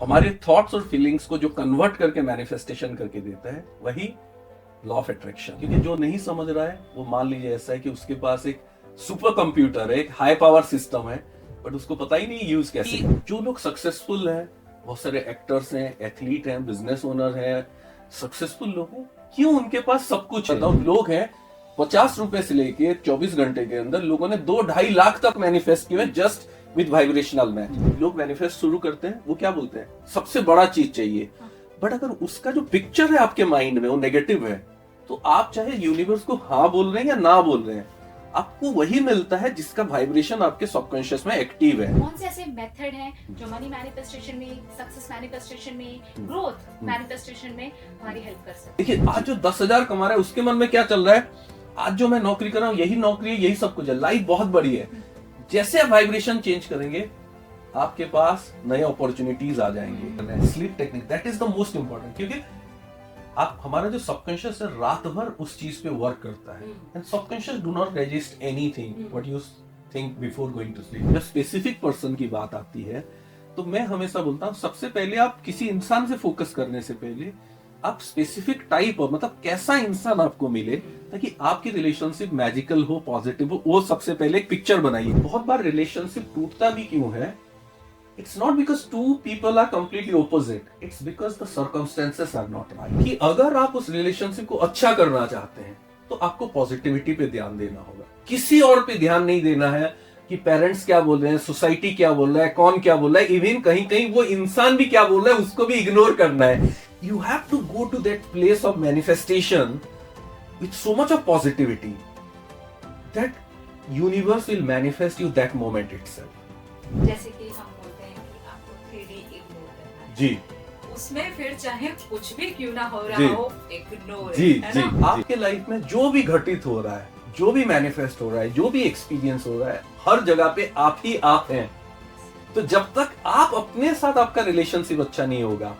हमारे थॉट्स और फीलिंग्स को जो कन्वर्ट करके मैनिफेस्टेशन करके देता है वही लॉ ऑफ अट्रैक्शन। क्योंकि जो नहीं समझ रहा है वो मान लीजिए ऐसा है कि उसके पास एक सुपर कंप्यूटर है, एक हाई पावर सिस्टम है, बट उसको पता ही नहीं यूज कैसे। जो लोग सक्सेसफुल हैं, बहुत सारे एक्टर्स हैं, एथलीट हैं, बिजनेस ओनर हैं, सक्सेसफुल लोग हैं, क्यों उनके पास सब कुछ है। लोग हैं 50 रुपए से लेके 24 घंटे के अंदर लोगों ने 2-2.5 लाख तक मैनिफेस्ट किए जस्ट विद वाइब्रेशनल मैच। लोग मैनिफेस्ट शुरू करते हैं, वो क्या बोलते हैं, सबसे बड़ा चीज चाहिए। बट अगर उसका जो पिक्चर है आपके माइंड में वो नेगेटिव है, तो आप चाहे यूनिवर्स को हाँ बोल रहे हैं या ना बोल रहे हैं, आपको वही मिलता है जिसका वाइब्रेशन आपके सबकॉन्शियस में एक्टिव है। कौन से ऐसे मेथड हैं जो मनी मैनिफेस्टेशन में, सक्सेस मैनिफेस्टेशन में, ग्रोथ मैनिफेस्टेशन में हमारी हेल्प कर सकते हैं? देखिए, आज जो 10,000 कमा रहा है उसके मन में क्या चल रहा है, आज जो मैं नौकरी कर रहा हूँ यही नौकरी है, यही सब कुछ है, लाइफ बहुत बड़ी है। जैसे आप वाइब्रेशन चेंज करेंगे आपके पास नए अपॉर्चुनिटीज आ जाएंगे। Sleep technique, that is the most important. क्योंकि आप, हमारा जो सबकॉन्शियस है रात भर उस चीज पे वर्क करता है, and subconscious do not resist anything what you think before going to sleep. जब स्पेसिफिक पर्सन की बात आती है तो मैं हमेशा बोलता हूँ सबसे पहले आप किसी इंसान से फोकस करने से पहले आप स्पेसिफिक टाइप और मतलब कैसा इंसान आपको मिले ताकि आपकी रिलेशनशिप मैजिकल हो, पॉजिटिव हो, वो सबसे पहले एक पिक्चर बनाइए। बहुत बार रिलेशनशिप टूटता भी क्यों है, it's not because two people are completely opposite, it's because the circumstances are not right। कि अगर आप उस रिलेशनशिप को अच्छा करना चाहते हैं तो आपको पॉजिटिविटी पे ध्यान देना होगा, किसी और पे ध्यान नहीं देना है कि पेरेंट्स क्या बोल रहे हैं, सोसाइटी क्या बोल रहा है, कौन क्या बोल रहा है, इवन कहीं कहीं वो इंसान भी क्या बोल रहा है उसको भी इग्नोर करना है। You have to go to that place of manifestation with so much of positivity that universe will manifest you that moment itself. जैसे कि हम बोलते हैं कि आपको 3D इग्नोर करना है जी, उसमें फिर चाहे कुछ भी क्यों ना हो जी, रहा हो, इग्नोर जी है जी। ना? आपके लाइफ में जो भी घटित हो रहा है, जो भी मैनिफेस्ट हो रहा है, जो भी एक्सपीरियंस हो रहा है, हर जगह पे आप ही आप हैं। तो जब तक आप अपने साथ आपका रिलेशनशिप अच्छा नहीं होगा,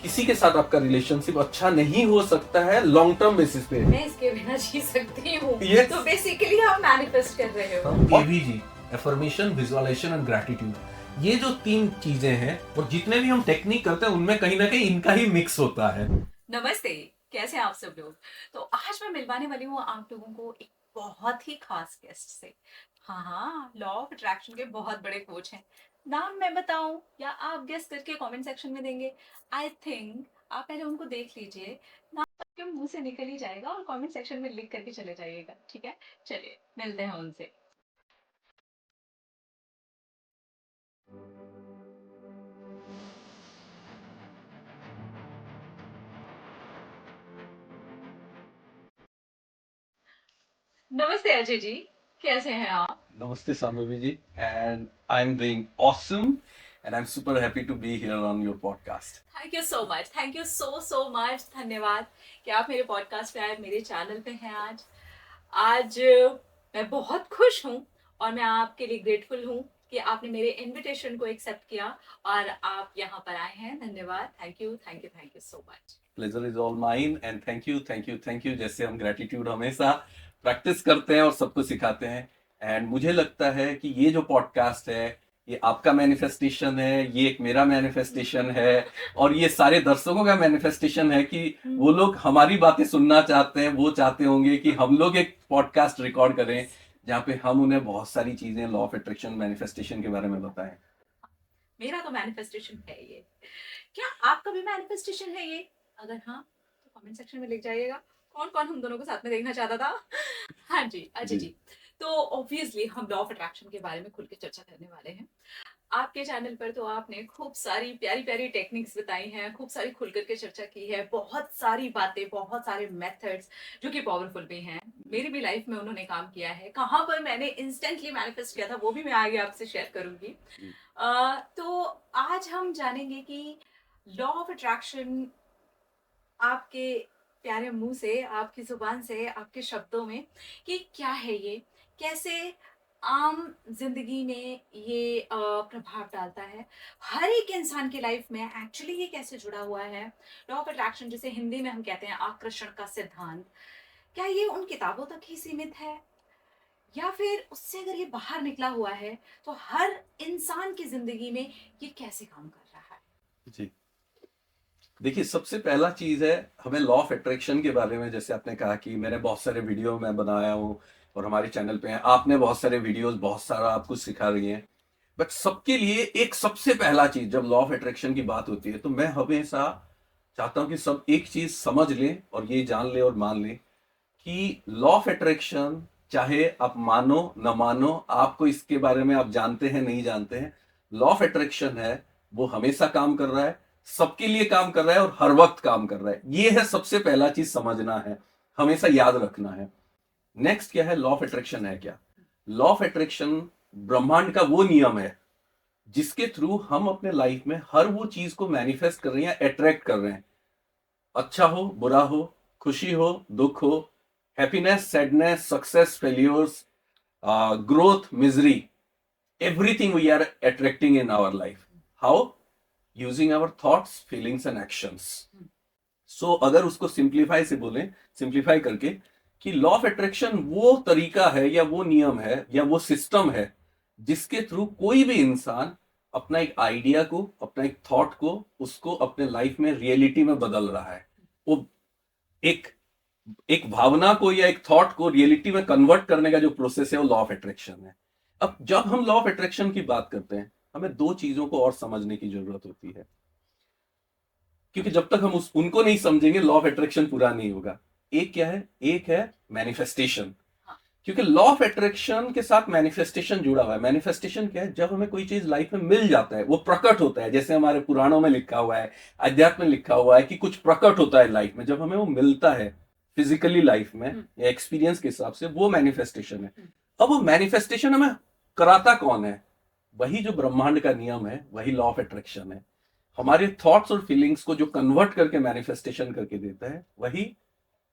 किसी के साथ आपका रिलेशनशिप अच्छा नहीं हो सकता है लॉन्ग टर्म बेसिस पे। मैं इसके बिना जी सकती हूँ। Yes। तो बेसिकली आप मैनिफेस्ट कर रहे हो। एवीजी, एफर्मेशन, विजुअलाइजेशन एंड ग्रैटिट्यूड, ये जो 3 चीजें हैं और जितने भी हम टेक्निक करते हैं उनमें कहीं ना कहीं इनका ही मिक्स होता है। नमस्ते, कैसे हैं आप सब लोग? तो आज मैं मिलवाने वाली हूँ आप लोगों को एक बहुत ही खास गेस्ट से। हाँ, लॉ ऑफ अट्रैक्शन के बहुत बड़े कोच हैं। नाम मैं बताऊं या आप गेस करके कमेंट सेक्शन में देंगे? आई थिंक आप पहले उनको देख लीजिए, नाम आपके मुंह से निकल ही जाएगा और कमेंट सेक्शन में लिख करके चले जाइएगा, ठीक है? चलिए मिलते हैं उनसे। नमस्ते अजय जी, कैसे हैं आप? Namaste Sambhavi ji, and I'm doing awesome, and I'm super happy to be here on your podcast. Thank you so much, thank you so much, धन्यवाद कि आप मेरे पॉडकास्ट पे आए, मेरे चैनल पे हैं आज। आज मैं बहुत खुश हूँ और मैं आपके लिए ग्रेटफुल हूँ कि आपने मेरे इनविटेशन को एक्सेप्ट किया और आप यहाँ पर आए हैं। धन्यवाद, thank you thank you thank you so much. Pleasure is all mine, and thank you, thank you, thank you। जैसे हम ग्रेटिट्यूड हमेशा प्रैक्टिस करते हैं और सबको सिखाते हैं, एंड मुझे लगता है कि ये जो पॉडकास्ट है ये आपका मैनिफेस्टेशन है, ये एक मेरा मैनिफेस्टेशन है, और ये सारे दर्शकों का मैनिफेस्टेशन है कि वो लोग हमारी बातें सुनना चाहते हैं, वो चाहते होंगे कि हम लोग एक पॉडकास्ट रिकॉर्ड करें जहाँ पे हम उन्हें बहुत सारी चीजें लॉ ऑफ अट्रैक्शन, मैनिफेस्टेशन के बारे में बताएं। मेरा तो मैनिफेस्टेशन है ये। क्या आपका भी मैनिफेस्टेशन है ये? अगर हाँ तो कमेंट सेक्शन में लिख जाइएगा। कौन कौन हम दोनों को साथ में देखना चाहता था? हाँ जी अजय जी। तो ऑब्वियसली हम लॉ ऑफ अट्रैक्शन के बारे में खुल के चर्चा करने वाले हैं। आपके चैनल पर तो आपने खूब सारी प्यारी प्यारी टेक्निक्स बताई हैं, खूब सारी खुल करके चर्चा की है, बहुत सारी बातें, बहुत सारे मेथड्स जो कि पावरफुल भी हैं। मेरी भी लाइफ में उन्होंने काम किया है। कहाँ पर मैंने इंस्टेंटली मैनिफेस्ट किया था वो भी मैं आगे आपसे शेयर करूंगी। तो आज हम जानेंगे कि लॉ ऑफ अट्रैक्शन आपके प्यारे मुंह से, आपकी जुबान से, आपके शब्दों में कि क्या है ये, कैसे आम जिंदगी में ये प्रभाव डालता है हर एक इंसान की लाइफ में, एक्चुअली ये कैसे जुड़ा हुआ है। लॉ ऑफ अट्रैक्शन जिसे हिंदी में हम कहते हैं आकर्षण का सिद्धांत, क्या ये उन किताबों तक ही सीमित है या फिर उससे अगर ये बाहर निकला हुआ है तो हर इंसान की जिंदगी में ये कैसे काम कर रहा है? जी, देखिए सबसे पहला चीज है हमें लॉ ऑफ अट्रैक्शन के बारे में, जैसे आपने कहा कि मैंने बहुत सारे वीडियो मैं बनाया हूँ और हमारे चैनल पे हैं, आपने बहुत सारे वीडियोस, बहुत सारा आप कुछ सिखा रही हैं, बट सबके लिए एक सबसे पहला चीज जब लॉ ऑफ अट्रैक्शन की बात होती है तो मैं हमेशा चाहता हूं कि सब एक चीज समझ लें और ये जान लें और मान लें कि लॉ ऑफ अट्रैक्शन, चाहे आप मानो न मानो, आपको इसके बारे में आप जानते हैं नहीं जानते हैं, लॉ ऑफ अट्रैक्शन है वो हमेशा काम कर रहा है, सबके लिए काम कर रहा है और हर वक्त काम कर रहा है। ये है सबसे पहला चीज समझना है, हमेशा याद रखना है। नेक्स्ट क्या है, लॉ ऑफ अट्रैक्शन है क्या? लॉ ऑफ अट्रैक्शन ब्रह्मांड का वो नियम है जिसके थ्रू हम अपने लाइफ में हर वो चीज को मैनिफेस्ट कर रहे हैं या अट्रैक्ट कर रहे हैं। अच्छा हो बुरा हो, खुशी हो दुख हो, happiness sadness, success failures, growth misery, everything we are attracting in our life. How? Using our thoughts, feelings and actions. So अगर उसको सिंप्लीफाई से बोलें, सिंप्लीफाई करके, कि लॉ ऑफ अट्रैक्शन वो तरीका है या वो नियम है या वो सिस्टम है जिसके थ्रू कोई भी इंसान अपना एक आइडिया को, अपना एक थॉट को, उसको अपने लाइफ में रियलिटी में बदल रहा है। वो एक एक भावना को या एक थॉट को रियलिटी में कन्वर्ट करने का जो प्रोसेस है वो लॉ ऑफ अट्रैक्शन है। अब जब हम लॉ ऑफ अट्रैक्शन की बात करते हैं हमें दो चीजों को और समझने की जरूरत होती है, क्योंकि जब तक हम उनको नहीं समझेंगे लॉ ऑफ अट्रैक्शन पूरा नहीं होगा। एक क्या है? एक है मैनिफेस्टेशन, क्योंकि लॉ ऑफ अट्रैक्शन के साथ मैनिफेस्टेशन जुड़ा हुआ है। मैनिफेस्टेशन क्या है? जब हमें कोई चीज लाइफ में मिल जाता है, वो प्रकट होता है, जैसे हमारे पुराणों में लिखा हुआ है, अध्यात्म में लिखा हुआ है कि कुछ प्रकट होता है लाइफ में, जब हमें वो मिलता है फिजिकली लाइफ में या एक्सपीरियंस के हिसाब से, वो मैनिफेस्टेशन है। अब वो मैनिफेस्टेशन हमें कराता कौन है? वही जो ब्रह्मांड का नियम है, वही लॉ ऑफ अट्रैक्शन है। हमारे थॉट्स और फीलिंग्स को जो कन्वर्ट करके मैनिफेस्टेशन करके देता है वही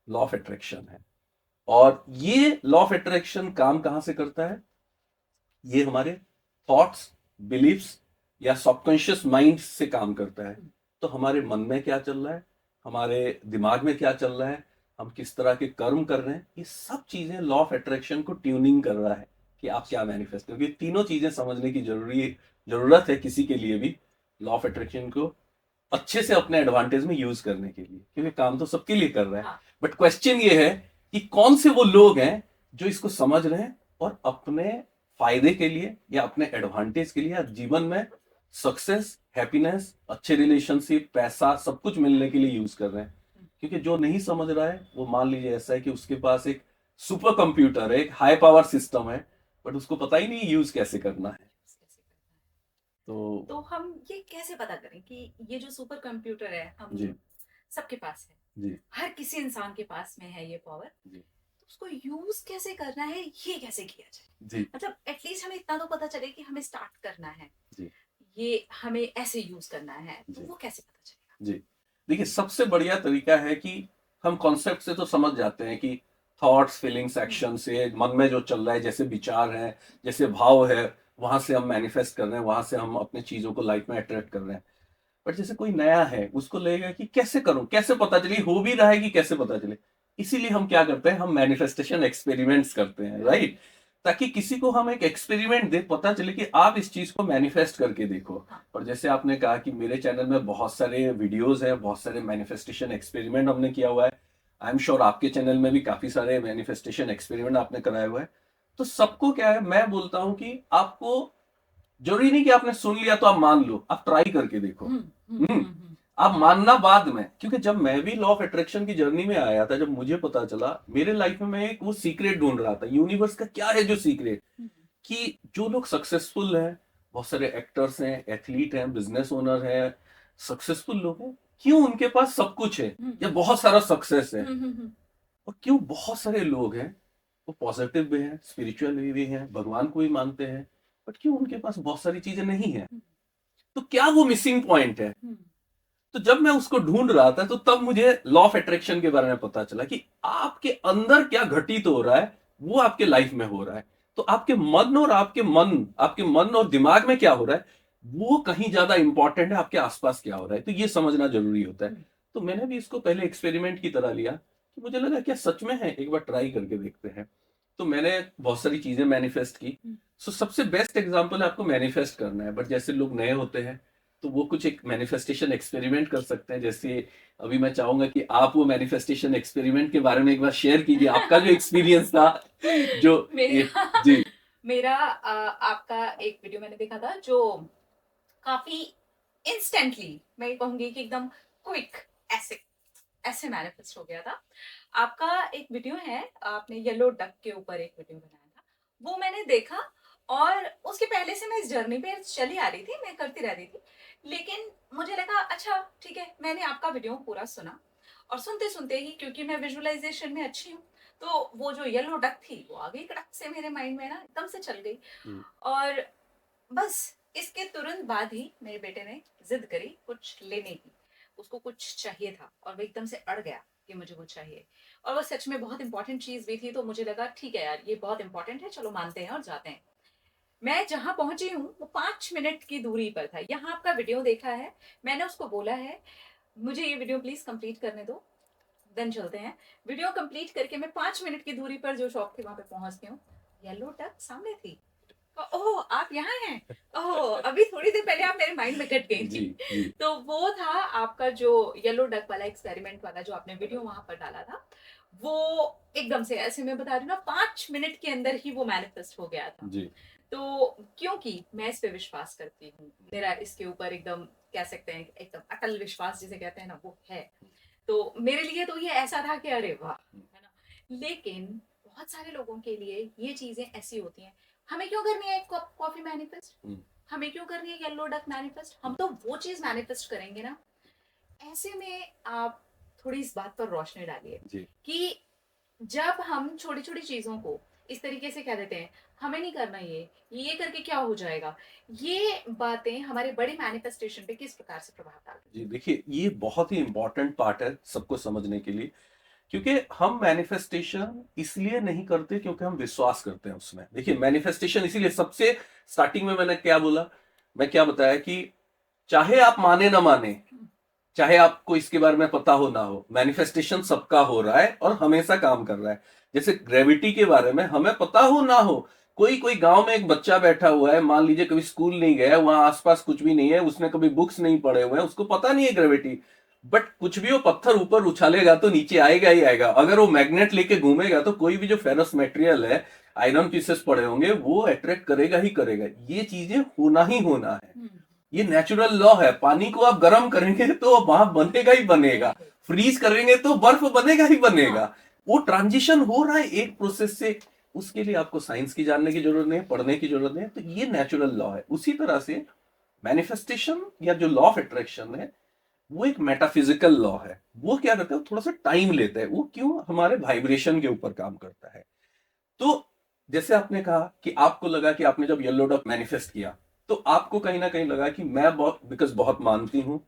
लॉ ऑफ अट्रैक्शन है। और ये लॉ ऑफ अट्रैक्शन काम कहां से करता है? ये हमारे थॉट्स, बिलीफ्स या सबकॉन्शियस माइंड से काम करता है। तो हमारे मन में क्या चल रहा है, हमारे दिमाग में क्या चल रहा है, हम किस तरह के कर्म कर रहे हैं, ये सब चीजें लॉ ऑफ अट्रैक्शन को ट्यूनिंग कर रहा है कि आप क्या मैनिफेस्ट करोगे। तीनों चीजें समझने की जरूरत है किसी के लिए भी लॉ ऑफ अट्रैक्शन को अच्छे से अपने एडवांटेज में यूज करने के लिए, क्योंकि काम तो सबके लिए कर रहा है। बट क्वेश्चन ये है कि कौन से वो लोग हैं जो इसको समझ रहे हैं और अपने फायदे के लिए या अपने एडवांटेज के लिए या जीवन में सक्सेस, हैप्पीनेस, अच्छे रिलेशनशिप, पैसा, सब कुछ मिलने के लिए यूज कर रहे हैं। क्योंकि जो नहीं समझ रहा है वो मान लीजिए ऐसा है कि उसके पास एक सुपर कंप्यूटर है, एक हाई पावर सिस्टम है, बट उसको पता ही नहीं यूज कैसे करना है। तो हम ये कैसे पता करें कि ये जो सुपर कंप्यूटर है हम जी सबके पास है, जी हर किसी इंसान के पास में है ये पावर, तो उसको यूज कैसे करना है, ये कैसे किया जाए? जी मतलब एटलीस्ट हमें इतना तो पता चले कि हमें स्टार्ट करना है, जी ये हमें ऐसे यूज करना है, तो जी वो कैसे पता चलेगा? जी देखिए, सबसे बढ़िया तरीका है कि हम कॉन्सेप्ट से तो समझ जाते हैं कि थॉट्स, फीलिंग्स, एक्शन से मन में जो चल रहा है, जैसे विचार है, जैसे भाव है, वहां से हम मैनिफेस्ट कर रहे हैं, वहां से हम अपने चीजों को लाइफ में अट्रैक्ट कर रहे हैं। बट जैसे कोई नया है उसको लगेगा कि कैसे करूं, कैसे पता चले, हो भी रहा है कि कैसे पता चले। इसीलिए हम क्या करते हैं, हम मैनिफेस्टेशन एक्सपेरिमेंट्स करते हैं, राइट? ताकि किसी को हम एक एक्सपेरिमेंट दे, पता चले कि आप इस चीज को मैनिफेस्ट करके देखो। और जैसे आपने कहा कि मेरे चैनल में बहुत सारे वीडियोस हैं, बहुत सारे मैनिफेस्टेशन एक्सपेरिमेंट हमने किया हुआ है। आई एम श्योर आपके चैनल में भी काफी सारे मैनिफेस्टेशन एक्सपेरिमेंट आपने कराए हुए हैं। तो सबको क्या है, मैं बोलता हूं कि आपको जरूरी नहीं कि आपने सुन लिया तो आप मान लो, आप ट्राई करके देखो। आप मानना बाद में, क्योंकि जब मैं भी लॉ ऑफ अट्रैक्शन की जर्नी में आया था, जब मुझे पता चला, मेरे लाइफ में मैं एक वो सीक्रेट ढूंढ रहा था, यूनिवर्स का क्या है जो सीक्रेट, कि जो लोग सक्सेसफुल हैं, बहुत सारे एक्टर्स हैं, एथलीट हैं, बिजनेस ओनर हैं, सक्सेसफुल लोग हैं, क्यों उनके पास सब कुछ है या बहुत सारा सक्सेस है, और क्यों बहुत सारे लोग हैं वो पॉजिटिव भी हैं, स्पिरिचुअल भी हैं, भगवान को भी मानते हैं, बट क्यों उनके पास बहुत सारी चीजें नहीं है? तो क्या वो मिसिंग पॉइंट है? तो जब मैं उसको ढूंढ रहा था तो तब मुझे लॉ ऑफ अट्रैक्शन के बारे में पता चला कि आपके अंदर क्या घटित हो रहा है वो आपके लाइफ में हो रहा है। तो आपके मन और आपके मन और दिमाग में क्या हो रहा है वो कहीं ज्यादा इंपॉर्टेंट है, आपके आसपास क्या हो रहा है, तो ये समझना जरूरी होता है। तो मैंने भी इसको पहले एक्सपेरिमेंट की तरह लिया कि मुझे लगा क्या सच में है, एक बार ट्राई करके देखते हैं। तो मैंने बहुत सारी चीजें मैनिफेस्ट की। सबसे बेस्ट एग्जांपल है, आपको मैनिफेस्ट करना है, बट जैसे लोग नए होते हैं तो वो कुछ एक मैनिफेस्टेशन एक्सपेरिमेंट कर सकते हैं। जैसे अभी मैं चाहूंगा कि आप वो मैनिफेस्टेशन एक्सपेरिमेंट के बारे में एक बार शेयर कीजिए, आपका जो एक्सपीरियंस था जो मेरा जी मेरा आपका एक वीडियो मैंने देखा था जो काफी इंस्टेंटली, मैं ये कहूंगी कि एकदम क्विक, ऐसे ऐसे मैनिफेस्ट हो गया था। आपका एक वीडियो है, आपने येलो डक के ऊपर एक वीडियो बनाया था, वो मैंने देखा। और उसके पहले से मैं इस जर्नी पे चली आ रही थी, मैं करती रह रही थी, लेकिन मुझे लगा अच्छा ठीक है, मैंने आपका वीडियो पूरा सुना। और सुनते सुनते ही, क्योंकि मैं विजुअलाइजेशन में अच्छी हूँ, तो वो जो येलो डक थी वो आ गई कड़क से मेरे माइंड में ना, एकदम से चल गई। और बस इसके तुरंत बाद ही मेरे बेटे ने जिद करी कुछ लेने की, उसको कुछ चाहिए था और वो एकदम से अड़ गया कि मुझे वो चाहिए। और वो सच में बहुत इंपॉर्टेंट चीज भी थी, तो मुझे लगा ठीक है यार, ये बहुत इंपॉर्टेंट है, चलो मानते हैं और जाते हैं। मैं जहां पहुंची हूँ वो 5 मिनट की दूरी पर था। यहाँ आपका वीडियो देखा है, मैंने उसको बोला है मुझे ये वीडियो प्लीज कंप्लीट करने दो, देन चलते हैं। वीडियो कंप्लीट करके मैं 5 मिनट की दूरी पर जो शॉप थी वहां पे पहुंचती हूँ, येलो डक सामने थी। ओह आप यहाँ हैं, ओह अभी थोड़ी देर पहले आप मेरे माइंड में कट गई जी थी। जी तो वो था आपका जो येलो डक वाला एक्सपेरिमेंट वाला जो आपने वीडियो वहां पर डाला था। वो एकदम से, ऐसे मैं बता रही हूँ ना, 5 मिनट के अंदर ही वो मैनिफेस्ट हो गया था। जी तो क्योंकि मैं इस पे विश्वास करती हूँ, मेरा इसके ऊपर एकदम, कह सकते हैं एकदम अटल विश्वास जिसे कहते हैं ना, वो है। तो मेरे लिए तो ये ऐसा था कि अरे वाह, है ना। लेकिन बहुत सारे लोगों के लिए ये चीजें ऐसी होती हैं, हमें क्यों करनी है एक कप कॉफी मैनिफेस्ट, हमें क्यों करनी है येलो डक मैनिफेस्ट, हम तो वो चीज मैनिफेस्ट करेंगे ना। ऐसे में आप थोड़ी इस बात पर रोशनी डालिए जी कि जब हम छोटी छोटी चीजों को इस तरीके से कह देते हैं, हमें नहीं करना ये करके क्या हो जाएगा, ये बातें हमारे बड़े मैनिफेस्टेशन पे किस प्रकार से प्रभाव डालती जी देखिए, ये बहुत ही इंपॉर्टेंट पार्ट है सबको समझने के लिए। क्योंकि हम मैनिफेस्टेशन इसलिए नहीं करते क्योंकि हम विश्वास करते हैं उसमें। देखिए, मैनिफेस्टेशन इसीलिए, सबसे स्टार्टिंग में मैंने क्या बोला, मैं क्या बताया कि चाहे आप माने ना माने, चाहे आपको इसके बारे में पता हो ना हो, मैनिफेस्टेशन सबका हो रहा है और हमेशा काम कर रहा है। जैसे ग्रेविटी के बारे में हमें पता हो ना हो, कोई कोई गांव में एक बच्चा बैठा हुआ है, मान लीजिए कभी स्कूल नहीं गया, वहां आसपास कुछ भी नहीं है, उसने कभी बुक्स नहीं पढ़े हुए हैं, उसको पता नहीं है ग्रेविटी, बट कुछ भी वो पत्थर ऊपर उछालेगा तो नीचे आएगा ही आएगा। अगर वो मैग्नेट लेके घूमेगा तो कोई भी जो फेरस मटेरियल है, आयरन पीसेस पड़े होंगे, वो अट्रैक्ट करेगा ही करेगा। ये चीजें होना ही होना है, हैं। ये नेचुरल लॉ है। पानी को आप गर्म करेंगे तो भाप बनेगा ही बनेगा, फ्रीज करेंगे तो बर्फ बनेगा ही बनेगा। वो ट्रांजिशन हो रहा है एक प्रोसेस से, उसके लिए आपको साइंस की जानने की जरूरत नहीं है, पढ़ने की जरूरत नहीं है। तो ये नेचुरल लॉ है। उसी तरह से मैनिफेस्टेशन या जो लॉ ऑफ अट्रैक्शन है, वो एक मेटाफिजिकल लॉ है। वो क्या करता है, वो थोड़ा सा टाइम लेता है। वो क्यों, हमारे वाइब्रेशन के ऊपर काम करता है। तो जैसे आपने कहा कि आपको लगा कि आपने जब येलो डक मैनिफेस्ट किया, तो आपको कहीं ना कहीं लगा कि मैं बहुत, बिकॉज बहुत मानती हूं,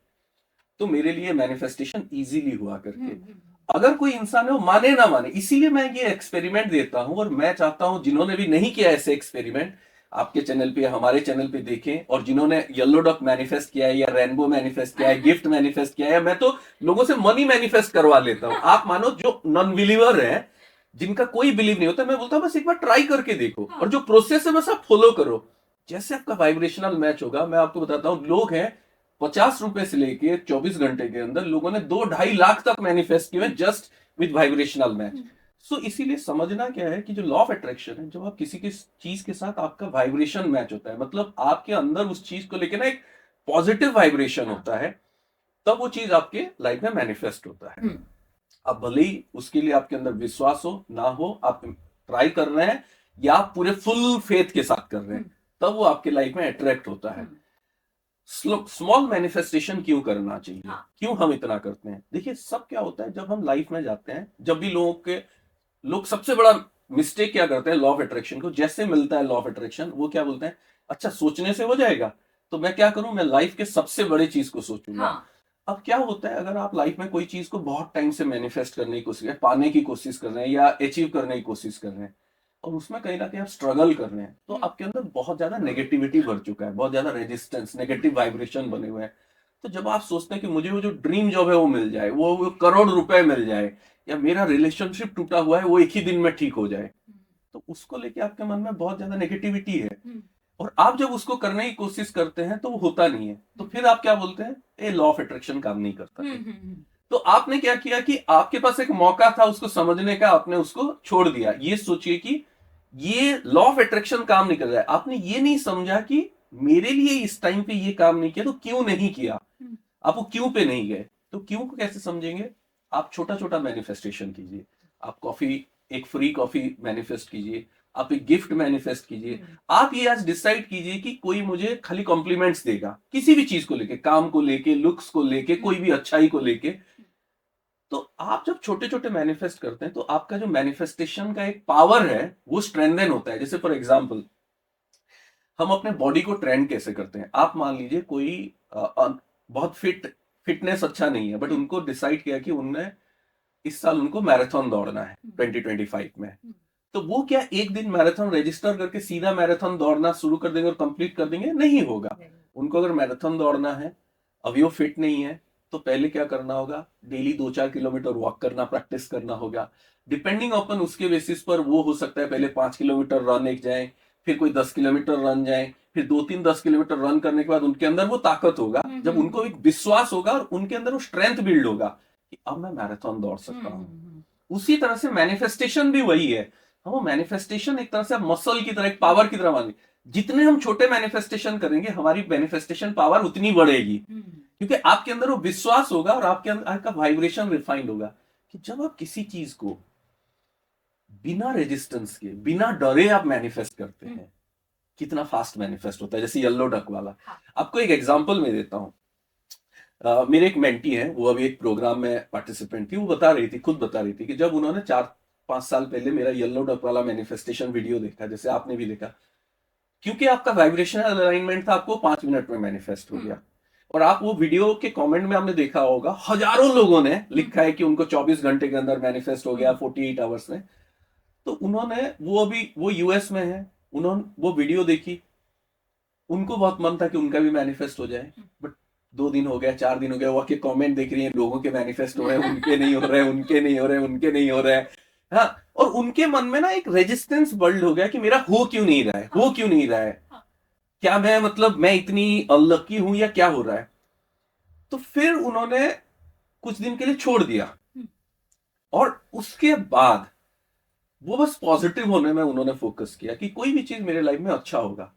तो मेरे लिए मैनिफेस्टेशन इजीली हुआ करके। अगर कोई इंसान है वो माने ना माने, इसीलिए मैं ये एक्सपेरिमेंट देता हूं। और मैं चाहता हूं जिन्होंने भी नहीं किया ऐसे एक्सपेरिमेंट, आपके चैनल पे, हमारे चैनल पे देखें। और जिन्होंने येलो डक मैनिफेस्ट किया है, या रेनबो मैनिफेस्ट किया है, गिफ्ट मैनिफेस्ट किया है, मैं तो लोगों से मनी मैनिफेस्ट करवा लेता हूं। आप मानो जो नॉन बिलीवर है, जिनका कोई बिलीव नहीं होता, मैं बोलता हूं बस एक बार ट्राई करके देखो, और जो प्रोसेस है बस आप फॉलो करो। जैसे आपका वाइब्रेशनल मैच होगा, मैं आपको बताता हूं, लोग हैं 50 रुपए से लेके 24 घंटे के अंदर लोगों ने 2-2.5 लाख तक मैनिफेस्ट किए जस्ट विद वाइब्रेशनल मैच। सो इसीलिए समझना क्या है कि जो लॉ ऑफ अट्रैक्शन है, जब आप किसी की चीज के साथ आपका वाइब्रेशन मैच होता है, मतलब आपके अंदर उस चीज को लेके ना एक पॉजिटिव वाइब्रेशन होता है, तब वो चीज आपके लाइफ में मैनिफेस्ट होता है। अब भले ही उसके लिए आपके अंदर विश्वास हो ना हो, आप ट्राई कर रहे हैं या आप पूरे फुल फेथ के साथ कर रहे हैं, तब वो आपके लाइफ में अट्रैक्ट होता है। स्मॉल मैनिफेस्टेशन क्यों करना चाहिए, क्यों हम इतना करते हैं? देखिए, सब क्या होता है, जब हम लाइफ में जाते हैं, जब भी लोग सबसे बड़ा मिस्टेक क्या करते हैं, लॉ ऑफ अट्रैक्शन को जैसे मिलता है लॉ ऑफ अट्रैक्शन, वो क्या बोलते हैं, अच्छा सोचने से हो जाएगा, तो मैं क्या करूं, मैं लाइफ के सबसे बड़ी चीज को सोचूंगा। अब क्या होता है, अगर आप लाइफ में कोई चीज को बहुत टाइम से मैनिफेस्ट करने की कोशिश कर, पाने की कोशिश कर रहे हैं या अचीव करने की कोशिश कर रहे हैं, और उसमें कहीं ना कहीं आप स्ट्रगल कर रहे हैं, तो आपके अंदर बहुत ज्यादा नेगेटिविटी भर चुका है, बहुत ज्यादा रेजिस्टेंस, नेगेटिव वाइब्रेशन बने हुए हैं। तो जब आप सोचते हैं कि मुझे वो जो ड्रीम जॉब है वो मिल जाए, वो करोड़ रुपए मिल जाए, या मेरा रिलेशनशिप टूटा हुआ है वो एक ही दिन में ठीक हो जाए, तो उसको लेके आपके मन में बहुत ज्यादा नेगेटिविटी है। और आप जब उसको करने की कोशिश करते हैं तो वो होता नहीं है, तो फिर आप क्या बोलते हैं, ये लॉ ऑफ अट्रैक्शन काम नहीं करता है। तो आपने क्या किया कि आपके पास एक मौका था उसको समझने का, आपने उसको छोड़ दिया। ये सोचिए कि ये लॉ ऑफ अट्रैक्शन काम नहीं कर रहा है, आपने ये नहीं समझा कि मेरे लिए इस टाइम पे ये काम नहीं किया, तो क्यों नहीं किया, आप वो क्यों पे नहीं गए। तो क्यों को कैसे समझेंगे, आप छोटा छोटा मैनिफेस्टेशन कीजिए। आप कॉफी, एक फ्री कॉफी मैनिफेस्ट कीजिए, आप एक गिफ्ट मैनिफेस्ट कीजिए। आप ये आज डिसाइड कीजिए कि कोई मुझे खाली कॉम्प्लीमेंट्स देगा किसी भी चीज को लेके, काम को लेके, लुक्स को लेके, कोई भी अच्छाई को लेके। तो आप जब छोटे छोटे मैनिफेस्ट करते हैं तो आपका जो मैनिफेस्टेशन का एक पावर है वो स्ट्रेंथन होता है। जैसे फॉर एग्जांपल हम अपने बॉडी को ट्रेंड कैसे करते हैं, आप मान लीजिए कोई बहुत फिटनेस अच्छा नहीं है, बट उनको डिसाइड किया कि उनने इस साल उनको मैराथन दौड़ना है 2025 में। तो वो क्या एक दिन मैराथन रजिस्टर करके सीधा मैराथन दौड़ना शुरू कर देंगे और कंप्लीट कर देंगे, नहीं होगा। उनको अगर मैराथन दौड़ना है, अभी वो फिट नहीं है, तो पहले क्या करना होगा, डेली 2-4 किलोमीटर वॉक करना प्रैक्टिस करना होगा। डिपेंडिंग अपन उसके बेसिस पर वो हो सकता है पहले 5 किलोमीटर रन एक जाए, फिर कोई 10 किलोमीटर रन जाए, फिर 2-3 10 किलोमीटर रन करने के बाद उनके अंदर वो ताकत होगा, जब उनको एक विश्वास होगा और उनके अंदर वो स्ट्रेंथ बिल्ड होगा कि अब मैं मैराथन दौड़ सकता हूँ। उसी तरह से मैनिफेस्टेशन भी वही है। वो मैनिफेस्टेशन एक तरह से मसल की तरह, एक पावर की तरह मानिए। जितने हम छोटे मैनिफेस्टेशन करेंगे हमारी मैनिफेस्टेशन पावर उतनी बढ़ेगी, क्योंकि आपके अंदर वो विश्वास होगा और आपके अंदर आपका वाइब्रेशन रिफाइंड होगा कि जब आप किसी चीज को बिना रेजिस्टेंस के, बिना डरे आप मैनिफेस्ट करते हैं, कितना फास्ट मैनिफेस्ट होता है। जैसे येलो डक वाला, आपको एक एग्जांपल मैं देता हूं। मेरे एक मेंटी है, वो अभी एक प्रोग्राम में पार्टिसिपेंट थी, वो बता रही थी, खुद बता रही थी कि जब उन्होंने 4-5 साल पहले मेरा येलो डक वाला मैनिफेस्टेशन वीडियो देखा, जैसे आपने भी देखा, क्योंकि आपका वाइब्रेशनल अलाइनमेंट था, आपको 5 मिनट में मैनिफेस्ट हो गया। और आप वो वीडियो के कमेंट में आपने देखा होगा, हजारों लोगों ने लिखा है कि उनको 24 घंटे के अंदर मैनिफेस्ट हो गया, 48 आवर्स में। तो उन्होंने, वो यूएस में है, उन्होंने वो वीडियो देखी, उनको बहुत मन था कि उनका भी मैनिफेस्ट हो जाए, बट 2 दिन हो गया, 4 दिन हो गया, वो के कमेंट देख रही है, लोगों के मैनिफेस्ट हो रहे हैं, उनके नहीं हो रहे हैं, उनके नहीं हो रहे हैं, उनके नहीं हो रहे हैं। हाँ, और उनके मन में ना एक रेजिस्टेंस बिल्ड हो गया कि मेरा हो क्यों नहीं रहा है, हो क्यों नहीं रहा है, क्या मैं, मतलब मैं इतनी अनलकी हूं या क्या हो रहा है। तो फिर उन्होंने कुछ दिन के लिए छोड़ दिया, और उसके बाद वो बस पॉजिटिव होने में उन्होंने फोकस किया कि कोई भी चीज मेरे लाइफ में अच्छा होगा।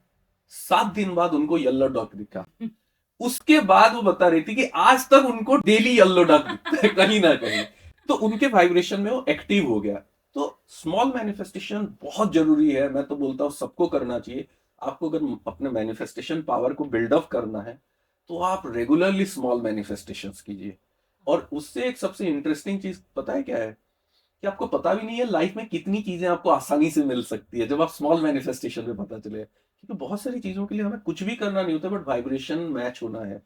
7 दिन बाद उनको येलो डक दिखा। उसके बाद वो बता रही थी कि आज तक उनको डेली येलो डक दिखता है कहीं ना कहीं। तो उनके वाइब्रेशन में वो एक्टिव हो गया। तो स्मॉल मैनिफेस्टेशन बहुत जरूरी है, मैं तो बोलता हूं सबको करना चाहिए। आपको अगर अपने मैनिफेस्टेशन पावर को बिल्डअप करना है तो आप रेगुलरली स्मॉल मैनिफेस्टेशंस कीजिए। और उससे एक सबसे इंटरेस्टिंग चीज पता है क्या है, कि आपको पता भी नहीं है लाइफ में कितनी चीजें आपको आसानी से मिल सकती है जब आप स्मॉल मैनिफेस्टेशन में पता चले। क्योंकि बहुत सारी चीजों के लिए हमें कुछ भी करना नहीं होता, बट वाइब्रेशन मैच होना है,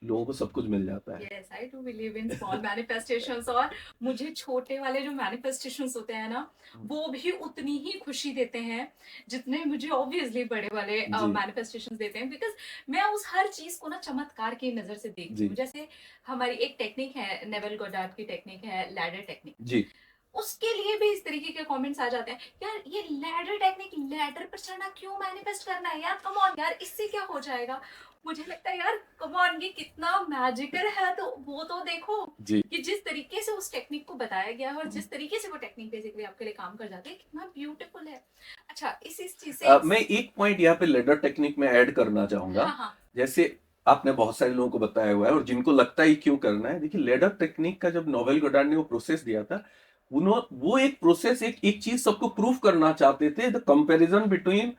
लोगों को सब कुछ मिल जाता है। Yes, I do believe in small manifestations। और मुझे छोटे वाले जो manifestations होते हैं ना, वो भी उतनी ही खुशी देते हैं जितने मुझे obviously बड़े वाले जी। manifestations देते हैं। बिकॉज मैं उस हर चीज को ना चमत्कार की नजर से देखती जी। हूँ। जैसे हमारी एक टेक्निक है, नेवल गोडार्ड की टेक्निक है, लैडर टेक्निक। जी। उसके लिए भी इस तरीके के कमेंट्स आ जाते हैं, यार ये लैडर टेक्निक, लैडर पर चढ़ना क्यों मैनिफेस्ट करना है यार, कम ऑन यार, इससे क्या हो जाएगा। मुझे लगता है यार कम ऑन, ये कितना मैजिकल है, तो वो तो देखो जी। कि जिस तरीके से उस टेक्निक को बताया गया है और जिस तरीके से वो टेक्निक बेसिकली आपके लिए काम कर जाती है, कितना ब्यूटीफुल है। अच्छा, इस चीज से मैं एक पॉइंट यहाँ पे लेडर टेक्निक में ऐड करना चाहूंगा। हाँ। जैसे आपने बहुत सारे लोगों को बताया हुआ है और जिनको लगता है क्यों करना है, देखिए लेडर टेक्निक का जब नोवेल गोडार्ड ने वो प्रोसेस दिया था, वो एक प्रोसेस, एक चीज सबको प्रूव करना चाहते थे, the comparison between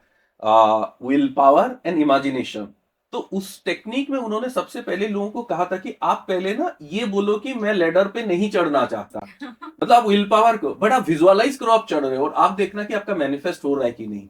will power and imagination. तो उस टेक्निक में उन्होंने सबसे पहले लोगों को कहा था कि आप पहले ना ये बोलो कि मैं लेडर पे नहीं चढ़ना चाहता, मतलब आप विल पावर को, बट आप विजुअलाइज करो आप चढ़ रहे हो और आप देखना कि आपका मैनिफेस्ट हो रहा है कि नहीं।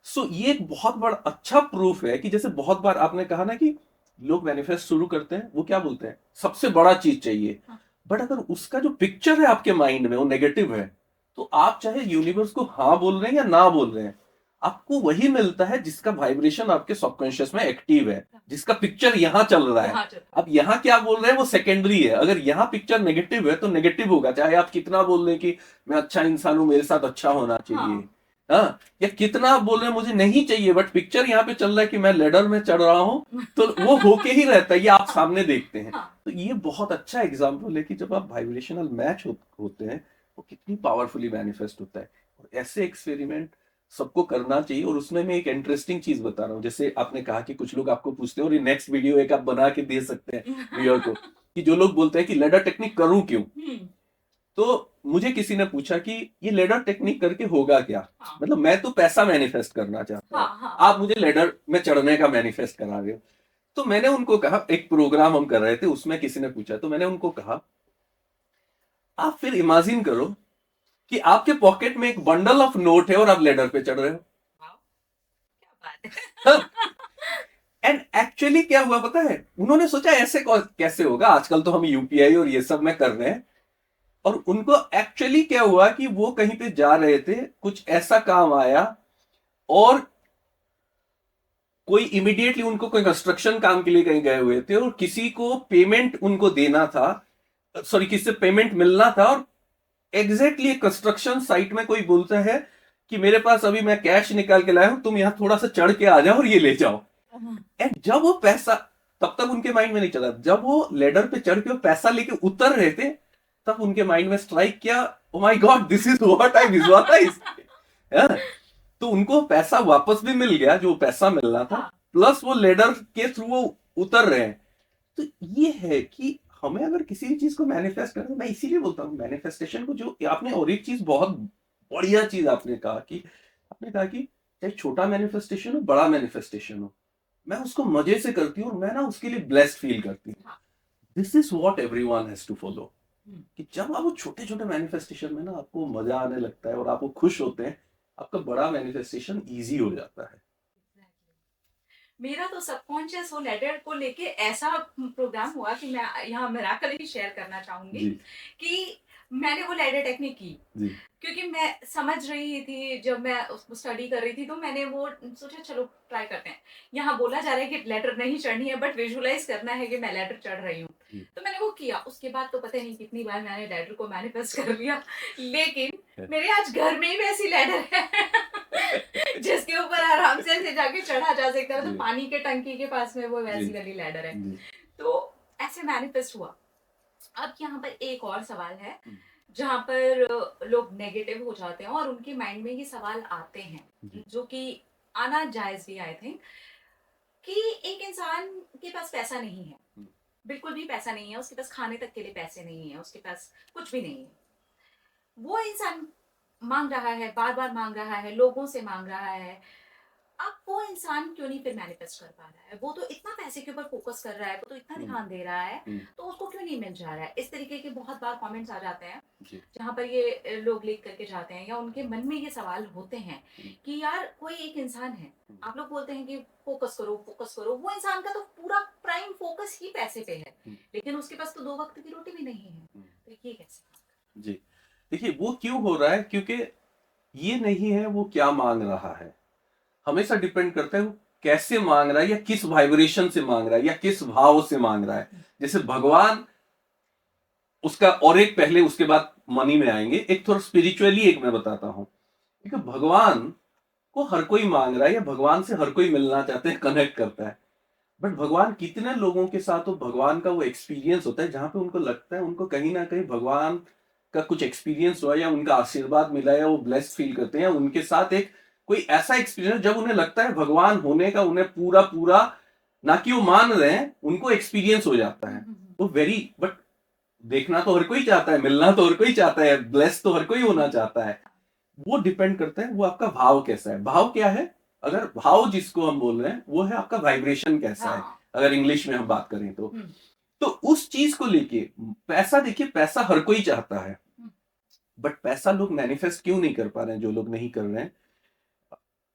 सो ये एक बहुत बड़ा अच्छा प्रूफ है कि जैसे बहुत बार आपने कहा ना कि लोग मैनिफेस्ट शुरू करते हैं, वो क्या बोलते हैं, सबसे बड़ा चीज चाहिए। बट अगर उसका जो पिक्चर है आपके माइंड में वो नेगेटिव है, तो आप चाहे यूनिवर्स को हाँ बोल रहे हैं या ना बोल रहे हैं, आपको वही मिलता है जिसका वाइब्रेशन आपके सबकॉन्शियस में एक्टिव है, जिसका पिक्चर यहाँ चल रहा है। अब यहाँ क्या बोल रहे हैं वो सेकेंडरी है। अगर यहाँ पिक्चर नेगेटिव है तो नेगेटिव होगा, चाहे आप कितना बोल रहे कि मैं अच्छा इंसान हूं, मेरे साथ अच्छा होना चाहिए। हाँ, या कितना आप बोल रहे हैं मुझे नहीं चाहिए, बट पिक्चर यहाँ पे चल रहा है कि मैं लेडर में चढ़ रहा हूँ, तो वो होके ही रहता है, ये आप सामने देखते हैं। हाँ, तो ये बहुत अच्छा एग्जाम्पल है कि जब आप वाइब्रेशनल मैच होते हैं, वो कितनी पावरफुली मैनिफेस्ट होता है। और ऐसे एक्सपेरिमेंट सबको करना चाहिए। और उसमें मैं एक इंटरेस्टिंग चीज बता रहा हूँ, जैसे आपने कहा कि कुछ लोग आपको पूछते हैं, और ये नेक्स्ट वीडियो एक आप बना के दे सकते हैं व्यूअर को, कि जो लोग बोलते हैं कि लेडर टेक्निक करूं क्यों। तो मुझे किसी ने पूछा कि ये लेडर टेक्निक करके होगा क्या। हाँ, मतलब मैं तो पैसा मैनिफेस्ट करना चाहता हूँ, हाँ, हाँ, आप मुझे लेडर में चढ़ने का मैनिफेस्ट करा रहे हो। तो मैंने उनको कहा, एक प्रोग्राम हम कर रहे थे, उसमें किसी ने पूछा, तो मैंने उनको कहा आप फिर इमेजिन करो कि आपके पॉकेट में एक बंडल ऑफ नोट है और आप लेडर पे चढ़ रहे हो। वाओ, क्या बात है। एंड एक्चुअली क्या हुआ पता है, उन्होंने सोचा ऐसे कैसे होगा, आजकल तो हम यूपीआई और ये सब में कर रहे हैं। और उनको एक्चुअली क्या हुआ कि वो कहीं पे जा रहे थे, कुछ ऐसा काम आया, और कोई इमीडिएटली उनको कोई कंस्ट्रक्शन काम के लिए कहीं गए हुए थे, और किसी को पेमेंट उनको देना था, सॉरी किसी से पेमेंट मिलना था। और एग्जैक्टली कंस्ट्रक्शन साइट में कोई बोलता है कि मेरे पास अभी मैं कैश निकाल के लाया हूं, तुम यहां थोड़ा सा चढ़ के आ जाओ और ये ले जाओ। एंड जब वो पैसा, तब तक उनके माइंड में नहीं चला, जब वो लेडर पे चढ़ के वो पैसा लेके उतर रहे थे, तब उनके माइंड में स्ट्राइक किया, oh my god this is what I visualize. तो उनको पैसा वापस भी मिल गया, जो पैसा मिलना था, हाँ, प्लस वो लेडर के थ्रू वो उतर रहे हैं। तो ये है कि हमें अगर किसी भी चीज को मैनिफेस्ट करना, मैं इसीलिए बोलता हूँ मैनिफेस्टेशन को, जो आपने और एक चीज बहुत बढ़िया चीज आपने कहा कि चाहे छोटा मैनिफेस्टेशन हो बड़ा मैनिफेस्टेशन हो, मैं उसको मजे से करती हूँ, और मैं ना उसके लिए ब्लेस्ड फील करती हूँ। हाँ, this is what everyone has to follow. हम्म, कि जब आप वो छोटे छोटे मैनिफेस्टेशन में ना आपको मजा आने लगता है और आप वो खुश होते हैं, आपका बड़ा मैनिफेस्टेशन इजी हो जाता है। exactly। मेरा तो सबकॉन्शियस वो लेटर को लेके ऐसा प्रोग्राम हुआ कि मैं यहाँ मिराकल ही शेयर करना चाहूंगी जी कि मैंने वो लेटर टेक्निक की, जी क्योंकि मैं समझ रही थी, जब मैं उसको स्टडी कर रही थी तो मैंने वो सोचा चलो ट्राई करते हैं। यहाँ बोला जा रहा है कि लेटर नहीं चढ़नी है, बट विजुलाइज करना है कि मैं लेटर चढ़ रही हूँ। जी। तो मैंने वो किया, उसके बाद तो पता नहीं कितनी बार मैंने लेटर को मैनिफेस्ट कर लिया, लेकिन मेरे आज घर में ही वैसी लेटर है जिसके ऊपर आराम से ऐसे जाके चढ़ा जा सकता है, तो जी। पानी के टंकी के पास में वो वैसी जी। वाली लेटर है। जी तो ऐसे मैनिफेस्ट हुआ। अब यहाँ पर एक और सवाल है, हम्म, जहाँ पर लोग नेगेटिव हो जाते हैं और उनके माइंड में ये सवाल आते हैं, जी जो कि आना जायज भी आई थिंक, कि एक इंसान के पास पैसा नहीं है, हम्म, बिल्कुल भी पैसा नहीं है, उसके पास खाने तक के लिए पैसे नहीं है, उसके पास कुछ भी नहीं है। वो इंसान मांग रहा है, बार बार मांग रहा है, लोगों से मांग रहा है। अब वो इंसान क्यों नहीं फिर मैनिफेस्ट कर पा रहा है? वो तो इतना पैसे के ऊपर फोकस कर रहा है, वो तो इतना हम्म, ध्यान दे रहा है, हम्म, तो उसको क्यों नहीं मिल जा रहा है? इस तरीके के बहुत बार कमेंट्स आ जाते हैं, जी जहाँ पर ये लोग लिख करके जाते हैं, या उनके मन में ये सवाल होते हैं हम्म, कि यार कोई एक इंसान है, हम्म, आप लोग बोलते हैं कि फोकस करो फोकस करो, वो इंसान का तो पूरा प्राइम फोकस ही पैसे पे है, हम्म, लेकिन उसके पास तो 2 वक्त की रोटी भी नहीं है। हम्म, तो ये कैसे? जी। देखिए वो क्यों हो रहा है, क्योंकि ये नहीं है वो क्या मांग रहा है, हमेशा डिपेंड करता है वो कैसे मांग रहा है, या किस वाइब्रेशन से मांग रहा है, या किस भाव से मांग रहा है। जैसे भगवान, उसका और एक पहले उसके बाद मनी में आएंगे, एक थोड़ा स्पिरिचुअली एक मैं बताता हूं, क्योंकि भगवान को हर कोई मांग रहा है, या भगवान से हर कोई मिलना चाहते हैं, कनेक्ट करता है। बट भगवान कितने लोगों के साथ, तो भगवान का वो एक्सपीरियंस होता है जहां पे उनको लगता है उनको कहीं ना कहीं भगवान का कुछ एक्सपीरियंस हुआ, या उनका आशीर्वाद मिला, या वो ब्लेस्ड फील करते हैं, उनके साथ एक कोई ऐसा एक्सपीरियंस जब उन्हें लगता है भगवान होने का उन्हें पूरा पूरा, ना कि वो मान रहे हैं, उनको एक्सपीरियंस हो जाता है। वो वेरी, बट देखना तो हर कोई चाहता है, मिलना तो हर कोई चाहता है, ब्लेस तो हर कोई होना चाहता है। वो डिपेंड करता है वो आपका भाव कैसा है। भाव क्या है, अगर भाव जिसको हम बोल रहे हैं वो है आपका वाइब्रेशन कैसा है, हाँ, अगर इंग्लिश में हम बात करें तो उस चीज को लेके पैसा, देखिए पैसा हर कोई चाहता है, बट पैसा लोग मैनिफेस्ट क्यों नहीं कर पा रहे हैं, जो लोग नहीं कर रहे हैं,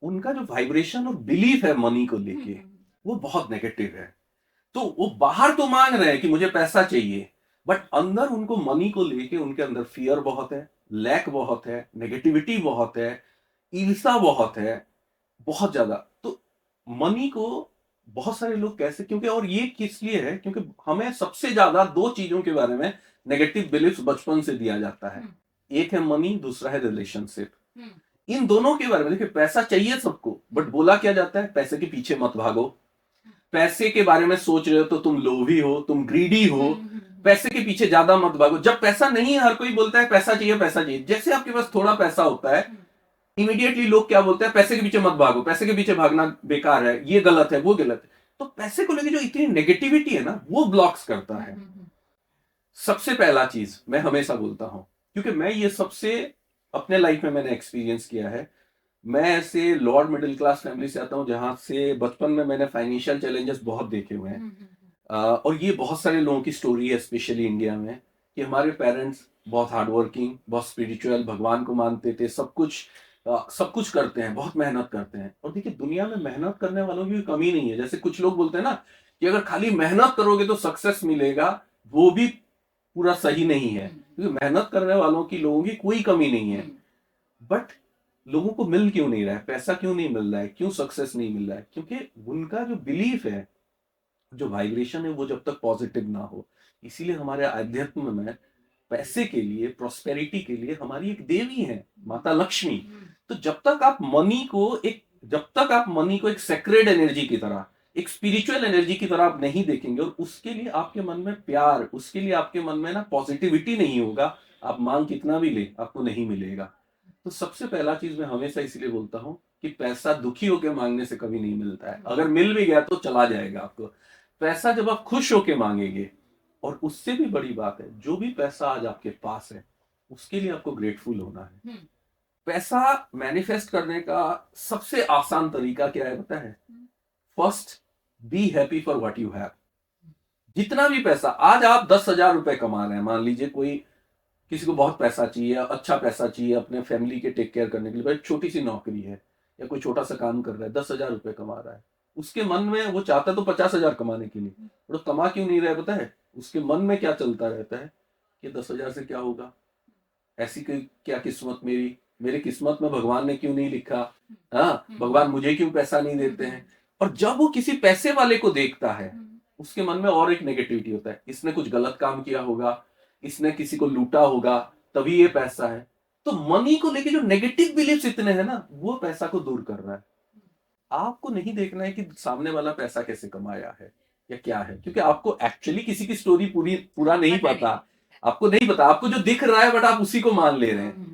उनका जो वाइब्रेशन और बिलीफ है मनी को लेके वो बहुत नेगेटिव है। तो वो बाहर तो मांग रहे हैं कि मुझे पैसा चाहिए, बट अंदर उनको मनी को लेके उनके अंदर फियर बहुत है, लैक बहुत है, नेगेटिविटी बहुत है, ईर्ष्या बहुत है, बहुत ज्यादा। तो मनी को बहुत सारे लोग कैसे, क्योंकि और ये किस लिए है, क्योंकि हमें सबसे ज्यादा 2 चीजों के बारे में नेगेटिव बिलीफ बचपन से दिया जाता है। एक है मनी, दूसरा है रिलेशनशिप। इन दोनों के बारे में देखिए, पैसा चाहिए सबको, बट बोला क्या जाता है, पैसे के पीछे मत भागो। पैसे के बारे में सोच रहे हो तो तुम लोभी हो, तुम ग्रीडी हो। पैसे के पीछे ज्यादा मत भागो। जब पैसा नहीं है, हर कोई बोलता है पैसा चाहिए पैसा चाहिए। जैसे आपके पास थोड़ा पैसा होता है, इमीडिएटली लोग क्या बोलते हैं, पैसे के पीछे मत भागो, पैसे के पीछे भागना बेकार है, ये गलत है, वो गलत है। तो पैसे को लेकर जो इतनी नेगेटिविटी है ना, वो ब्लॉक्स करता है। सबसे पहला चीज मैं हमेशा बोलता हूं, क्योंकि मैं ये सबसे अपने लाइफ में मैंने एक्सपीरियंस किया है। मैं ऐसे लोअर मिडिल क्लास फैमिली से आता हूं, जहां से बचपन में मैंने फाइनेंशियल चैलेंजेस बहुत देखे हुए हैं। और ये बहुत सारे लोगों की स्टोरी है, स्पेशली इंडिया में, कि हमारे पेरेंट्स बहुत हार्ड वर्किंग, बहुत स्पिरिचुअल, भगवान को मानते थे, सब कुछ करते हैं, बहुत मेहनत करते हैं। और देखिए, दुनिया में मेहनत करने वालों की कमी नहीं है। जैसे कुछ लोग बोलते हैं ना कि अगर खाली मेहनत करोगे तो सक्सेस मिलेगा, वो भी पूरा सही नहीं है, क्योंकि मेहनत करने वालों की, लोगों की कोई कमी नहीं है। बट लोगों को मिल क्यों नहीं रहा है, पैसा क्यों नहीं मिल रहा है, क्यों सक्सेस नहीं मिल रहा है? क्योंकि उनका जो बिलीफ है, जो वाइब्रेशन है, वो जब तक पॉजिटिव ना हो। इसीलिए हमारे अध्यात्म में पैसे के लिए, प्रॉस्पेरिटी के लिए हमारी एक देवी है, माता लक्ष्मी। तो जब तक आप मनी को एक सेक्रेड एनर्जी की तरह, एक स्पिरिचुअल एनर्जी की तरह आप नहीं देखेंगे, और उसके लिए आपके मन में प्यार, उसके लिए आपके मन में ना पॉजिटिविटी नहीं होगा, आप मांग कितना भी ले, आपको नहीं मिलेगा। तो सबसे पहला चीज मैं हमेशा इसलिए बोलता हूं कि पैसा दुखी होकर मांगने से कभी नहीं मिलता है। अगर मिल भी गया तो चला जाएगा आपको। पैसा जब आप खुश होकर मांगेंगे, और उससे भी बड़ी बात है, जो भी पैसा आज आपके पास है, उसके लिए आपको ग्रेटफुल होना है। पैसा मैनिफेस्ट करने का सबसे आसान तरीका क्या है पता है? First, be happy for what you have. जितना भी पैसा आज आप 10,000 रुपए कमा रहे हैं, मान लीजिए कोई, किसी को बहुत पैसा चाहिए, अच्छा पैसा चाहिए अपने फैमिली के टेक केयर करने के लिए, भाई छोटी सी नौकरी है या कोई छोटा सा काम कर रहा है, 10,000 रुपए कमा रहा है, उसके मन में वो चाहता तो 50,000 कमाने के लिए, और कमा क्यों नहीं रहा है पता है? उसके मन में क्या चलता रहता है कि 10,000 से क्या होगा, ऐसी कोई क्या किस्मत मेरी, मेरे किस्मत में भगवान ने क्यों नहीं लिखा, हाँ, भगवान मुझे क्यों पैसा नहीं देते हैं। और जब वो किसी पैसे वाले को देखता है, उसके मन में और एक नेगेटिविटी होता है, इसने कुछ गलत काम किया होगा, इसने किसी को लूटा होगा, तभी ये पैसा है। तो मनी को लेके जो नेगेटिव बिलीफ्स इतने हैं ना, वो पैसा को दूर कर रहा है। आपको नहीं देखना है कि सामने वाला पैसा कैसे कमाया है या क्या है, क्योंकि आपको एक्चुअली किसी की स्टोरी पूरा नहीं पता। आपको नहीं पता, आपको जो दिख रहा है, बट आप उसी को मान ले रहे हैं।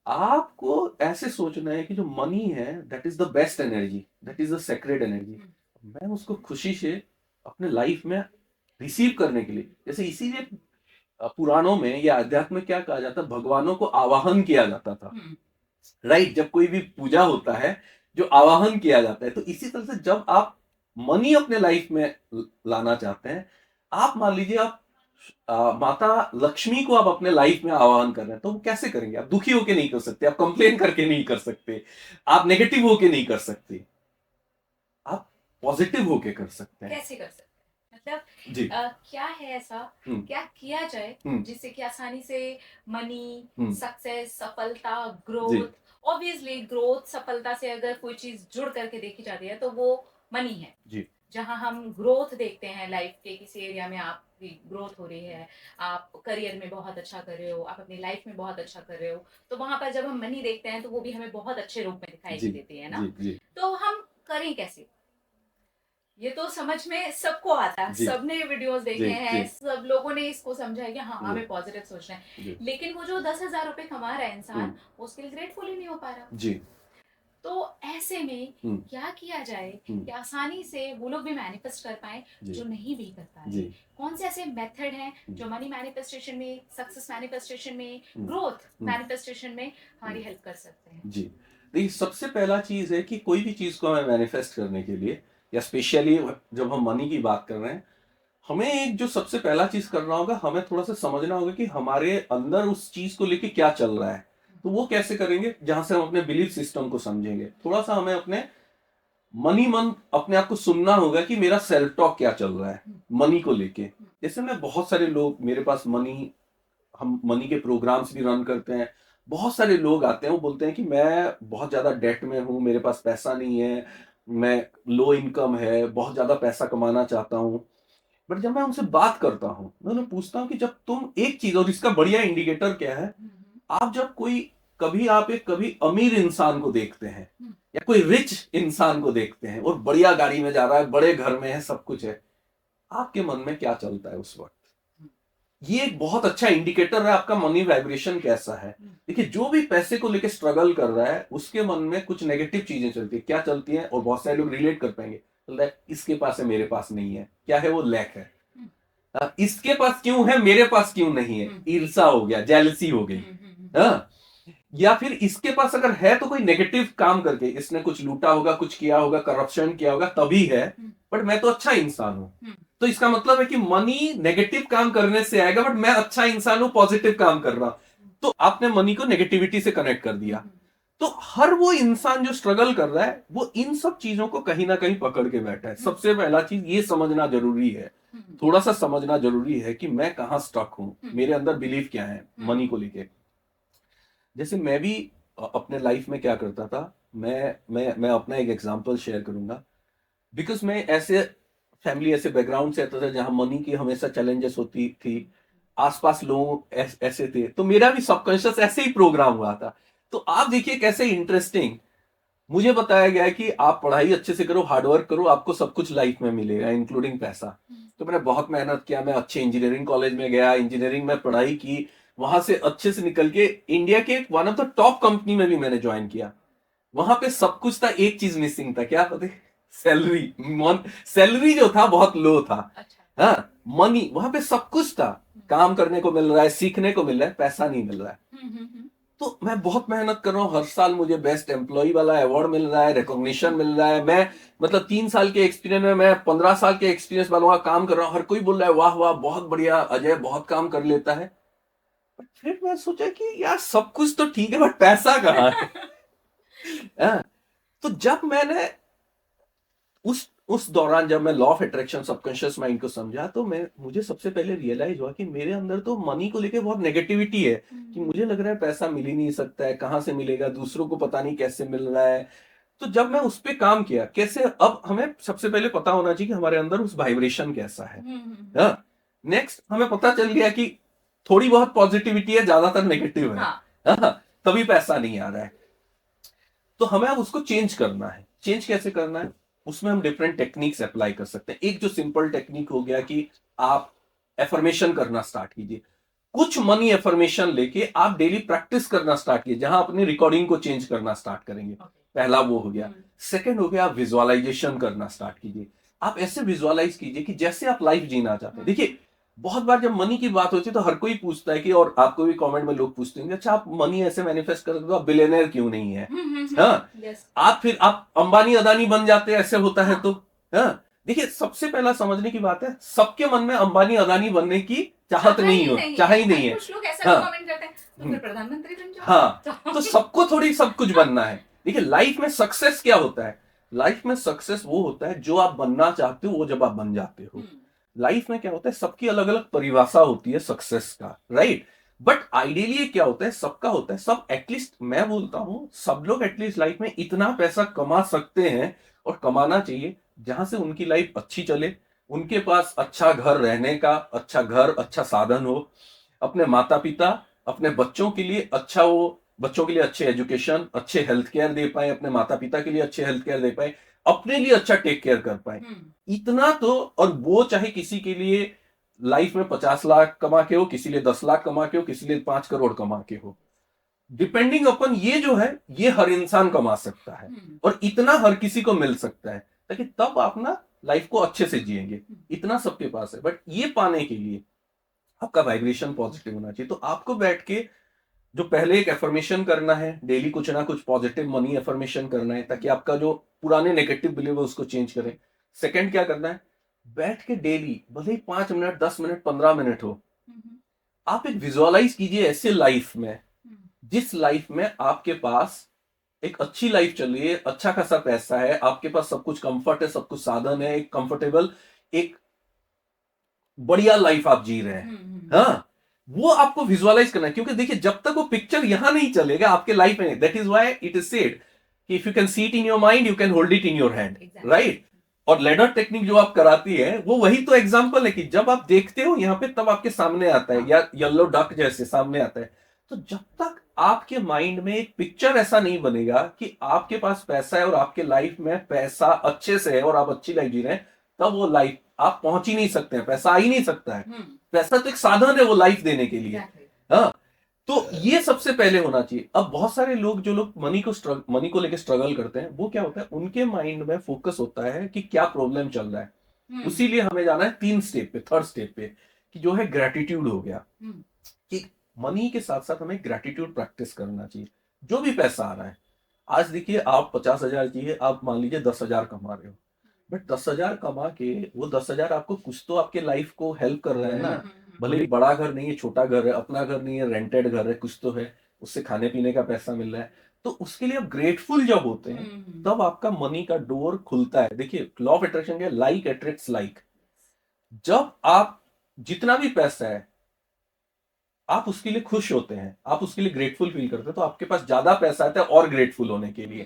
आपको ऐसे सोचना है कि जो मनी है, that is the best energy, that is the sacred energy. मैं उसको खुशी से अपने लाइफ में रिसीव करने के लिए, जैसे इसीलिए पुराणों में या अध्यात्म में क्या कहा जाता है, भगवानों को आवाहन किया जाता था, राइट? जब कोई भी पूजा होता है, जो आवाहन किया जाता है, तो इसी तरह से जब आप मनी अपने लाइफ में लाना चाहते हैं, आप मान लीजिए आप माता लक्ष्मी को आप अपने लाइफ में आवाहन कर रहे हैं, तो वो कैसे करेंगे? आप दुखी होके नहीं कर सकते, आप कंप्लेन करके नहीं कर सकते, आप नेगेटिव होके नहीं कर सकते, आप पॉजिटिव होके कर सकते हैं। कैसे कर सकते हैं? मतलब जी। क्या है ऐसा, हम्म। क्या किया जाए जिससे कि आसानी से मनी, सक्सेस, सफलता, जी। ग्रोथ, ऑब्वियसली ग्रोथ, सफलता से अगर कोई चीज जुड़ करके देखी जाती है तो वो मनी है। जी। जहां हम ग्रोथ देखते हैं लाइफ के किसी एरिया में, आपकी ग्रोथ हो रही है, आप करियर में बहुत अच्छा कर रहे हो, आप अपनी लाइफ में बहुत अच्छा कर रहे हो, तो वहां पर जब हम मनी देखते हैं तो वो भी हमें बहुत अच्छे रूप में दिखाई जी। देती है ना। जी। तो हम करें कैसे? ये तो समझ में सबको आता है, जी। सबने वीडियोस देखे जी। हैं, जी। सब लोगों ने इसको समझा है कि हाँ, जी। हमें पॉजिटिव सोचना है। जी। लेकिन वो जो 10,000 रुपए कमा रहा है इंसान, उसके लिए ग्रेटफुल ही नहीं हो पा रहा। जी। तो ऐसे में क्या किया जाए कि आसानी से वो लोग भी मैनिफेस्ट कर पाए जो नहीं भी कर पा रहे? कौन से ऐसे मेथड हैं जो मनी मैनिफेस्टेशन में, सक्सेस मैनिफेस्टेशन में, ग्रोथ मैनिफेस्टेशन में हमारी हेल्प कर सकते हैं? जी, देखिए, सबसे पहला चीज है कि कोई भी चीज को हमें मैनिफेस्ट करने के लिए, या स्पेशली जब हम मनी की बात कर रहे हैं, हमें एक जो सबसे पहला चीज करना होगा, हमें थोड़ा सा समझना होगा कि हमारे अंदर उस चीज को लेके क्या चल रहा है। तो वो कैसे करेंगे? जहां से हम अपने बिलीफ सिस्टम को समझेंगे। थोड़ा सा हमें अपने मन अपने आप को सुनना होगा कि मेरा सेल्फ टॉक क्या चल रहा है मनी को लेके। जैसे मैं, बहुत सारे लोग मेरे पास हम मनी के प्रोग्राम्स भी रन करते हैं। बहुत सारे लोग आते हैं, वो बोलते हैं कि मैं बहुत ज्यादा डेट में हूं, मेरे पास पैसा नहीं है, मैं लो इनकम है, बहुत ज्यादा पैसा कमाना चाहता हूं। बट जब मैं उनसे बात करता हूँ, मैं उन्हें पूछता हूँ कि जब तुम एक चीज, और इसका बढ़िया इंडिकेटर क्या है, आप जब कोई कभी आप एक कभी अमीर इंसान को देखते हैं या कोई रिच इंसान को देखते हैं और बढ़िया गाड़ी में जा रहा है, बड़े घर में है, सब कुछ है, आपके मन में क्या चलता है उस वक्त? ये एक बहुत अच्छा इंडिकेटर है आपका मनी वाइब्रेशन कैसा है। देखिए, जो भी पैसे को लेकर स्ट्रगल कर रहा है उसके मन में कुछ नेगेटिव चीजें चलती है। क्या चलती हैं? और बहुत सारे लोग रिलेट कर पाएंगे, चलता है इसके पास है मेरे पास नहीं है। क्या है वो? लैक है। इसके पास क्यों है मेरे पास क्यों नहीं है? ईर्ष्या हो गया, जेलसी हो गई। हाँ, या फिर इसके पास अगर है तो कोई नेगेटिव काम करके इसने कुछ लूटा होगा, कुछ किया होगा, करप्शन किया होगा, तभी है। बट मैं तो अच्छा इंसान हूं, तो इसका मतलब है कि मनी नेगेटिव काम करने से आएगा, बट मैं अच्छा इंसान हूं, पॉजिटिव काम कर रहा हूं। तो आपने मनी को नेगेटिविटी से कनेक्ट कर दिया। तो हर वो इंसान जो स्ट्रगल कर रहा है वो इन सब चीजों को कहीं ना कहीं पकड़ के बैठा है। सबसे पहला चीज ये समझना जरूरी है, थोड़ा सा समझना जरूरी है कि मैं कहां स्टक हूं, मेरे अंदर बिलीफ क्या है मनी को लेके। जैसे मैं भी अपने लाइफ में क्या करता था, मैं अपना एक एग्जांपल शेयर करूंगा। बिकॉज मैं ऐसे फैमिली, ऐसे बैकग्राउंड से आता था जहां मनी की हमेशा चैलेंजेस होती थी, आसपास लोग ऐसे थे, तो मेरा भी सबकॉन्शियस ऐसे ही प्रोग्राम हुआ था। तो आप देखिए कैसे इंटरेस्टिंग, मुझे बताया गया है कि आप पढ़ाई अच्छे से करो, हार्डवर्क करो, आपको सब कुछ लाइफ में मिलेगा इंक्लूडिंग पैसा। तो मैंने बहुत मेहनत किया, मैं अच्छे इंजीनियरिंग कॉलेज में गया, इंजीनियरिंग में पढ़ाई की, वहां से अच्छे से निकल के इंडिया के one of the top company में भी मैंने ज्वाइन किया। वहां पे सब कुछ था, एक चीज मिसिंग था, क्या पता? सैलरी। सैलरी जो था बहुत लो था। अच्छा। हाँ, मनी वहां पे सब कुछ था, काम करने को मिल रहा है, सीखने को मिल रहा है, पैसा नहीं मिल रहा है। तो मैं बहुत मेहनत कर रहा हूँ, हर साल मुझे बेस्ट एम्प्लॉय वाला अवार्ड मिल रहा है, रिकॉग्निशन मिल रहा है। मैं मतलब 3 साल के एक्सपीरियंस में मैं 15 साल के एक्सपीरियंस वालों का काम कर रहा हूँ, हर कोई बोल रहा है वाह वाह बहुत बढ़िया, अजय बहुत काम कर लेता है। फिर मैं सोचा कि यार सब कुछ तो ठीक है, बट पैसा कहाँ है? हाँ, तो जब मैंने उस दौरान जब मैं law of attraction subconscious mind को समझा, तो मुझे सबसे पहले रियलाइज हुआ कि मेरे अंदर तो मनी को लेके बहुत नेगेटिविटी है, कि मुझे लग रहा है पैसा मिल ही नहीं सकता है, कहां से मिलेगा, दूसरों को पता नहीं कैसे मिल रहा है। तो जब मैं उस पर काम किया, कैसे, अब हमें सबसे पहले पता होना चाहिए कि हमारे अंदर उस वाइब्रेशन कैसा है। नेक्स्ट हमें पता चल गया कि थोड़ी बहुत पॉजिटिविटी है, ज्यादातर नेगेटिव है। तभी पैसा नहीं आ रहा है। तो हमें अब उसको चेंज करना है। चेंज कैसे करना है? उसमें हम डिफरेंट टेक्निक्स अप्लाई कर सकते हैं। एक जो सिंपल टेक्निक हो गया कि आप एफर्मेशन करना स्टार्ट कीजिए। कुछ मनी एफर्मेशन लेके आप डेली प्रैक्टिस करना स्टार्ट कीजिए, जहां अपनी रिकॉर्डिंग को चेंज करना स्टार्ट करेंगे। पहला वो हो गया। सेकंड हो गया, आप विजुअलाइजेशन करना स्टार्ट कीजिए। आप ऐसे विजुअलाइज कीजिए कि जैसे आप लाइफ जीना चाहते हैं। देखिए, बहुत बार जब मनी की बात होती है तो हर कोई पूछता है कि, और आपको भी कमेंट में लोग पूछते हैं, अच्छा आप मनी ऐसे मैनिफेस्ट करते हो, आप बिलियनर क्यों नहीं है? हाँ, आप अंबानी अदानी बन जाते हैं, ऐसे होता है तो। हाँ, देखिए सबसे पहला समझने की बात है, सबके मन में अंबानी अदानी बनने की चाहत नहीं हो, चाह ही नहीं है। कुछ लोग ऐसा कमेंट करते हैं, तो फिर प्रधानमंत्री बन जाओ। हाँ, तो सबको थोड़ी सब कुछ बनना है। देखिए, लाइफ में सक्सेस क्या होता है? लाइफ में सक्सेस वो होता है जो आप बनना चाहते हो, वो जब आप बन जाते हो। लाइफ में क्या होता है, सबकी अलग अलग परिभाषा होती है सक्सेस का, राइट? बट आइडियली क्या होता है, सबका होता है, सब एटलीस्ट, मैं बोलता हूं सब लोग एटलीस्ट लाइफ में इतना पैसा कमा सकते हैं और कमाना चाहिए जहां से उनकी लाइफ अच्छी चले, उनके पास अच्छा घर रहने का, अच्छा घर, अच्छा साधन हो, अपने माता पिता, अपने बच्चों के लिए अच्छा हो, बच्चों के लिए अच्छे एजुकेशन, अच्छे हेल्थ केयर दे पाए, अपने माता पिता के लिए अच्छे हेल्थ केयर दे पाए, अपने लिए अच्छा टेक केयर कर पाए। इतना तो, और वो चाहे किसी के लिए लाइफ में 50 लाख कमा के हो, किसी लिए 10 लाख कमा के हो, किसी लिए 5 करोड़ कमा के हो, डिपेंडिंग अपन, ये जो है ये हर इंसान कमा सकता है और इतना हर किसी को मिल सकता है, ताकि तब आप ना लाइफ को अच्छे से जिएंगे। इतना सबके पास है, बट ये पाने के लिए आपका वाइब्रेशन पॉजिटिव होना चाहिए। तो आपको बैठ के जो पहले एक एफर्मेशन करना है, डेली कुछ ना कुछ पॉजिटिव मनी एफर्मेशन करना है, ताकि आपका जो पुराने नेगेटिव बिलीव है उसको चेंज करें। सेकंड क्या करना है, बैठ के डेली भले ही 5 मिनट, 10 मिनट, 15 मिनट हो, आप एक विजुअलाइज कीजिए ऐसे लाइफ में, जिस लाइफ में आपके पास एक अच्छी लाइफ चल रही है, अच्छा खासा पैसा है, आपके पास सब कुछ कंफर्ट है, सब कुछ साधन है, एक कंफर्टेबल, एक बढ़िया लाइफ आप जी रहे हैं। हाँ, वो आपको विजुअलाइज करना है, क्योंकि देखिए जब तक वो पिक्चर यहां नहीं चलेगा आपके लाइफ में, that is why it is said कि if you can see it in your mind, you can hold it in your hand, right? और लेडर टेक्निक जो आप कराती है, वो वही तो एग्जांपल है कि जब आप देखते हो यहां पे, तब आपके सामने आता है, या येलो डक जैसे सामने आता है। तो जब तक आपके माइंड में एक पिक्चर ऐसा नहीं बनेगा कि आपके पास पैसा है और आपके लाइफ में पैसा अच्छे से है और आप अच्छी लाइफ जी रहे हैं, तब वो लाइफ आप पहुंच ही नहीं सकते हैं, पैसा आ ही नहीं सकता है। पैसा तो एक साधन है वो लाइफ देने के लिए। हाँ, तो ये सबसे पहले होना चाहिए। अब बहुत सारे लोग जो लोग मनी को लेकर स्ट्रगल करते हैं, वो क्या होता है, उनके माइंड में फोकस होता है कि क्या प्रॉब्लम चल रहा है। उसीलिए हमें जाना है 3 स्टेप पे, थर्ड स्टेप पे, कि जो है ग्रेटिट्यूड हो गया, कि मनी के साथ साथ हमें ग्रेटिट्यूड प्रैक्टिस करना चाहिए। जो भी पैसा आ रहा है, आज देखिए आप 50,000 चाहिए, आप मान लीजिए 10,000 कमा रहे हो, बट 10,000 कमा के वो 10,000 आपको कुछ तो आपके लाइफ को हेल्प कर रहा है ना। भले ही बड़ा घर नहीं है, छोटा घर है, अपना घर नहीं है, रेंटेड घर है, कुछ तो है, उससे खाने पीने का पैसा मिल रहा है, तो उसके लिए आप ग्रेटफुल जब होते हैं तब आपका मनी का डोर खुलता है। देखिए लॉ ऑफ अट्रैक्शन क्या है, लाइक अट्रैक्ट्स लाइक। जब आप जितना भी पैसा है आप उसके लिए खुश होते हैं, आप उसके लिए ग्रेटफुल फील करते हैं, तो आपके पास ज्यादा पैसा आता है और ग्रेटफुल होने के लिए।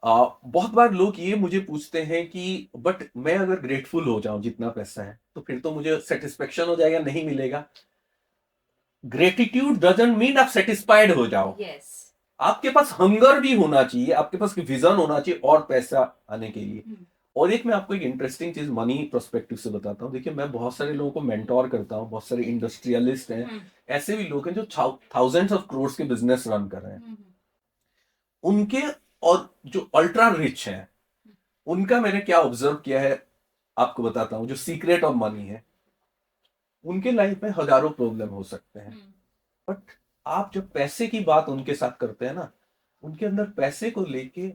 बहुत बार लोग ये मुझे पूछते हैं कि बट मैं अगर ग्रेटफुल हो जाऊं जितना पैसा है तो फिर तो मुझे सेटिस्फेक्शन हो जाएगा, नहीं मिलेगा। ग्रेटिट्यूड डजंट मीन आप सेटिस्फाइड हो जाओ। yes. आपके पास हंगर भी होना चाहिए, आपके पास विजन होना चाहिए और पैसा आने के लिए। और एक मैं आपको एक इंटरेस्टिंग चीज मनी पर्सपेक्टिव से बताता हूँ। देखिए मैं बहुत सारे लोगों को मेंटोर करता हूँ, बहुत सारे इंडस्ट्रियलिस्ट हैं, ऐसे भी लोग हैं जो थाउजेंड्स ऑफ करोड़ के बिजनेस रन कर रहे हैं। उनके और जो अल्ट्रा रिच हैं, उनका मैंने क्या ऑब्जर्व किया है आपको बताता हूं, जो सीक्रेट ऑफ मनी है। उनके लाइफ में हजारों प्रॉब्लम हो सकते हैं, बट आप जब पैसे की बात उनके साथ करते हैं ना, उनके अंदर पैसे को लेके,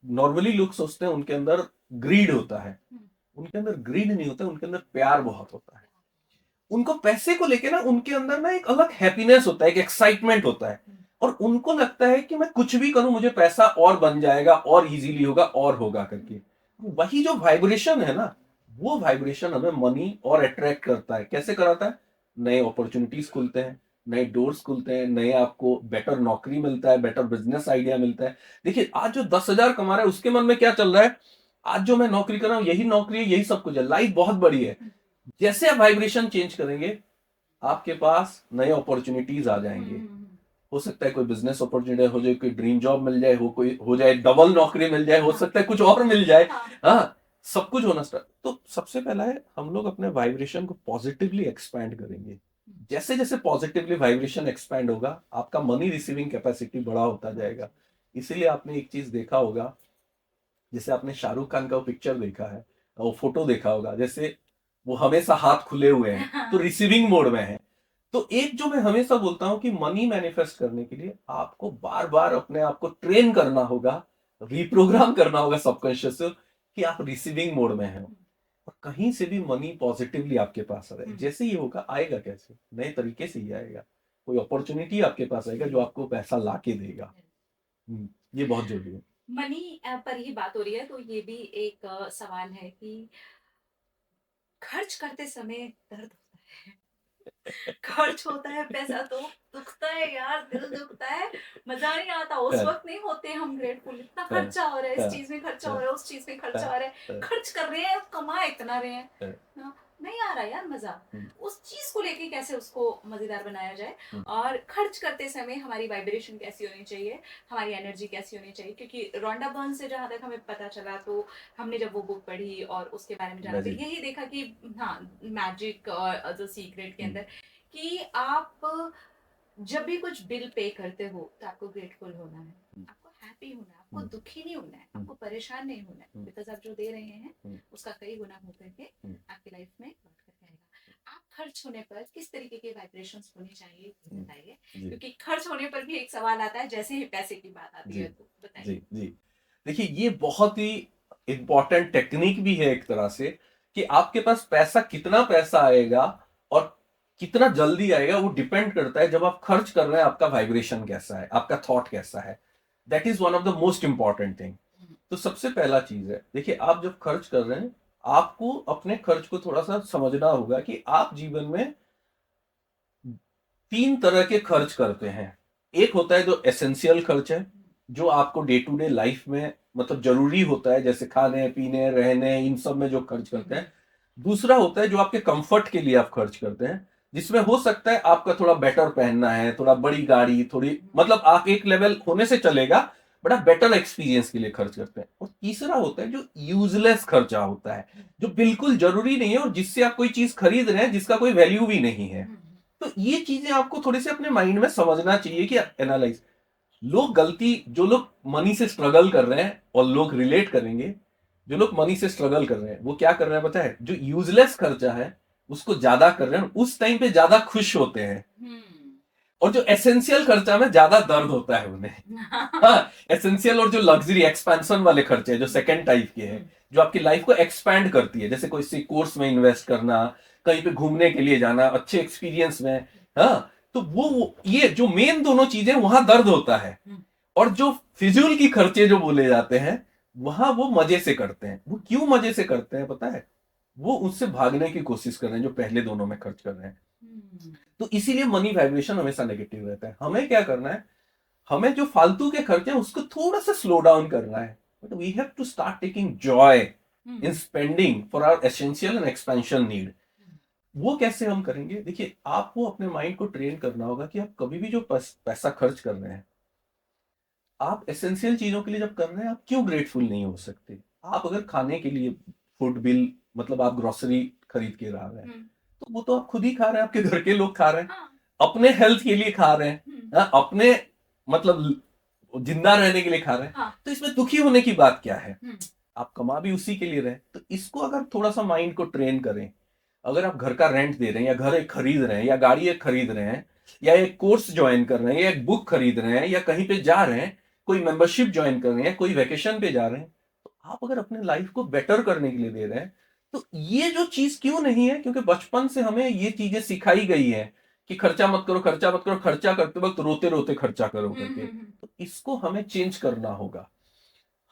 नॉर्मली लोग सोचते हैं उनके अंदर ग्रीड होता है, उनके अंदर ग्रीड नहीं होता, उनके अंदर प्यार बहुत होता है। उनको पैसे को लेके ना, उनके अंदर ना एक अलग हैप्पीनेस होता है, एक एक्साइटमेंट होता है, और उनको लगता है कि मैं कुछ भी करूं मुझे पैसा और बन जाएगा और इजीली होगा और होगा करके। वही जो वाइब्रेशन है ना, वो वाइब्रेशन हमें मनी और अट्रैक्ट करता है। कैसे कराता है, नए अपॉर्चुनिटीज खुलते हैं, नए डोर्स खुलते हैं, नए आपको बेटर नौकरी मिलता है, बेटर बिजनेस आइडिया मिलता है। देखिए आज जो 10,000 कमा रहा है उसके मन में क्या चल रहा है, आज जो मैं नौकरी कर रहा हूं यही नौकरी है, यही सब कुछ है, लाइफ बहुत बड़ी है। जैसे आप वाइब्रेशन चेंज करेंगे आपके पास नए अपॉर्चुनिटीज आ जाएंगे। हो सकता है कोई बिजनेस अपॉर्चुनिटी हो जाए, कोई ड्रीम जॉब मिल जाए, कोई हो जाए डबल नौकरी मिल जाए, हो सकता है कुछ और मिल जाए। हाँ, सब कुछ होना स्टार्ट। तो सबसे पहला है हम लोग अपने वाइब्रेशन को पॉजिटिवली एक्सपैंड करेंगे। जैसे जैसे पॉजिटिवली वाइब्रेशन एक्सपैंड होगा आपका मनी रिसीविंग कैपेसिटी बड़ा होता जाएगा। इसीलिए आपने एक चीज देखा होगा, जैसे आपने शाहरुख खान का वो पिक्चर देखा है, वो फोटो देखा होगा, जैसे वो हमेशा हाथ खुले हुए हैं तो रिसीविंग मोड में है। तो एक जो मैं हमेशा बोलता हूं कि मनी मैनिफेस्ट करने के लिए आपको बार बार अपने आप को ट्रेन करना होगा, रिप्रोग्राम करना होगा सबकॉन्शियस से, कि आप रिसीविंग मोड में हैं और कहीं से भी मनी पॉजिटिवली आपके पास आ रहा है। जैसे ही होगा, आएगा कैसे, नए तरीके से ही आएगा। कोई अपॉर्चुनिटी आपके पास आएगा जो आपको पैसा ला के देगा। ये बहुत जरूरी है। मनी पर ही बात हो रही है तो ये भी एक सवाल है कि खर्च करते समय दर्द होता है। खर्च होता है पैसा तो दुखता है यार, दिल दुखता है, मजा नहीं आता। उस वक्त नहीं होते हम ग्रेटफुल, इतना खर्चा हो रहा है, इस चीज में खर्चा हो रहा है, उस चीज में खर्चा हो रहा है, खर्च कर रहे हैं, कमा इतना रहे हैं, नहीं आ रहा यार मजा। उस चीज को लेके कैसे उसको मजेदार बनाया जाए, और खर्च करते समय हमारी वाइब्रेशन कैसी होनी चाहिए, हमारी एनर्जी कैसी होनी चाहिए। क्योंकि रोंडा बर्न्स से जहां तक हमें पता चला, तो हमने जब वो बुक पढ़ी और उसके बारे में जाना, तो यही देखा कि हाँ, मैजिक और द सीक्रेट के अंदर कि आप जब भी कुछ बिल पे करते हो तो आपको ग्रेटफुल होना है, आपको हैप्पी होना है, आपको दुखी नहीं होना है, आपको परेशान नहीं होना है, बिकॉज आप जो दे रहे हैं उसका कई गुना होकर के आपकी लाइफ में लौट कर आएगा। आप खर्च होने पर किस तरीके के वाइब्रेशंस होने चाहिए बताइए, क्योंकि खर्च होने पर भी एक सवाल आता है जैसे ही पैसे की बात आती है, तो बताइए। जी, देखिए ये बहुत ही इंपॉर्टेंट टेक्निक भी है एक तरह से, कि आपके पास कितना पैसा आएगा और कितना जल्दी आएगा, वो डिपेंड करता है जब आप खर्च कर रहे हैं आपका वाइब्रेशन कैसा है, आपका थॉट कैसा है। That is one of the most important thing. तो सबसे पहला चीज है, देखिए आप जब खर्च कर रहे हैं आपको अपने खर्च को थोड़ा सा समझना होगा कि आप जीवन में 3 तरह के खर्च करते हैं। एक होता है जो एसेंशियल खर्च है, जो आपको डे टू डे लाइफ में मतलब जरूरी होता है, जैसे खाने पीने रहने इन सब में जो खर्च करते हैं। दूसरा होता है जो आपके कंफर्ट के लिए आप खर्च करते हैं। जिसमें हो सकता है आपका थोड़ा बेटर पहनना है, थोड़ा बड़ी गाड़ी, थोड़ी मतलब आप एक लेवल होने से चलेगा, बड़ा बेटर एक्सपीरियंस के लिए खर्च करते हैं। और तीसरा होता है जो यूजलेस खर्चा होता है, जो बिल्कुल जरूरी नहीं है और जिससे आप कोई चीज खरीद रहे हैं जिसका कोई वैल्यू भी नहीं है। तो ये चीजें आपको थोड़े से अपने माइंड में समझना चाहिए कि एनालाइज। लोग गलती, जो लोग मनी से स्ट्रगल कर रहे हैं और लोग रिलेट करेंगे, जो लोग मनी से स्ट्रगल कर रहे हैं वो क्या कर रहे हैं पता है, जो यूजलेस खर्चा है उसको ज्यादा कर रहे हैं, उस टाइम पे ज्यादा खुश होते हैं। और जो एसेंशियल खर्चा में ज्यादा दर्द होता है उन्हें। हाँ, एसेंशियल और जो लग्जरी एक्सपेंशन वाले खर्चे हैं जो सेकंड टाइप के हैं, जो आपकी लाइफ को एक्सपैंड करती है, जैसे कोई सी कोर्स में इन्वेस्ट करना, कहीं पे घूमने के लिए जाना, अच्छे एक्सपीरियंस में। हाँ, तो वो ये जो मेन दोनों चीजें वहां दर्द होता है। और जो फिजूल की खर्चे जो बोले जाते हैं वहां वो मजे से करते हैं। वो क्यों मजे से करते हैं पता है, वो उससे भागने की कोशिश कर रहे हैं जो पहले दोनों में खर्च कर रहे हैं। तो इसीलिए मनी वाइब्रेशन हमेशा नेगेटिव रहता है। हमें क्या करना है, हमें जो फालतू के खर्चे हैं उसको थोड़ा सा स्लो डाउन करना है। But we have to start taking joy in spending for our essential and expansion need. वो कैसे हम करेंगे, देखिए आपको अपने माइंड को ट्रेन करना होगा कि आप कभी भी जो पैसा खर्च कर रहे हैं, आप एसेंशियल चीजों के लिए जब कर रहे हैं, आप क्यों ग्रेटफुल नहीं हो सकते। आप अगर खाने के लिए फूड बिल, मतलब आप ग्रोसरी खरीद के ला रहे हैं, तो वो तो आप खुद ही खा रहे हैं, आपके घर के लोग खा रहे हैं, अपने हेल्थ के लिए खा रहे हैं, अपने मतलब जिंदा रहने के लिए खा रहे हैं। तो इसमें दुखी होने की बात क्या है, आप कमा भी उसी के लिए रहे। तो इसको अगर थोड़ा सा माइंड को ट्रेन करें, अगर आप घर का रेंट दे रहे हैं या घर एक खरीद रहे हैं या गाड़ी एक खरीद रहे हैं या एक कोर्स ज्वाइन कर रहे हैं या एक बुक खरीद रहे हैं या कहीं पे जा रहे हैं, कोई मेंबरशिप ज्वाइन कर रहे हैं, कोई वेकेशन पे जा रहे हैं, तो आप अगर अपने लाइफ को बेटर करने के लिए दे रहे हैं, तो ये जो चीज क्यों नहीं है, क्योंकि बचपन से हमें ये चीजें सिखाई गई है कि खर्चा मत करो, खर्चा मत करो, खर्चा करते वक्त रोते रोते खर्चा करो करके। तो इसको हमें चेंज करना होगा,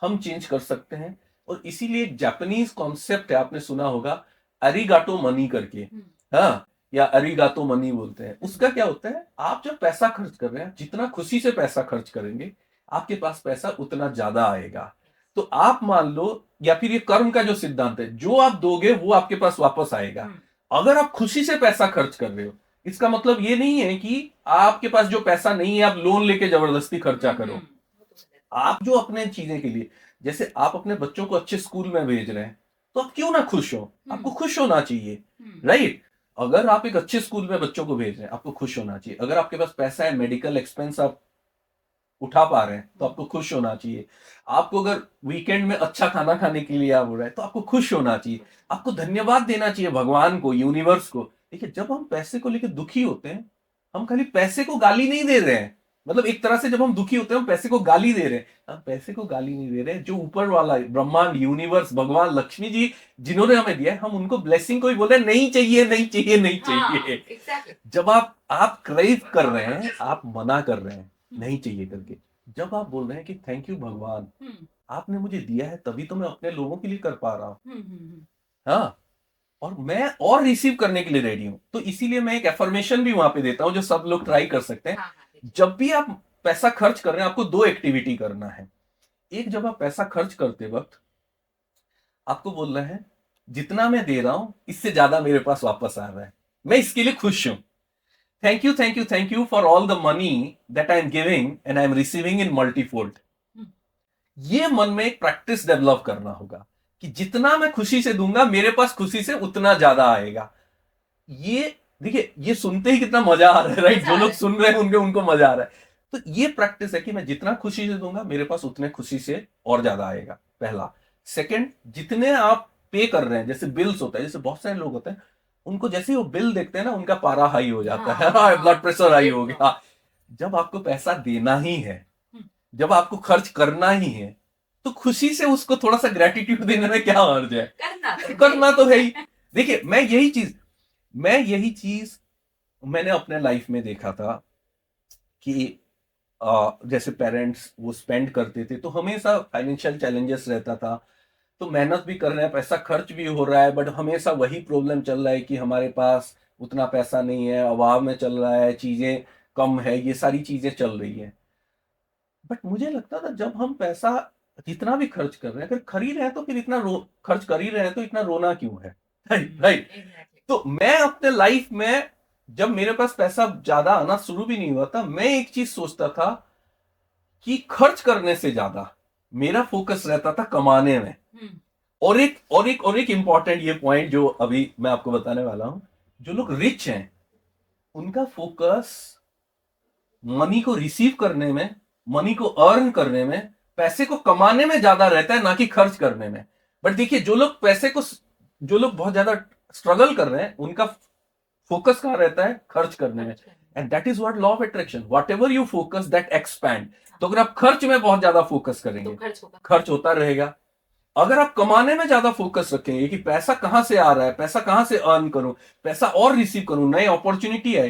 हम चेंज कर सकते हैं। और इसीलिए एक जापानीज कॉन्सेप्ट है, आपने सुना होगा, अरिगाटो मनी करके। हाँ, या अरिगातो मनी बोलते हैं। उसका क्या होता है, आप जब पैसा खर्च कर रहे हैं, जितना खुशी से पैसा खर्च करेंगे आपके पास पैसा उतना ज्यादा आएगा। तो आप मान लो, या फिर ये कर्म का जो सिद्धांत है, जो आप दोगे वो आपके पास वापस आएगा। अगर आप खुशी से पैसा खर्च कर रहे हो, इसका मतलब ये नहीं है कि आपके पास जो पैसा नहीं है आप लोन लेके जबरदस्ती खर्चा करो। आप जो अपने चीजें के लिए, जैसे आप अपने बच्चों को अच्छे स्कूल में भेज रहे हैं, तो आप क्यों ना खुश हो, आपको खुश होना चाहिए, राइट। अगर आप एक अच्छे स्कूल में बच्चों को भेज रहे हैं, आपको खुश होना चाहिए। अगर आपके पास पैसा है, मेडिकल एक्सपेंस आप उठा पा रहे हैं, तो आपको खुश होना चाहिए। आपको अगर वीकेंड में अच्छा खाना खाने के लिए आप हो रहा है, तो आपको खुश होना चाहिए। आपको धन्यवाद देना चाहिए भगवान को, यूनिवर्स को। देखिए, जब हम पैसे को लेकर दुखी होते हैं, हम खाली पैसे को गाली नहीं दे रहे हैं। मतलब एक तरह से जब हम दुखी होते हैं, हम पैसे को गाली दे रहे हैं। हम पैसे को गाली नहीं दे रहे हैं, जो ऊपर वाला ब्रह्मांड, यूनिवर्स, भगवान, लक्ष्मी जी जिन्होंने हमें दिया है, हम उनको ब्लेसिंग को ही बोल रहे हैं, नहीं चाहिए, नहीं चाहिए, नहीं चाहिए। exactly. जब आप क्रेव कर रहे हैं, आप मना कर रहे हैं नहीं चाहिए करके। जब आप बोल रहे हैं कि थैंक यू भगवान, आपने मुझे दिया है तभी तो मैं अपने लोगों के लिए कर पा रहा हूं। हाँ, और मैं और रिसीव करने के लिए रेडी हूं। तो इसीलिए मैं एक एफर्मेशन भी वहां पे देता हूं, जो सब लोग ट्राई कर सकते हैं। जब भी आप पैसा खर्च कर रहे हैं, आपको दो एक्टिविटी करना है। एक, जब आप पैसा खर्च करते वक्त आपको बोलना है, जितना मैं दे रहा हूं इससे ज्यादा मेरे पास वापस आ रहा है, मैं इसके लिए खुश हूं। Thank you, thank you, thank you for all the money that I am giving and I am receiving end multifold. ये मन में एक प्रैक्टिस डेवलप करना होगा कि जितना मैं खुशी से दूंगा, मेरे पास खुशी से उतना ज्यादा आएगा। ये देखिए, ये सुनते ही कितना मजा आ रहा है, राइट। जो लोग सुन रहे हैं उनको मजा आ रहा है। तो ये प्रैक्टिस है कि मैं जितना खुशी से दूंगा, मेरे पास उतने खुशी से और ज्यादा आएगा, पहला। सेकंड, जितने आप पे कर रहे हैं, जैसे बिल्स होता है, जैसे बहुत सारे लोग होते हैं, उनको जैसे वो बिल देखते हैं ना, उनका पारा हाई हो जाता है, ब्लड प्रेशर हाई हो गया। जब आपको पैसा देना ही है, जब आपको खर्च करना ही है, तो खुशी से उसको थोड़ा सा ग्रेटिट्यूड देने में क्या अर्ज है, करना तो है ही। देखिए, मैं यही चीज मैंने अपने लाइफ में देखा था कि जैसे पेरेंट्स वो स्पेंड करते थे, तो हमेशा फाइनेंशियल चैलेंजेस रहता था। तो मेहनत भी कर रहे हैं, पैसा खर्च भी हो रहा है, बट हमेशा वही प्रॉब्लम चल रहा है कि हमारे पास उतना पैसा नहीं है, अभाव में चल रहा है, चीजें कम है, ये सारी चीजें चल रही है। बट मुझे लगता था, जब हम पैसा जितना भी खर्च कर रहे हैं, अगर खरीद रहे हैं तो फिर इतना खर्च कर ही रहे हैं, तो इतना रोना क्यों है, राइट। तो मैं अपने लाइफ में जब मेरे पास पैसा ज्यादा आना शुरू भी नहीं हुआ था, मैं एक चीज सोचता था कि खर्च करने से ज्यादा मेरा फोकस रहता था कमाने में। और एक इंपॉर्टेंट ये पॉइंट जो अभी मैं आपको बताने वाला हूं, जो लोग रिच हैं उनका फोकस मनी को रिसीव करने में, मनी को अर्न करने में, पैसे को कमाने में ज्यादा रहता है, ना कि खर्च करने में। बट देखिए, जो लोग बहुत ज्यादा स्ट्रगल कर रहे हैं उनका फोकस कहां रहता है? खर्च करने में। And that is what law of attraction, what ever you focus that expand. तो अगर आप खर्च में बहुत ज्यादा फोकस करेंगे तो खर्च होता रहेगा। अगर आप कमाने में ज्यादा फोकस रखेंगे कि पैसा कहां से आ रहा है, पैसा कहां से अर्न करूं, पैसा और रिसीव करूं, नए अपॉर्चुनिटी आए,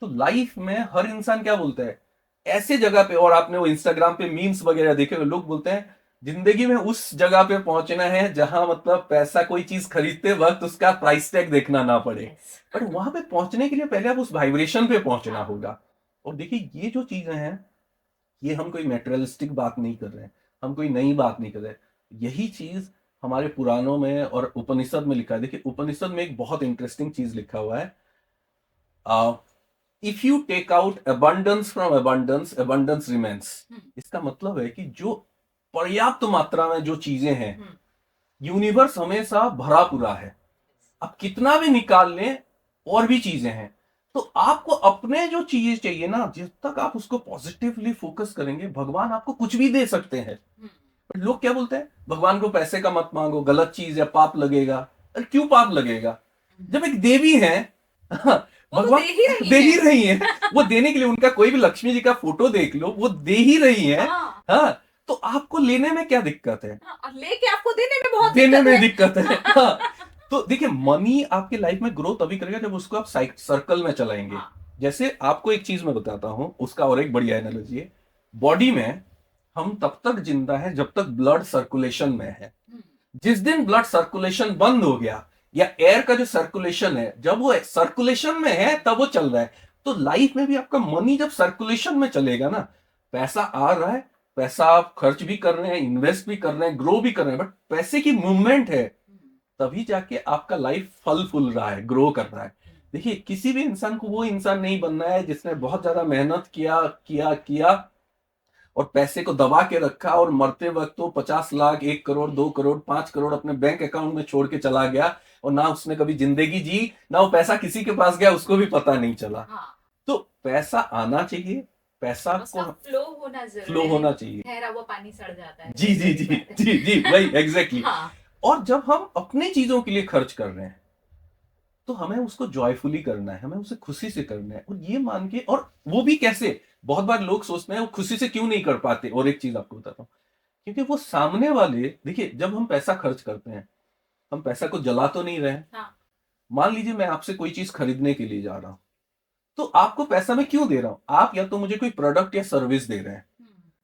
तो लाइफ में हर इंसान क्या बोलता है ऐसे जगह पे, और आपने वो इंस्टाग्राम पे मीम्स वगैरह देखे हुए, लोग बोलते हैं जिंदगी में उस जगह पे पहुंचना है जहां मतलब पैसा कोई चीज खरीदते वक्त उसका प्राइस टैग देखना ना पड़े। बट वहां पे पहुंचने के लिए पहले आप उस वाइब्रेशन पे पहुंचना होगा। और देखिए, ये जो चीजें हैं, ये हम कोई मेटेरियलिस्टिक बात नहीं कर रहे हैं, हम कोई नई बात नहीं कर रहे हैं। यही चीज हमारे पुराणों में और उपनिषद में लिखा है। देखिए, उपनिषद में एक बहुत इंटरेस्टिंग चीज लिखा हुआ है, if you take out abundance from abundance, abundance remains. इसका मतलब है कि जो पर्याप्त मात्रा में जो चीजें हैं, यूनिवर्स हमेशा भरा पूरा है। आप कितना भी निकाल लें और भी चीजें हैं। तो आपको अपने जो चीजें चाहिए ना, जब तक आप उसको पॉजिटिवली फोकस करेंगे, भगवान आपको कुछ भी दे सकते हैं। बट लोग क्या बोलते हैं, भगवान को पैसे का मत मांगो, गलत चीज है, पाप लगेगा। अरे क्यों पाप लगेगा? जब एक देवी है, भगवान दे ही रही है। वो देने के लिए, उनका कोई भी लक्ष्मी जी का फोटो देख लो, वो दे ही रही है। हाँ, तो आपको लेने में क्या दिक्कत है? और लेके आपको देने में बहुत दिक्कत है। हाँ, तो देखिए, मनी आपके लाइफ में ग्रो तभी करेगा जब उसको आप सर्कल में चलाएंगे। जैसे आपको एक चीज मैं बताता हूं, उसका और एक बढ़िया एनालॉजी है। बॉडी में हम तब तक जिंदा है जब तक ब्लड सर्कुलेशन में है। जिस दिन ब्लड सर्कुलेशन बंद हो गया, या एयर का जो सर्कुलेशन है, जब वो सर्कुलेशन में है तब वो चल रहा है। तो लाइफ में भी आपका मनी जब सर्कुलेशन में चलेगा ना, पैसा आ रहा है, पैसा आप खर्च भी कर रहे हैं, इन्वेस्ट भी कर रहे हैं, ग्रो भी कर रहे हैं, बट पैसे की मूवमेंट है, तभी जाके आपका लाइफ फल फूल रहा है, ग्रो कर रहा है। देखिए, किसी भी इंसान को वो इंसान नहीं बनना है जिसने बहुत ज्यादा मेहनत किया किया किया और पैसे को दबा के रखा, और मरते वक्त तो 50 लाख, 1 करोड़, 2 करोड़, 5 करोड़ अपने बैंक अकाउंट में छोड़ के चला गया, और ना उसने कभी जिंदगी जी, ना वो पैसा किसी के पास गया, उसको भी पता नहीं चला। तो पैसा आना चाहिए, पैसा को फ्लो होना चाहिए। ठहरा हुआ पानी सड़ जाता है। जी जी जी जी जी, वही एग्जैक्टली। और जब हम अपनी चीजों के लिए खर्च कर रहे हैं, तो हमें उसको जॉयफुली करना है, हमें उसे खुशी से करना है, और ये मान के, और वो भी कैसे, बहुत बार लोग सोचते हैं वो खुशी से क्यों नहीं कर पाते। और एक चीज आपको बताता हूँ, क्योंकि वो सामने वाले, देखिए, जब हम पैसा खर्च करते हैं, हम पैसा को जला तो नहीं रहे। मान लीजिए मैं आपसे कोई चीज खरीदने के लिए जा रहा हूं, तो आपको पैसा मैं क्यों दे रहा हूं? आप या तो मुझे कोई प्रोडक्ट या सर्विस दे रहे हैं,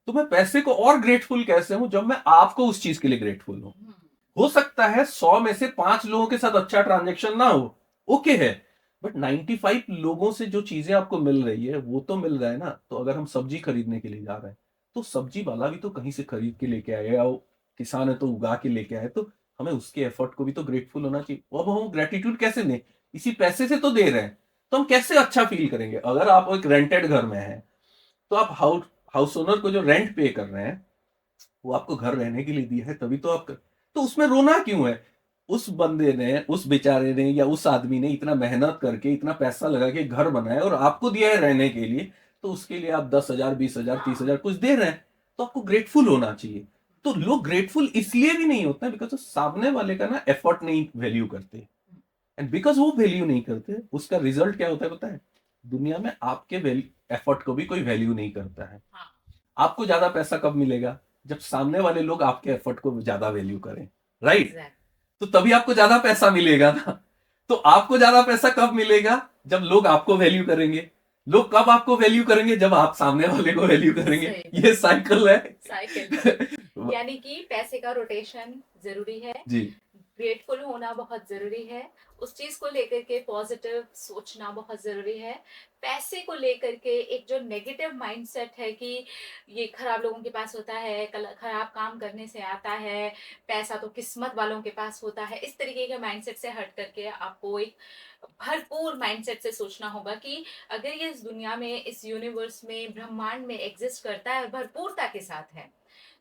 तो मैं पैसे को और ग्रेटफुल कैसे हूं जब मैं आपको उस चीज के लिए ग्रेटफुल हूं। हो सकता है 100 में से 5 लोगों के साथ अच्छा ट्रांजेक्शन ना हो, ओके है, बट 95 लोगों से जो चीजें आपको मिल रही है वो तो मिल रहा है ना। तो अगर हम सब्जी खरीदने के लिए जा रहे हैं, तो सब्जी वाला भी तो कहीं से खरीद के लेके आया, या किसान है तो उगा के लेके आए, तो हमें उसके एफर्ट को भी तो ग्रेटफुल होना चाहिए। अब हम ग्रेटिट्यूड कैसे दें? इसी पैसे से तो दे रहे हैं, तो हम कैसे अच्छा फील करेंगे? अगर आप एक रेंटेड घर में हैं, तो आप हाउस ओनर को जो रेंट पे कर रहे हैं, वो आपको घर रहने के लिए दिया है, तभी तो आप, तो उसमें रोना क्यों है? उस बंदे ने, उस बेचारे ने, या उस आदमी ने इतना मेहनत करके, इतना पैसा लगा के घर बनाया और आपको दिया है रहने के लिए, तो उसके लिए आप 10,000, 20,000, 30,000 कुछ दे रहे हैं, तो आपको ग्रेटफुल होना चाहिए। तो लोग ग्रेटफुल इसलिए भी नहीं होते हैं बिकॉज सामने वाले का ना एफर्ट नहीं वैल्यू करते, एंड बिकॉज वो वैल्यू नहीं करते, उसका रिजल्ट क्या होता है पता है? दुनिया में आपके एफर्ट को भी कोई वैल्यू नहीं करता है। आपको ज्यादा पैसा कब मिलेगा? जब सामने वाले लोग आपके एफर्ट को ज्यादा वैल्यू करें, राइट? तो तभी आपको ज्यादा पैसा मिलेगा ना। तो आपको ज्यादा पैसा कब मिलेगा? जब लोग आपको वैल्यू करेंगे। लोग कब आपको वैल्यू करेंगे? जब आप सामने वाले को वैल्यू करेंगे। ये साइकिल है। यानी कि पैसे का रोटेशन जरूरी है जी। ग्रेटफुल होना बहुत ज़रूरी है, उस चीज़ को लेकर के पॉजिटिव सोचना बहुत ज़रूरी है। पैसे को लेकर के एक जो नेगेटिव माइंडसेट है कि ये खराब लोगों के पास होता है, खराब काम करने से आता है, पैसा तो किस्मत वालों के पास होता है, इस तरीके के माइंडसेट से हट करके आपको एक भरपूर माइंडसेट से सोचना होगा कि अगर ये इस दुनिया में, इस यूनिवर्स में, ब्रह्मांड में एग्जिस्ट करता है, भरपूरता के साथ है,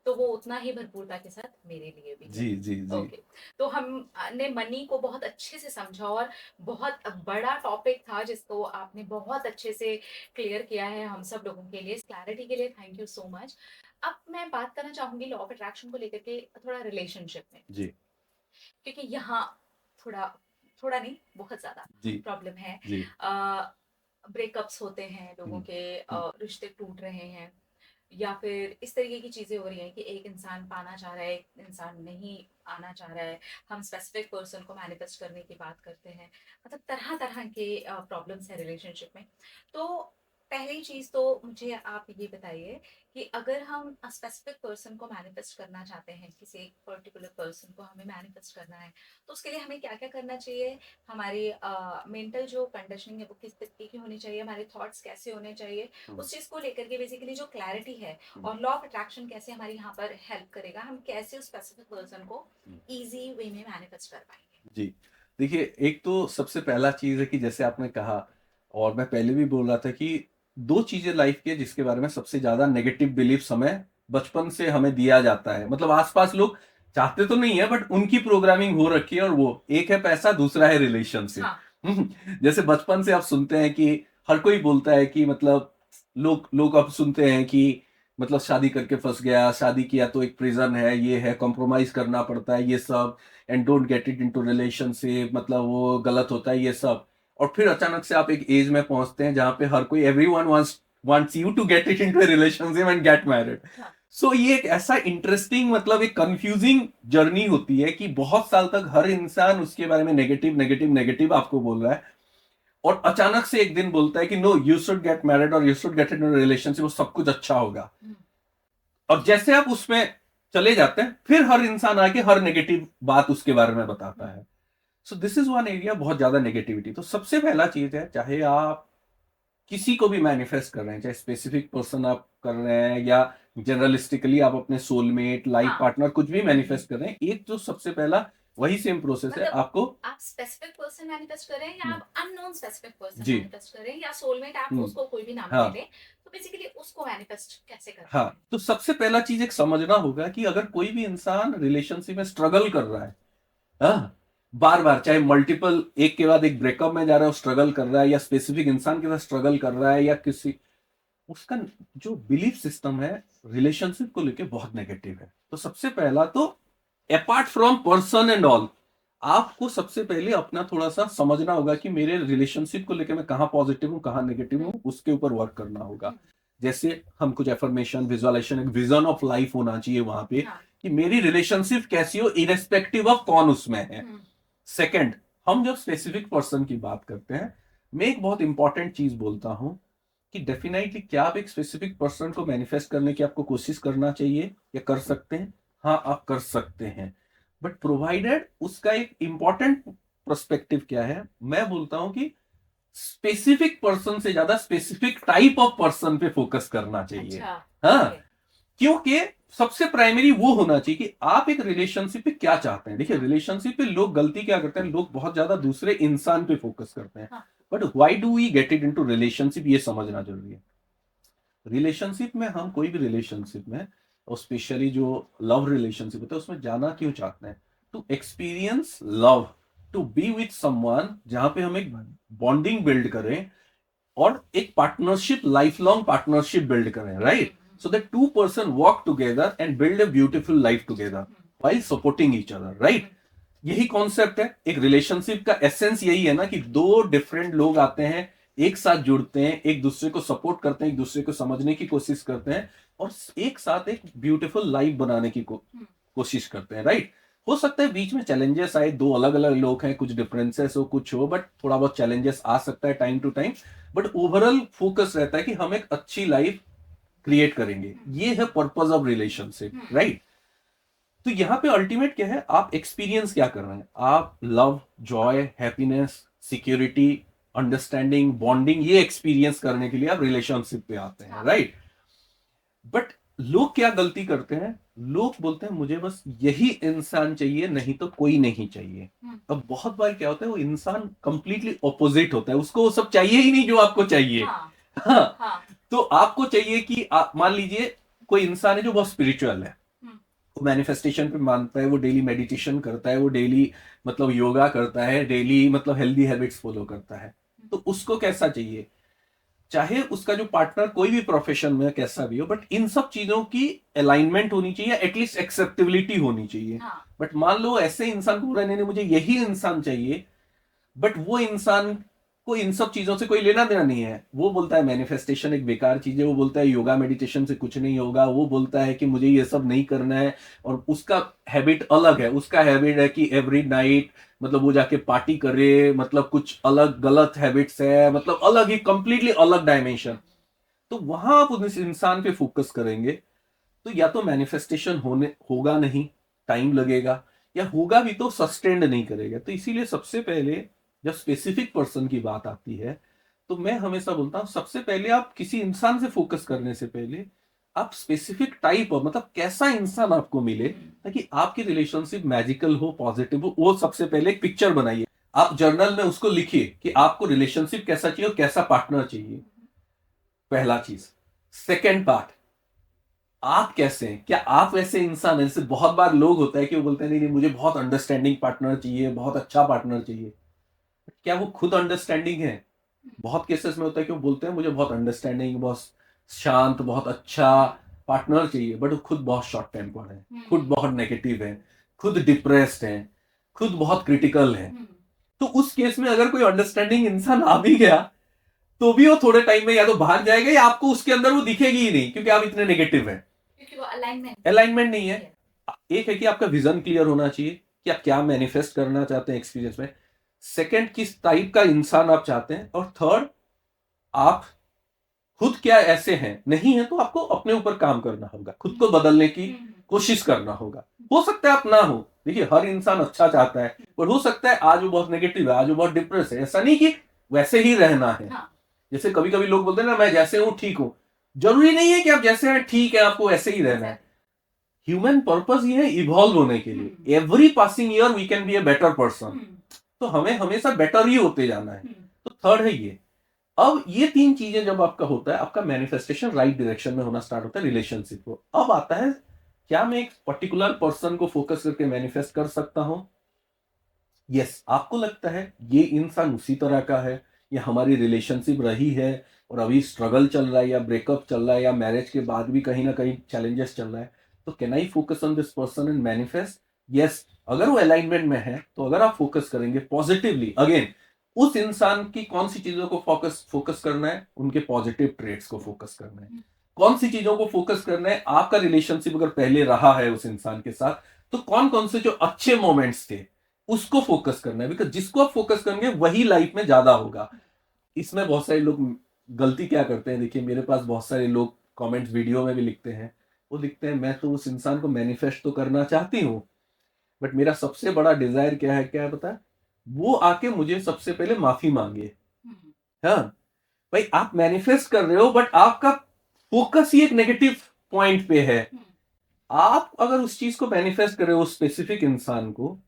तो वो उतना ही भरपूरता के साथ मेरे लिए भी है। जी जी जी। ओके, तो हमने मनी को बहुत अच्छे से समझा और बहुत बड़ा टॉपिक था जिसको आपने बहुत अच्छे से क्लियर किया है हम सब लोगों के लिए। इस क्लैरिटी के लिए थैंक यू सो मच। अब मैं बात करना चाहूंगी लॉ ऑफ अट्रैक्शन को लेकर के थोड़ा रिलेशनशिप में, जी क्योंकि यहाँ थोड़ा थोड़ा नहीं, बहुत ज्यादा जी प्रॉब्लम है। जी। ब्रेकअप्स होते हैं लोगों के, हम्म, रिश्ते टूट रहे हैं, या फिर इस तरीके की चीजें हो रही हैं कि एक इंसान पाना चाह रहा है, एक इंसान नहीं आना चाह रहा है, हम स्पेसिफिक पर्सन को मैनिफेस्ट करने की बात करते हैं, मतलब तरह तरह के प्रॉब्लम्स है रिलेशनशिप में। तो पहली चीज तो मुझे आप ये बताइए कि अगर हम स्पेसिफिक पर्सन को मैनिफेस्ट करना चाहते हैं, किसी एक पर्टिकुलर पर्सन को हमें मैनिफेस्ट करना है, तो उसके लिए हमें क्या क्या करना चाहिए, हमारी मेंटल जो कंडीशनिंग है वो किस तरीके की होनी चाहिए, हमारे थॉट्स कैसे होने चाहिए, उस चीज को लेकर के बेसिकली जो क्लैरिटी है, और लॉ ऑफ अट्रैक्शन कैसे हमारी यहाँ पर हेल्प करेगा, हम कैसे उस स्पेसिफिक पर्सन को इजी वे में मैनिफेस्ट कर पाएंगे। जी। देखिए, एक तो सबसे पहला चीज है कि जैसे आपने कहा, और मैं पहले भी बोल रहा था कि दो चीजें लाइफ के जिसके बारे में सबसे ज्यादा नेगेटिव बिलीफ हमें बचपन से हमें दिया जाता है, मतलब आसपास लोग चाहते तो नहीं है बट उनकी प्रोग्रामिंग हो रखी है, और वो एक है पैसा, दूसरा है रिलेशनशिप। हाँ, जैसे बचपन से आप सुनते हैं कि हर कोई बोलता है कि मतलब लोग लोग अब सुनते हैं कि मतलब शादी करके फंस गया, शादी किया तो एक प्रिजन है, ये है, कॉम्प्रोमाइज करना पड़ता है, ये सब, and don't get it into relationship, मतलब वो गलत होता है, ये सब। और फिर अचानक से आप एक एज में पहुंचते हैं जहां पे हर कोई, everyone wants you to get it into a relationship and get married. हाँ, सो ये एक ऐसा इंटरेस्टिंग, मतलब एक कंफ्यूजिंग जर्नी होती है कि बहुत साल तक हर इंसान उसके बारे में नेगेटिव नेगेटिव नेगेटिव आपको बोल रहा है, और अचानक से एक दिन बोलता है कि no, you should get married और you should get in relationship, वो सब कुछ अच्छा होगा। और जैसे आप उसमें चले जाते हैं, फिर हर इंसान आके हर नेगेटिव बात उसके बारे में बताता है। So this is one area, बहुत ज्यादा नेगेटिविटी। तो सबसे पहला चीज है, चाहे आप किसी को भी मैनिफेस्ट कर रहे हैं, चाहे स्पेसिफिक पर्सन आप कर रहे हैं या जनरलिस्टिकली आप अपने सोलमेट, लाइफ हाँ, पार्टनर कुछ भी मैनिफेस्ट कर रहे हैं, एक जो सबसे पहला वही सेम प्रोसेस है मतलब आपको। आप स्पेसिफिक पर्सन मैनिफेस्ट करें या आप अननोन स्पेसिफिक पर्सन जी। मैनिफेस्ट करें या सोलमेट, आप उसको कोई भी नाम हाँ दे दें, तो बेसिकली उसको मैनिफेस्ट कैसे करते हाँ। हैं। तो सबसे पहला चीज एक समझना होगा कि अगर कोई भी इंसान रिलेशनशिप में स्ट्रगल कर रहा है, हाँ, बार बार, चाहे मल्टीपल, एक के बाद एक ब्रेकअप में जा रहा है, स्ट्रगल कर रहा है, या स्पेसिफिक इंसान के साथ स्ट्रगल कर रहा है, या किसी, उसका जो बिलीफ सिस्टम है रिलेशनशिप को लेके बहुत नेगेटिव है। तो सबसे पहला तो, apart from person and all, आपको सबसे पहले अपना थोड़ा सा समझना होगा कि मेरे रिलेशनशिप को लेकर मैं कहाँ पॉजिटिव हूँ, कहाँ नेगेटिव हूँ, उसके ऊपर वर्क करना होगा। जैसे हम कुछ एफर्मेशन, विजुअलाइजेशन, एक विजन ऑफ लाइफ होना चाहिए वहां पे, हाँ, कि मेरी रिलेशनशिप कैसी हो, इरेस्पेक्टिव ऑफ कौन उसमें है। सेकंड, हम जब स्पेसिफिक पर्सन की बात करते हैं, मैं एक बहुत इंपॉर्टेंट चीज बोलता हूं कि डेफिनेटली क्या आप एक स्पेसिफिक पर्सन को मैनिफेस्ट करने की आपको कोशिश करना चाहिए या कर सकते हैं? हाँ, आप कर सकते हैं, बट प्रोवाइडेड उसका एक इंपॉर्टेंट पर्सपेक्टिव क्या है, मैं बोलता हूं कि स्पेसिफिक पर्सन से ज्यादा स्पेसिफिक टाइप ऑफ पर्सन पे फोकस करना चाहिए। अच्छा, हाँ, ओके, क्योंकि सबसे प्राइमरी वो होना चाहिए कि आप एक रिलेशनशिप पे क्या चाहते हैं। देखिए, हाँ, रिलेशनशिप पे लोग गलती क्या करते हैं, लोग बहुत ज्यादा दूसरे इंसान पे फोकस करते हैं, हाँ, but why do we get it into relationship, ये समझना जरूरी है। रिलेशनशिप में, हम कोई भी रिलेशनशिप में, और स्पेशली जो लव रिलेशनशिप होता है, उसमें जाना क्यों चाहते हैं? To experience love, to be with someone जहां पे हम एक बॉन्डिंग बिल्ड करें, और एक partnership, life long partnership build करें, right? So that to person work together and build a beautiful life together while supporting each other, right? यही concept है एक रिलेशनशिप का। एसेंस यही है ना कि दो डिफरेंट लोग आते हैं, एक साथ जुड़ते हैं, एक दूसरे को सपोर्ट करते हैं, एक दूसरे को समझने की कोशिश करते हैं, और एक साथ एक ब्यूटीफुल लाइफ बनाने की कोशिश करते हैं, राइट? हो सकता है बीच में चैलेंजेस आए, दो अलग अलग लोग हैं, कुछ डिफरेंसेस हो, कुछ हो, बट थोड़ा बहुत चैलेंजेस आ सकता है time to time, but overall focus रहता है कि हम एक अच्छी लाइफ क्रिएट करेंगे। ये है पर्पस ऑफ रिलेशनशिप, राइट? तो यहाँ पे अल्टीमेट क्या है, आप एक्सपीरियंस क्या कर रहे हैं, आप love, Joy, happiness, security, understanding, bonding, ये एक्सपीरियंस करने के लिए आप रिलेशनशिप पे आते हैं, राइट। बट लोग क्या गलती करते हैं, लोग बोलते हैं मुझे बस यही इंसान चाहिए, नहीं तो कोई नहीं चाहिए। अब बहुत बार क्या होता है, वो इंसान कंप्लीटली ऑपोजिट होता है, उसको वो सब चाहिए ही नहीं जो आपको चाहिए। हाँ। तो आपको चाहिए कि आप मान लीजिए कोई इंसान है जो बहुत स्पिरिचुअल है, वो मैनिफेस्टेशन पे मानता है, वो डेली मेडिटेशन करता है, वो डेली मतलब योगा करता है, डेली मतलब हेल्दी हैबिट्स फॉलो करता है, तो उसको कैसा चाहिए, चाहे उसका जो पार्टनर कोई भी प्रोफेशन में कैसा भी हो, बट इन सब चीजों की अलाइनमेंट होनी चाहिए, एटलीस्ट एक्सेप्टेबिलिटी होनी चाहिए। बट मान लो ऐसे इंसान को बोला नहीं मुझे यही इंसान चाहिए, बट वो इंसान को इन सब चीजों से कोई लेना देना नहीं है, वो बोलता है मैनिफेस्टेशन एक बेकार चीज है, वो बोलता है योगा मेडिटेशन से कुछ नहीं होगा, वो बोलता है कि मुझे ये सब नहीं करना है, और उसका हैबिट अलग है, उसका हैबिट है कि एवरी नाइट मतलब वो जाके पार्टी करे, मतलब कुछ अलग गलत हैबिट्स है, मतलब अलग ही कंप्लीटली अलग डायमेंशन। तो वहां आप उस इंसान पे फोकस करेंगे तो या तो मैनिफेस्टेशन होगा नहीं, टाइम लगेगा, या होगा भी तो सस्टेन्ड नहीं करेगा। तो इसीलिए सबसे पहले जब स्पेसिफिक पर्सन की बात आती है तो मैं हमेशा बोलता हूं सबसे पहले आप किसी इंसान से फोकस करने से पहले आप स्पेसिफिक टाइप ऑफ मतलब कैसा इंसान आपको मिले ताकि आपकी रिलेशनशिप मैजिकल हो, पॉजिटिव हो, वो सबसे पहले एक पिक्चर बनाइए, आप जर्नल में उसको लिखिए कि आपको रिलेशनशिप कैसा चाहिए और कैसा पार्टनर चाहिए, पहला चीज। सेकेंड पार्ट, आप कैसे हैं, क्या आप वैसे इंसान हैं, जैसे बहुत बार लोग होता है कि वो बोलते हैं नहीं नहीं मुझे बहुत अंडरस्टैंडिंग पार्टनर चाहिए, बहुत अच्छा पार्टनर चाहिए, क्या वो खुद अंडरस्टैंडिंग है? बहुत केसेस में होता है कि वो बोलते हैं मुझे बहुत अंडरस्टैंडिंग, बहुत शांत, बहुत अच्छा पार्टनर चाहिए, बट वो खुद बहुत शॉर्ट टेम्पर्ड है, खुद बहुत नेगेटिव है, खुद डिप्रेस्ड है, खुद बहुत क्रिटिकल है। तो उस केस में अगर कोई अंडरस्टैंडिंग इंसान आ भी गया तो भी वो थोड़े टाइम में या तो भाग जाएगा या आपको उसके अंदर वो दिखेगी ही नहीं, क्योंकि आप इतने नेगेटिव हैं, क्योंकि वो अलाइनमेंट नहीं है। एक है कि आपका विजन क्लियर होना चाहिए कि आप क्या मैनिफेस्ट करना चाहते हैं एक्सपीरियंस में, सेकंड किस टाइप का इंसान आप चाहते हैं, और थर्ड आप खुद क्या ऐसे हैं, नहीं है तो आपको अपने ऊपर काम करना होगा, खुद को बदलने की कोशिश करना होगा। हो सकता है आप ना हो, देखिए हर इंसान अच्छा चाहता है, पर हो सकता है आज वो बहुत नेगेटिव है, आज वो बहुत डिप्रेस है, ऐसा नहीं कि वैसे ही रहना है। जैसे कभी कभी लोग बोलते हैं ना मैं जैसे हूं ठीक हूं, जरूरी नहीं है कि आप जैसे हैं ठीक है, आपको वैसे ही रहना है। ह्यूमन पर्पस ये है इवॉल्व होने के लिए, every passing year we can be a better person, तो हमें हमेशा बेटर ही होते जाना है। तो थर्ड है ये। अब ये तीन चीजें जब आपका होता है, आपका मैनिफेस्टेशन राइट डायरेक्शन में होना स्टार्ट होता है रिलेशनशिप को। अब आता है क्या मैं एक पर्टिकुलर पर्सन को फोकस करके मैनिफेस्ट कर सकता हूं? यस, आपको लगता है ये इंसान उसी तरह का है, या हमारी रिलेशनशिप रही है और अभी स्ट्रगल चल रहा है, या ब्रेकअप चल रहा है, या मैरिज के बाद भी कहीं ना कहीं चैलेंजेस चल रहा है, तो can I focus on this person and manifest? Yes, अगर वो अलाइनमेंट में है तो अगर आप फोकस करेंगे पॉजिटिवली, अगेन उस इंसान की कौन सी चीजों को फोकस करना है, उनके पॉजिटिव ट्रेड्स को फोकस करना है, कौन सी चीजों को फोकस करना है, आपका रिलेशनशिप अगर पहले रहा है उस इंसान के साथ तो कौन कौन से जो अच्छे मोमेंट्स थे उसको फोकस करना है, बिकॉज जिसको आप फोकस करेंगे वही लाइफ में ज्यादा होगा। इसमें बहुत सारे लोग गलती क्या करते हैं, देखिए मेरे पास बहुत सारे लोग कमेंट्स वीडियो में भी लिखते हैं, वो लिखते हैं मैं तो उस इंसान को मैनिफेस्ट तो करना चाहती हूँ, बट मेरा सबसे बड़ा डिजायर क्या है, क्या है पता है? वो आके मुझे सबसे पहले माफी मांगे। हाँ भाई, आप मैनिफेस्ट कर रहे हो बट आपका फोकस ही एक नेगेटिव पॉइंट पे है। आप अगर उस चीज को मैनिफेस्ट कर रहे हो उस स्पेसिफिक इंसान को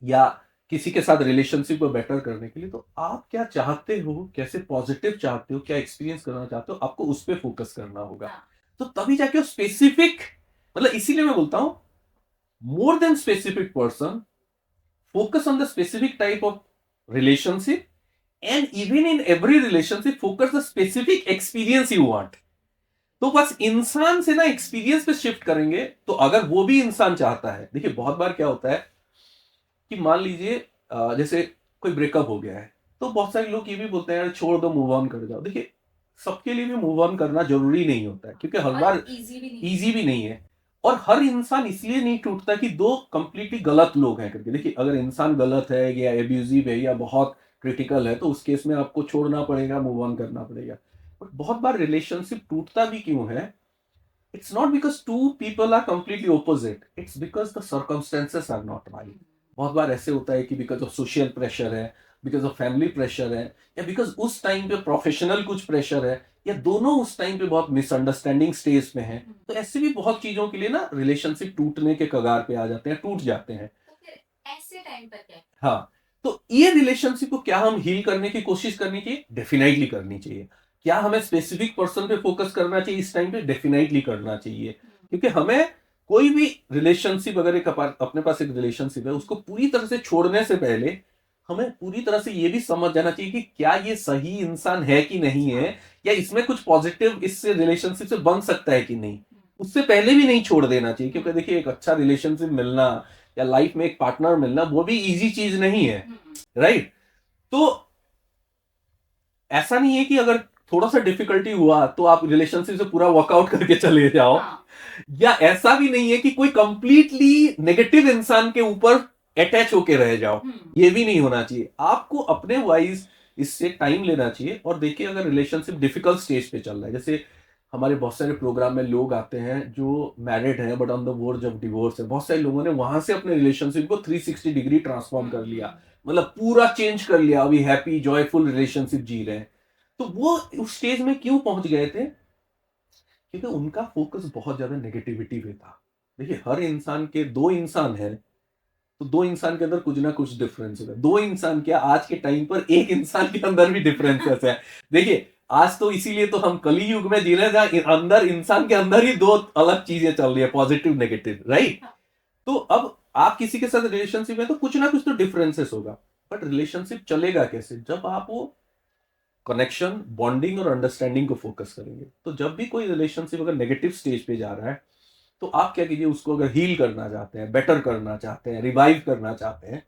या किसी के साथ रिलेशनशिप को बेटर करने के लिए, तो आप क्या चाहते हो, कैसे पॉजिटिव चाहते हो, क्या एक्सपीरियंस करना चाहते हो, आपको उस पर फोकस करना होगा। तो तभी जाके स्पेसिफिक, मतलब इसीलिए मैं बोलता हूं more than specific person, focus on the specific type of relationship, and even in every relationship focus the specific experience you want। तो बस इंसान से ना एक्सपीरियंस पे शिफ्ट करेंगे, तो अगर वो भी इंसान चाहता है, देखिए बहुत बार क्या होता है कि मान लीजिए जैसे कोई ब्रेकअप हो गया है, तो बहुत सारे लोग ये भी बोलते हैं यार छोड़ दो, मूव ऑन कर जाओ। देखिए सबके लिए भी मूव ऑन करना जरूरी नहीं होता है, क्योंकि हर बार इजी भी नहीं है, और हर इंसान इसलिए नहीं टूटता कि दो कंप्लीटली गलत लोग हैं करके। देखिए अगर इंसान गलत है या एब्यूजिव है या बहुत क्रिटिकल है, तो उस केस में आपको छोड़ना पड़ेगा, मूव ऑन करना पड़ेगा। बट बहुत बार रिलेशनशिप टूटता भी क्यों है? It's not because two people are completely opposite. It's because the circumstances are not right. बहुत बार ऐसे होता है कि बिकॉज ऑफ सोशल प्रेशर है, बिकॉज ऑफ फैमिली प्रेशर है, या बिकॉज उस टाइम पे प्रोफेशनल कुछ प्रेशर है, या दोनों उस टाइम पे बहुत मिसअंडरस्टैंडिंग स्टेज में है। तो ऐसे भी बहुत चीजों के लिए ना रिलेशनशिप टूटने के कगार पे आ जाते हैं, टूट जाते हैं। तो फिर ऐसे टाइम पर क्या? हाँ, तो ये रिलेशनशिप को क्या हम हील करने की कोशिश करनी चाहिए? डेफिनेटली करनी चाहिए। क्या हमें स्पेसिफिक पर्सन पे फोकस करना चाहिए इस टाइम पे? डेफिनेटली करना चाहिए, क्योंकि हमें कोई भी रिलेशनशिप, अगर एक अपने पास एक रिलेशनशिप है, उसको पूरी तरह से छोड़ने से पहले हमें पूरी तरह से ये भी समझ जाना चाहिए कि क्या ये सही इंसान है कि नहीं है, या इसमें कुछ पॉजिटिव इससे रिलेशनशिप से बन सकता है कि नहीं। उससे पहले भी नहीं छोड़ देना चाहिए, क्योंकि देखिए एक अच्छा रिलेशनशिप मिलना या लाइफ में एक पार्टनर मिलना वो भी इजी चीज नहीं है, राइट? तो ऐसा नहीं है कि अगर थोड़ा सा डिफिकल्टी हुआ तो आप रिलेशनशिप से पूरा वर्कआउट करके चले जाओ। हाँ। या ऐसा भी नहीं है कि कोई कंप्लीटली नेगेटिव इंसान के ऊपर अटैच होके रह जाओ, ये भी नहीं होना चाहिए। आपको अपने वाइज इससे टाइम लेना चाहिए। और देखिए अगर रिलेशनशिप डिफिकल्ट स्टेज पे चल रहा है, जैसे हमारे बहुत सारे प्रोग्राम में लोग आते हैं जो मैरिड हैं but on the verge of divorce है, बहुत सारे लोगों ने वहां से अपने रिलेशनशिप को 360 डिग्री ट्रांसफॉर्म कर लिया, मतलब पूरा चेंज कर लिया, अभी हैप्पी जॉयफुल रिलेशनशिप जी रहे हैं। तो वो उस स्टेज में क्यों पहुंच गए थे? क्योंकि उनका फोकस बहुत ज्यादा नेगेटिविटी पे था। देखिए हर इंसान के दो इंसान है, तो दो इंसान के अंदर कुछ ना कुछ डिफरेंस होगा। दो इंसान क्या, आज के टाइम पर एक इंसान के अंदर भी डिफरेंसेस है। देखिए आज तो इसीलिए तो हम कली युग में जी रहे हैं, जहां अंदर इंसान के अंदर ही दो अलग चीजें चल रही है, पॉजिटिव नेगेटिव, राइट? तो अब आप किसी के साथ रिलेशनशिप में तो कुछ ना कुछ तो डिफरेंसेस होगा, बट रिलेशनशिप चलेगा कैसे? जब आप वो कनेक्शन, बॉन्डिंग और अंडरस्टैंडिंग को फोकस करेंगे। तो जब भी कोई रिलेशनशिप अगर नेगेटिव स्टेज पे जा रहा है, तो आप क्या कीजिए, उसको अगर हील करना चाहते हैं, बेटर करना चाहते हैं, रिवाइव करना चाहते हैं,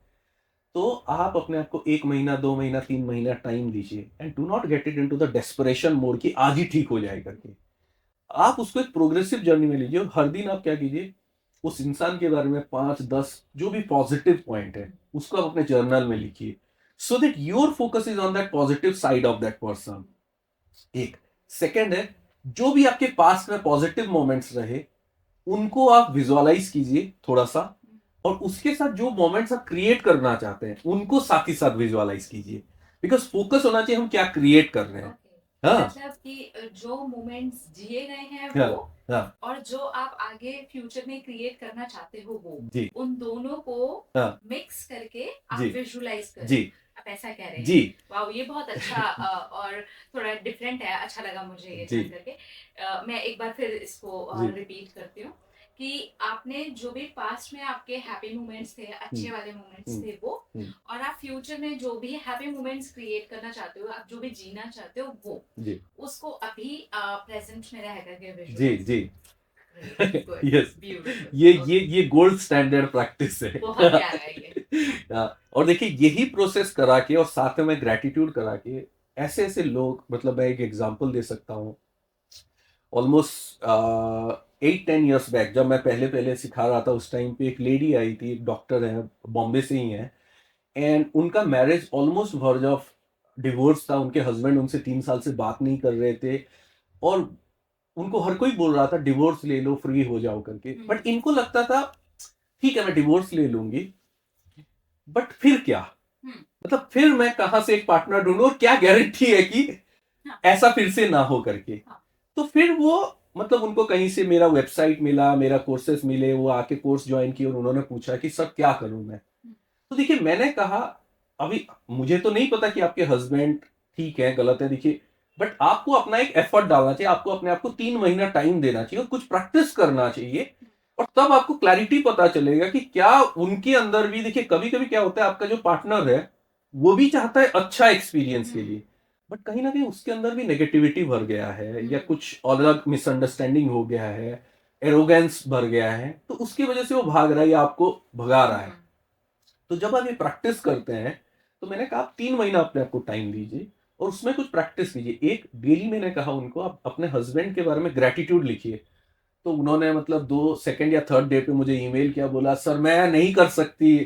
तो आप अपने आप को 1 महीना, 2 महीना, 3 महीना टाइम दीजिए, and do not gate it into the desperation mode कि आज ही ठीक हो जाए करके। आप उसको एक प्रोग्रेसिव जर्नी में लीजिए, और हर दिन आप क्या कीजिए, उस इंसान के बारे में 5-10 जो भी पॉजिटिव पॉइंट है उसको आप अपने जर्नल में लिखिए, so that your focus is on that positive side of that person. एक सेकंड है, जो भी आपके पास में पॉजिटिव मोमेंट्स रहे उनको आप विजुअलाइज कीजिए थोड़ा सा, और उसके साथ जो मोमेंट्स आप क्रिएट करना चाहते हैं उनको साथ ही साथ विजुअलाइज कीजिए, बिकॉज फोकस होना चाहिए हम क्या क्रिएट कर रहे हैं। हाँ, मतलब कि जो मोमेंट्स जिए गए हैं हाँ, वो, हाँ, और जो आप आगे फ्यूचर में क्रिएट करना चाहते हो वो, जी, उन दोनों को हाँ, मिक्स करके आप जी, विजुअलाइज करें। जी, आप ऐसा कह रहे हैं? जी, वाह, ये बहुत अच्छा और थोड़ा डिफरेंट है, अच्छा लगा मुझे ये जी, जान करके। मैं एक बार फिर इसको जी, रिपीट करती हूँ कि आपने जो भी पास्ट में आपके हैप्पी मोमेंट्स थे, अच्छे वाले मोमेंट्स थे वो, और आप फ्यूचर में जो भी हैप्पी मोमेंट्स क्रिएट करना चाहते हो, आप जो भी जीना चाहते हो वो, जी, उसको अभी प्रेजेंट में रह करके जी, विजुअलाइज। जी, गुड, यस, ब्यूटीफुल, ये गोल्ड स्टैंडर्ड प्रैक्टिस है। बहुत प्यारा है ये। और देखिए यही प्रोसेस करा के और साथ में ग्रेटिट्यूड करा के, ऐसे ऐसे लोग, मतलब मैं एक एग्जांपल दे सकता हूँ। ऑलमोस्ट 8-10 years बैक जब मैं पहले पहले सिखा रहा था, उस टाइम पे एक लेडी आई थी, एक डॉक्टर है, बॉम्बे से ही है, एंड उनका marriage almost verge of divorce था। उनके हस्बैंड उनसे 3 साल से बात नहीं कर रहे थे, और उनको हर कोई बोल रहा था डिवोर्स ले लो, फ्री हो जाओ करके, बट इनको लगता था ठीक है मैं डिवोर्स ले लूंगी, बट फिर क्या, मतलब फिर मैं कहां से एक पार्टनर ढूंढूं, और क्या गारंटी है कि ऐसा फिर से ना हो करके। तो फिर वो, मतलब उनको कहीं से मेरा वेबसाइट मिला, मेरा कोर्सेस मिले, वो आके कोर्स ज्वाइन किए और उन्होंने पूछा कि सर क्या करूं मैं। तो देखिए मैंने कहा अभी मुझे तो नहीं पता कि आपके हस्बैंड ठीक है गलत है, देखिए, बट आपको अपना एक एफर्ट डालना चाहिए, आपको अपने आप को 3 महीना टाइम देना चाहिए और कुछ प्रैक्टिस करना चाहिए, और तब आपको क्लैरिटी पता चलेगा कि क्या उनके अंदर भी, देखिए कभी कभी क्या होता है, आपका जो पार्टनर है वो भी चाहता है अच्छा एक्सपीरियंस के लिए, बट कहीं ना कहीं उसके अंदर भी नेगेटिविटी भर गया है, या कुछ अलग मिसअंडरस्टैंडिंग हो गया है, एरोगेंस भर गया है, तो उसकी वजह से वो भाग रहा है या आपको भगा रहा है। तो जब आप ये प्रैक्टिस करते हैं, तो मैंने कहा आप 3 महीना अपने आप को टाइम दीजिए और उसमें कुछ प्रैक्टिस कीजिए। एक डेली मैंने कहा उनको आप अपने हस्बैंड के बारे में ग्रेटिट्यूड लिखिए। तो उन्होंने मतलब 2 सेकंड या 3rd डे पे मुझे ईमेल किया, बोला सर मैं नहीं कर सकती,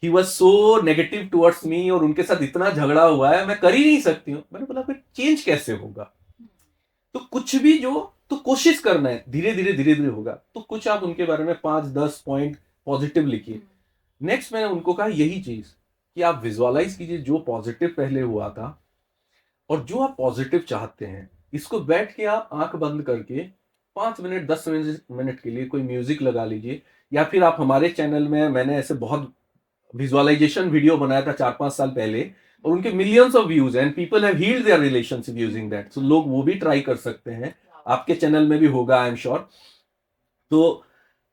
he was so negative towards me, और उनके साथ इतना झगड़ा हुआ है, मैं कर ही नहीं सकती हूँ। मैंने बोला फिर चेंज कैसे होगा? तो कुछ भी जो तो कोशिश करना है, धीरे धीरे होगा। तो कुछ आप उनके बारे में 5-10 पॉइंट पॉजिटिव लिखिए। नेक्स्ट मैंने उनको कहा यही चीज कि आप विजुअलाइज कीजिए जो पॉजिटिव पहले हुआ था और जो आप पॉजिटिव चाहते हैं, इसको बैठ के आप आंख बंद करके 5 मिनट 10 मिनट के लिए कोई म्यूजिक लगा लीजिए, या फिर आप हमारे चैनल में, मैंने ऐसे बहुत विजुअलाइजेशन वीडियो बनाया था 4-5 साल पहले और उनके millions of views and people have heeled their relationship using that. सो लोग वो भी ट्राई कर सकते हैं, आपके चैनल में भी होगा आई एम श्योर।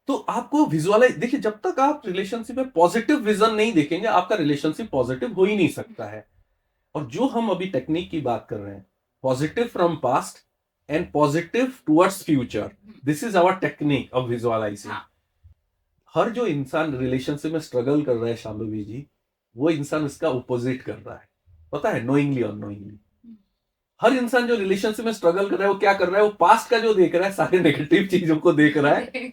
तो आपको विजुअलाइज, देखिए जब तक आप रिलेशनशिप में पॉजिटिव विजन नहीं देखेंगे आपका रिलेशनशिप पॉजिटिव हो ही नहीं सकता है। और जो हम अभी टेक्निक की बात कर रहे हैं, positive from past and positive towards future, this is our technique of visualising. हर जो इंसान रिलेशनशिप में स्ट्रगल कर रहा है शांभवी जी, वो इंसान उसका ऑपोजिट कर रहा है, पता है, नोइंगली और नोइंगली। हर इंसान जो रिलेशनशिप में स्ट्रगल कर रहा है वो क्या कर रहा है, वो पास्ट का जो देख रहा है सारे नेगेटिव चीजों को देख रहा है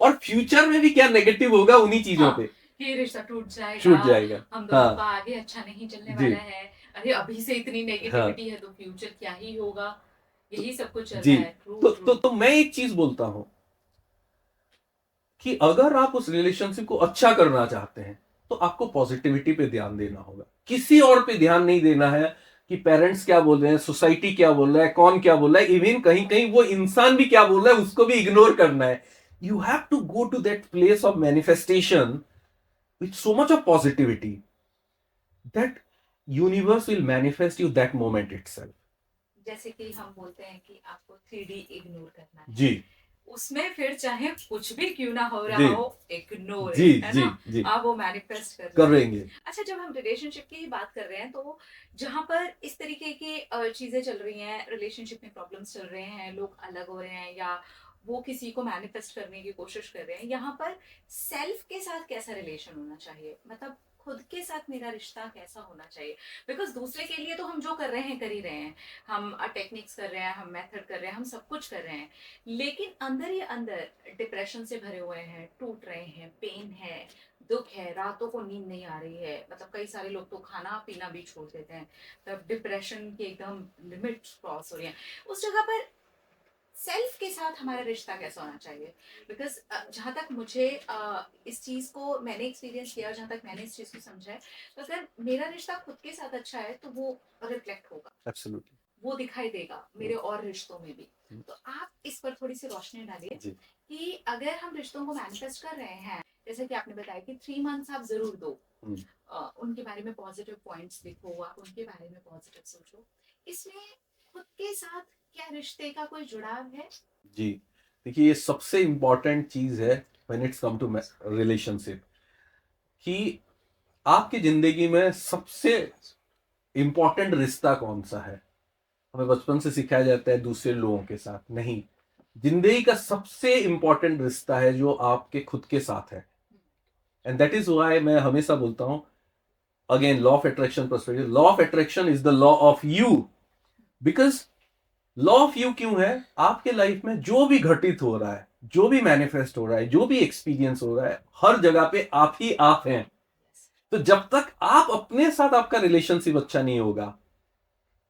और फ्यूचर में भी क्या नेगेटिव होगा उन्हीं चीजों पे, ये रिश्ता टूट जाएगा, हम दोनों का आगे अच्छा नहीं चलने वाला है, अरे अभी से इतनी नेगेटिविटी है तो फ्यूचर क्या ही होगा, यही सब कुछ चल रहा है। तो मैं एक चीज बोलता हूं कि अगर आप उस रिलेशनशिप को अच्छा करना चाहते हैं तो आपको पॉजिटिविटी पे ध्यान देना होगा, किसी और पे ध्यान नहीं देना है कि पेरेंट्स क्या बोल रहे हैं, सोसाइटी क्या बोल रहा है, कौन क्या बोल रहा है, इवन कहीं कहीं वो इंसान भी क्या बोल रहा है उसको भी इग्नोर करना है। You have to go to that place of manifestation with so much of positivity that universe will manifest you that moment itself. जैसे कि हम बोलते हैं कि आपको 3D इग्नोर करना है जी, उसमें फिर चाहे कुछ भी क्यों ना हो रहा हो, इग्नोर जी है जी ना, जी आप वो मैनिफेस्ट करेंगे। अच्छा, जब हम रिलेशनशिप की ही बात कर रहे हैं तो जहां पर इस तरीके की चीजें चल रही हैं, रिलेशनशिप में प्रॉब्लम्स चल रहे हैं, लोग अलग हो रहे हैं या वो किसी को मैनिफेस्ट करने की कोशिश कर रहे हैं, यहाँ पर सेल्फ के साथ कैसा रिलेशन होना चाहिए, मतलब खुद के साथ मेरा रिश्ता कैसा होना चाहिए। बिकॉज दूसरे के लिए तो हम जो कर रहे हैं कर ही रहे हैं, हम टेक्निक्स कर रहे हैं, हम मेथड कर रहे हैं, हम सब कुछ कर रहे हैं, लेकिन अंदर ही अंदर डिप्रेशन से भरे हुए हैं, टूट रहे हैं, पेन है, दुख है, रातों को नींद नहीं आ रही है, मतलब कई सारे लोग तो खाना पीना भी छोड़ देते हैं, तब डिप्रेशन की एकदम लिमिट क्रॉस हो रही है। उस जगह पर सेल्फ के साथ हमारा रिश्ता कैसा होना चाहिए। बिकॉज जहाँ तक मुझे इस चीज़ को मैंने एक्सपीरियंस किया और जहाँ तक मैंने इस चीज़ को समझा है, तो अगर मेरा रिश्ता खुद के साथ अच्छा है तो वो रिफ्लेक्ट होगा, एब्सोल्युटली वो दिखाई देगा मेरे और रिश्तों में भी। तो आप इस पर थोड़ी सी रोशनी डालिए कि अगर हम रिश्तों को मैनिफेस्ट कर रहे हैं, जैसे कि आपने बताया कि 3 मंथ्स आप जरूर दो, उनके बारे में पॉजिटिव पॉइंट्स लिखो, आप उनके बारे में पॉजिटिव सोचो, इसमें खुद के साथ क्या रिश्ते का कोई जुड़ाव है? जी, देखिए ये सबसे इंपॉर्टेंट चीज है when it's come to relationship, कि आपकी जिंदगी में सबसे इंपॉर्टेंट रिश्ता कौन सा है। हमें बचपन से सिखाया जाता है दूसरे लोगों के साथ, नहीं, जिंदगी का सबसे इंपॉर्टेंट रिश्ता है जो आपके खुद के साथ है। एंड दैट इज व्हाई मैं हमेशा बोलता हूं, again law of attraction perspective, law of attraction is the law of you. Because law of you क्यों है, आपके लाइफ में जो भी घटित हो रहा है, जो भी मैनिफेस्ट हो रहा है, जो भी एक्सपीरियंस हो रहा है, हर जगह पे आप ही आप हैं। तो जब तक आप अपने साथ आपका रिलेशनशिप अच्छा नहीं होगा,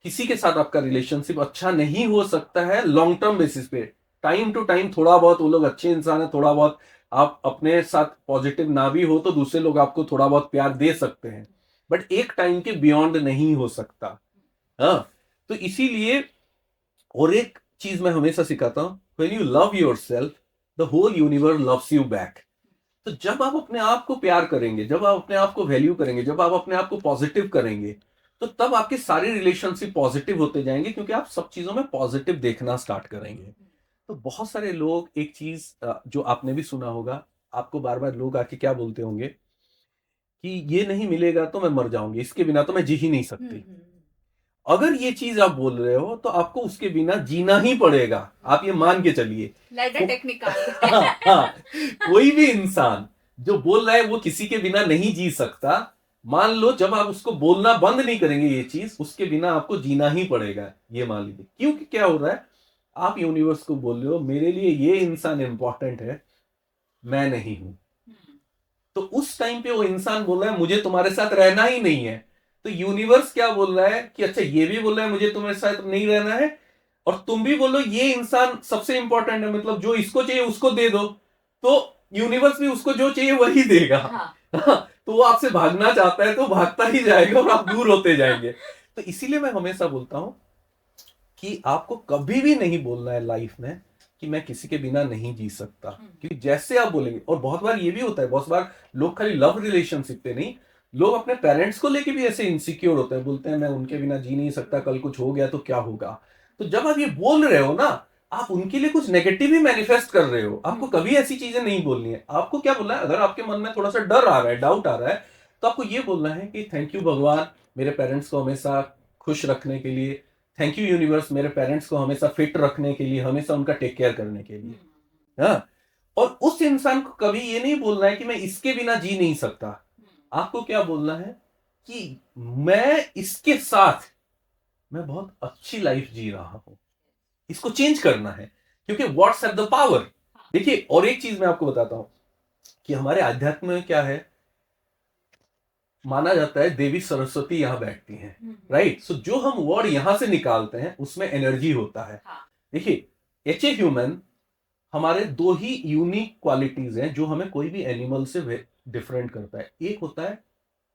किसी के साथ आपका रिलेशनशिप अच्छा नहीं हो सकता है लॉन्ग टर्म बेसिस पे। टाइम टू टाइम थोड़ा बहुत वो लोग अच्छे इंसान है, थोड़ा बहुत आप अपने साथ पॉजिटिव ना भी हो तो दूसरे लोग आपको थोड़ा बहुत प्यार दे सकते हैं, बट एक टाइम के बियॉन्ड नहीं हो सकता। हाँ, तो इसीलिए, और एक चीज मैं हमेशा सिखाता हूं, when you love yourself the whole universe loves you back. तो जब आप अपने आप को प्यार करेंगे, जब आप अपने आप को वैल्यू करेंगे, जब आप अपने आप को पॉजिटिव करेंगे, तो तब आपके सारे रिलेशनशिप पॉजिटिव होते जाएंगे, क्योंकि आप सब चीजों में पॉजिटिव देखना स्टार्ट करेंगे। तो बहुत सारे लोग, एक चीज जो आपने भी सुना होगा, आपको बार बार लोग आके क्या बोलते होंगे कि ये नहीं मिलेगा तो मैं मर जाऊंगी, इसके बिना तो मैं जी ही नहीं सकती। अगर ये चीज आप बोल रहे हो तो आपको उसके बिना जीना ही पड़ेगा, आप ये मान के चलिए। कोई भी इंसान जो बोल रहा है वो किसी के बिना नहीं जी सकता, मान लो जब आप उसको बोलना बंद नहीं करेंगे ये चीज, उसके बिना आपको जीना ही पड़ेगा, ये मान लीजिए। क्योंकि क्या हो रहा है, आप यूनिवर्स को बोल रहे हो मेरे लिए ये इंसान इंपॉर्टेंट है, मैं नहीं हूं। तो उस टाइम पे वो इंसान बोल रहा है मुझे तुम्हारे साथ रहना ही नहीं है, तो यूनिवर्स क्या बोल रहा है कि अच्छा, ये भी बोल रहा है मुझे तुम्हारे साथ नहीं रहना है, और तुम भी बोलो ये इंसान सबसे इंपॉर्टेंट है, मतलब जो इसको चाहिए उसको दे दो, तो यूनिवर्स भी उसको जो चाहिए वही देगा। हाँ। तो वो आपसे भागना चाहता है तो भागता ही जाएगा और आप दूर होते जाएंगे। तो इसीलिए मैं हमेशा बोलता हूं कि आपको कभी भी नहीं बोलना है लाइफ में कि मैं किसी के बिना नहीं जी सकता, क्योंकि जैसे आप बोलेंगे, और बहुत बार ये भी होता है, बहुत बार लोग खाली लव रिलेशनशिप पे नहीं, लोग अपने पेरेंट्स को लेके भी ऐसे इनसिक्योर होते हैं, बोलते हैं मैं उनके बिना जी नहीं सकता, कल कुछ हो गया तो क्या होगा। तो जब आप ये बोल रहे हो ना, आप उनके लिए कुछ नेगेटिव ही मैनिफेस्ट कर रहे हो। आपको कभी ऐसी चीजें नहीं बोलनी है। आपको क्या बोलना है, अगर आपके मन में थोड़ा सा डर आ रहा है, डाउट आ रहा है, तो आपको ये बोलना है कि थैंक यू भगवान मेरे पेरेंट्स को हमेशा खुश रखने के लिए, थैंक यू यूनिवर्स मेरे पेरेंट्स को हमेशा फिट रखने के लिए, हमेशा उनका टेक केयर करने के लिए। हाँ, और उस इंसान को कभी ये नहीं बोलना है कि मैं इसके बिना जी नहीं सकता। आपको क्या बोलना है कि मैं इसके साथ मैं बहुत अच्छी लाइफ जी रहा हूं। इसको चेंज करना है, क्योंकि व्हाट्स हैव द पावर। देखिए, और एक चीज मैं आपको बताता हूं कि हमारे अध्यात्म में क्या है, माना जाता है देवी सरस्वती यहां बैठती हैं, राइट। सो जो हम वर्ड यहां से निकालते हैं उसमें एनर्जी होता है। देखिए, एच ए ह्यूमन, हमारे दो ही यूनिक क्वालिटीज हैं जो हमें कोई भी एनिमल से डिफरेंट करता है। एक होता है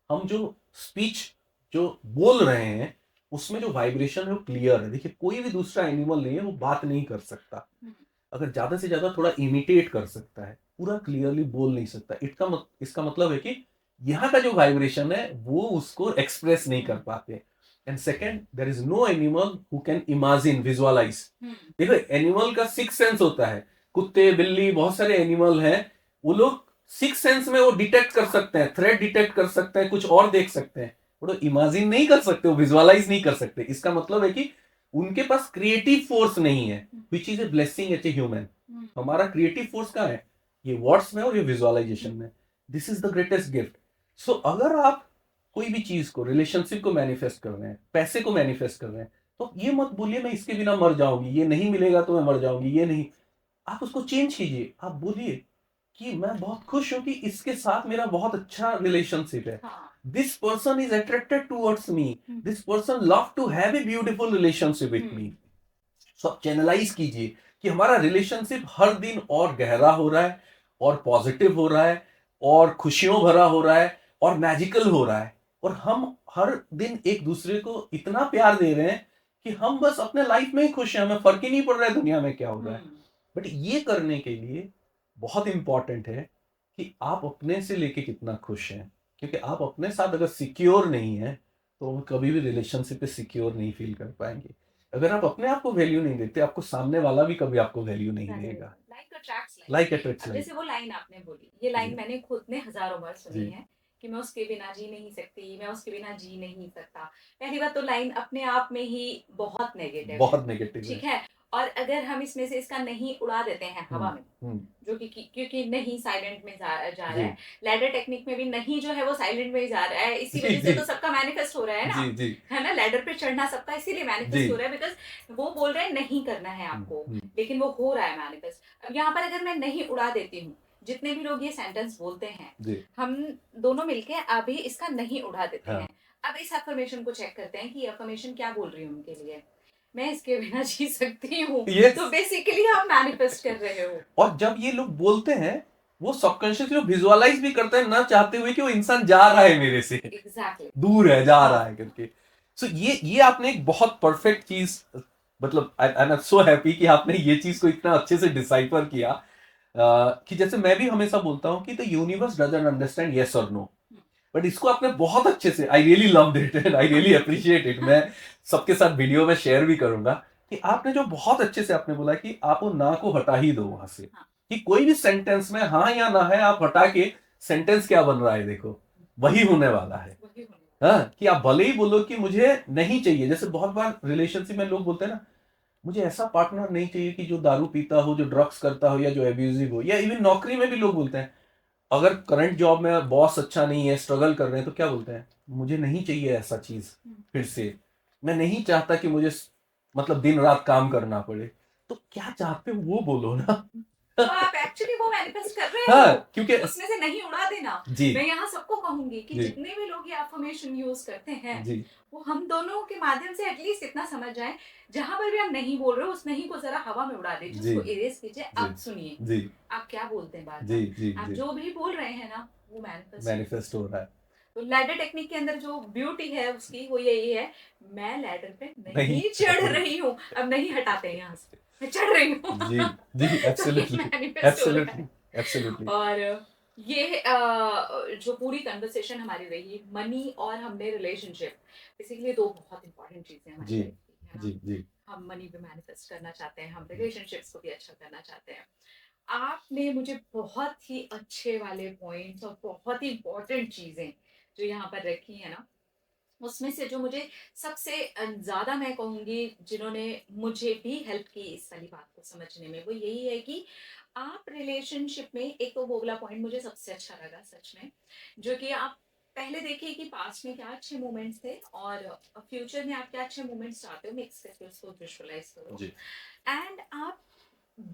हम जो स्पीच जो बोल रहे हैं उसमें जो वाइब्रेशन है वो क्लियर है। देखिए, कोई भी दूसरा एनिमल नहीं है वो बात नहीं कर सकता, अगर ज्यादा से ज्यादा थोड़ा इमिटेट कर सकता है, पूरा क्लियरली बोल नहीं सकता। इसका मतलब है कि यहाँ का जो वाइब्रेशन है वो उसको एक्सप्रेस नहीं कर पाते। And second, there is no animal who can imagine, visualize. देखो, एनिमल का सिक्स सेंस होता है, कुत्ते बिल्ली बहुत सारे एनिमल हैं, वो लोग सिक्स सेंस में वो डिटेक्ट कर सकते हैं, थ्रेट डिटेक्ट कर सकते हैं, कुछ और देख सकते हैं, वो इमेजिन नहीं कर सकते, वो विजुअलाइज नहीं कर सकते। इसका मतलब है कि उनके पास क्रिएटिव फोर्स नहीं है, which is a blessing as a human. हमारा क्रिएटिव फोर्स कहाँ है, ये वर्ड्स में और ये विजुअलाइजेशन में। This is the greatest gift. सो अगर आप कोई भी चीज को, रिलेशनशिप को मैनिफेस्ट कर रहे हैं, पैसे को मैनिफेस्ट कर रहे हैं, तो ये मत बोलिए मैं इसके बिना मर जाऊंगी, ये नहीं मिलेगा तो मैं मर जाऊंगी, ये नहीं। आप उसको चेंज कीजिए, आप बोलिए कि मैं बहुत खुश हूं कि इसके साथ मेरा बहुत अच्छा रिलेशनशिप है, this person is attracted towards me, this person love to have a beautiful relationship with me. सो आप चैनलाइज कीजिए कि हमारा रिलेशनशिप हर दिन और गहरा हो रहा है, और पॉजिटिव हो रहा है, और खुशियों भरा हो रहा है, और मैजिकल हो रहा है, और हम हर दिन एक दूसरे को इतना प्यार दे रहे हैं कि हम बस अपने लाइफ में ही खुश हैं, हमें फर्क ही नहीं पड़ रहा है दुनिया में क्या हो रहा है। बट ये करने के लिए बहुत इंपॉर्टेंट है कि आप अपने से लेके कितना खुश हैं, क्योंकि आप अपने साथ अगर सिक्योर नहीं है तो कभी भी रिलेशनशिप पे सिक्योर नहीं फील कर पाएंगे। अगर आप अपने आप को वैल्यू नहीं देते, आपको सामने वाला भी कभी आपको वैल्यू नहीं देगा। Like attracts like. जैसे वो लाइन आपने बोली, ये लाइन मैंने खुद ने हजारों बार सुनी है कि मैं उसके बिना जी नहीं सकती, मैं उसके बिना जी नहीं सकता। पहली बात तो लाइन अपने आप में ही बहुत नेगेटिव बहुत नेगेटिव ठीक है। और अगर हम इसमें से इसका नहीं उड़ा देते हैं हवा में, जो कि क्योंकि नहीं साइलेंट में जा रहा है, लैडर टेक्निक में भी नहीं जो है वो साइलेंट में ही जा रहा है, इसी वजह से तो सबका मैनिफेस्ट हो रहा है ना, है ना। लैडर पे चढ़ना सबका इसीलिए मैनिफेस्ट हो रहा है, बिकॉज वो बोल रहे हैं नहीं करना है आपको, लेकिन वो हो रहा है मैनिफेस्ट। अब यहाँ पर अगर मैं नहीं उड़ा देती हूँ, जितने भी लोग ये सेंटेंस बोलते हैं, हम दोनों मिलके अभी इसका नहीं उड़ा देते हैं। अब इस अफर्मेशन को चेक करते हैं कि ये अफर्मेशन क्या बोल रही है उनके लिए, मैं इसके बिना जी सकती हूँ। तो बेसिकली आप मैनिफेस्ट कर रहे हो। और जब ये लोग बोलते हैं वो सबकॉन्शियसली विजुअलाइज भी करते हैं ना चाहते हुए कि वो इंसान जा रहा है मेरे से, exactly. दूर है, जा रहा है करके। सो ये आपने एक बहुत परफेक्ट चीज, मतलब आई एम सो हैप्पी कि आपने ये चीज को इतना अच्छे से डिसाइफर किया। कि जैसे मैं भी हमेशा बोलता हूँ कि the universe doesn't understand yes और नो, बट इसको आपने बहुत अच्छे से, I really loved it and I really appreciate it. मैं सबके साथ वीडियो में शेयर भी करूंगा कि आपने जो बहुत अच्छे से आपने बोला कि आप वो ना को हटा ही दो वहां से, कि कोई भी सेंटेंस में हाँ या ना है, आप हटा के सेंटेंस क्या बन रहा है देखो, वही होने वाला है। हाँ, कि आप भले ही बोलो कि मुझे नहीं चाहिए, जैसे बहुत बार रिलेशनशिप में लोग बोलते हैं ना, मुझे ऐसा पार्टनर नहीं चाहिए कि जो दारू पीता हो, जो ड्रग्स करता हो, या जो एब्यूजिव हो, या इवन नौकरी में भी लोग बोलते हैं, अगर करंट जॉब में बॉस अच्छा नहीं है, स्ट्रगल कर रहे हैं, तो क्या बोलते हैं, मुझे नहीं चाहिए ऐसा चीज फिर से, मैं नहीं चाहता कि मुझे मतलब दिन रात काम करना पड़े। तो क्या चाहते हो वो बोलो ना, तो आप एक्चुअली वो मैनिफेस्ट कर रहे हाँ, हो, क्योंकि उसमें से नहीं उड़ा देना। जी मैं यहाँ सबको कहूंगी कि जी जितने भी लोग ये अफर्मेशन यूज करते हैं, जी वो हम दोनों के माध्यम से एटलीस्ट इतना समझ जाए, जहां पर भी हम नहीं बोल रहे हो उस नहीं को जरा हवा में उड़ा दीजिए, जी उसको इरेज कीजिए। जी अब सुनिए जी आप क्या बोलते हैं बार जी बार, जी आप जी जो भी बोल रहे हैं ना वो मैनिफेस्ट। मैनिफेस्ट हो रहा है। तो लैडर टेक्निक के अंदर जो ब्यूटी है उसकी वो यही है, मैं लैडर पे नहीं नहीं चढ़ रही हूँ, अब नहीं हटाते हैं यहाँ से, मैं चढ़ रही हूँ। जी जी तो ये एब्सोल्युटली मैनिफेस्ट हो रहा एब्सोल्युटली है। एब्सोल्युटली और ये जो पूरी कन्वर्सेशन हमारी रही मनी और हमने रिलेशनशिप, बेसिकली दो बहुत इंपॉर्टेंट चीजें हमारी जी लाइफ की है ना। जी जी हम मनी भी मैनिफेस्ट करना चाहते हैं, हम रिलेशनशिप्स को भी अच्छा करना चाहते हैं। आपने मुझे बहुत ही अच्छे वाले पॉइंट्स और बहुत ही इंपॉर्टेंट चीजें जो यहाँ पर रखी है ना, उसमें से जो मुझे सबसे ज्यादा मैं कहूंगी जिन्होंने मुझे भी हेल्प की इस वाली बात को समझने में, वो यही है कि आप रिलेशनशिप में, एक तो वो वाला पॉइंट मुझे सबसे अच्छा लगा सच में, जो कि आप पहले देखिए कि पास्ट में क्या अच्छे मोमेंट्स थे और फ्यूचर में आप क्या अच्छे मोमेंट्स चाहते हो, मिक्स करके उसको विजुअलाइज करो जी एंड आप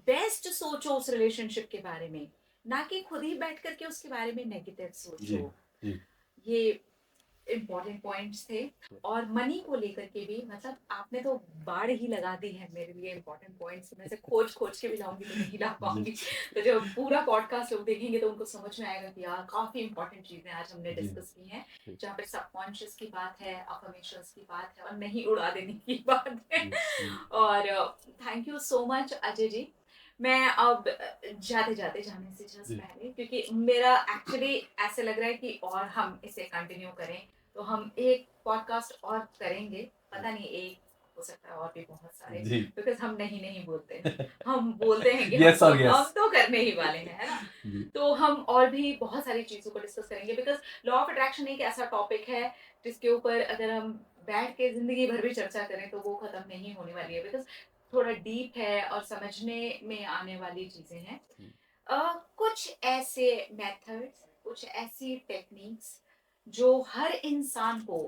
बेस्ट सोचो उस रिलेशनशिप के बारे में, ना कि खुद ही बैठ करके उसके बारे में नेगेटिव जी सोचो। जी ये इम्पोर्टेंट पॉइंट्स थे। और मनी को लेकर के भी मतलब आपने तो बाढ़ ही लगा दी है मेरे लिए इम्पोर्टेंट पॉइंट्स, मैं से खोज खोज के भी लाऊंगी तो नहीं ला पाऊंगी। तो जब पूरा पॉडकास्ट लोग देखेंगे तो उनको समझ में आएगा कि यार काफी इंपॉर्टेंट चीजें आज हमने जी डिस्कस की हैं, जहाँ पे सबकॉन्शियस की बात है, अफर्मेशंस की बात है और नहीं उड़ा देने की बात है। और thank you so much Ajay जी। मैं अब जाते जाते जाने से जस्ट जी पहले, क्योंकि मेरा एक्चुअली ऐसे लग रहा है कि और हम इसे कंटिन्यू करें तो हम एक पॉडकास्ट और करेंगे, पता नहीं एक हो सकता है और भी बहुत सारे, जी बिकॉज हम नहीं नहीं बोलते, हम बोलते हैं कि यस और हम यस तो करने ही वाले हैं, है ना। जी तो हम और भी बहुत सारी चीजों को डिस्कस करेंगे, बिकॉज लॉ ऑफ अट्रैक्शन एक ऐसा टॉपिक है जिसके ऊपर अगर हम बैठ के जिंदगी भर भी चर्चा करें तो वो खत्म नहीं होने वाली है, बिकॉज थोड़ा डीप है और समझने में आने वाली चीजें हैं। कुछ ऐसे मेथड्स, कुछ ऐसी टेक्निक्स जो हर इंसान को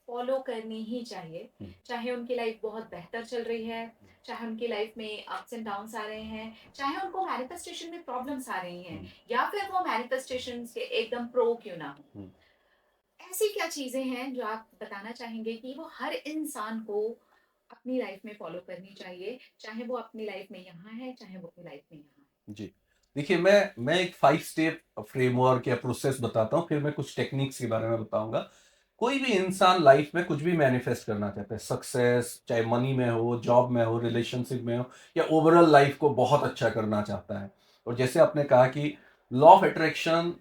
फॉलो करनी ही चाहिए, चाहे उनकी लाइफ बहुत बेहतर चल रही है, चाहे उनकी लाइफ में अप्स एंड डाउन्स आ रहे हैं, चाहे उनको मैनिफेस्टेशन में प्रॉब्लम्स आ रही हैं, या फिर वो मैनिफेस्टेशन के एकदम प्रो क्यों ना हो। ऐसी क्या चीजें हैं जो आप बताना चाहेंगे कि वो हर इंसान को अपनी लाइफ में फॉलो करनी चाहिए, चाहे वो अपनी लाइफ में यहाँ है चाहे वो अपनी लाइफ में यहाँ है। जी देखिए, मैं एक 5 स्टेप फ्रेमवर्क या प्रोसेस बताता हूँ, फिर मैं कुछ टेक्निक्स के बारे में बताऊंगा। कोई भी इंसान लाइफ में कुछ भी मैनिफेस्ट करना चाहता है, सक्सेस चाहे मनी में हो, जॉब में हो, रिलेशनशिप में हो, या ओवरऑल लाइफ को बहुत अच्छा करना चाहता है। और जैसे आपने कहा कि लॉ ऑफ अट्रैक्शन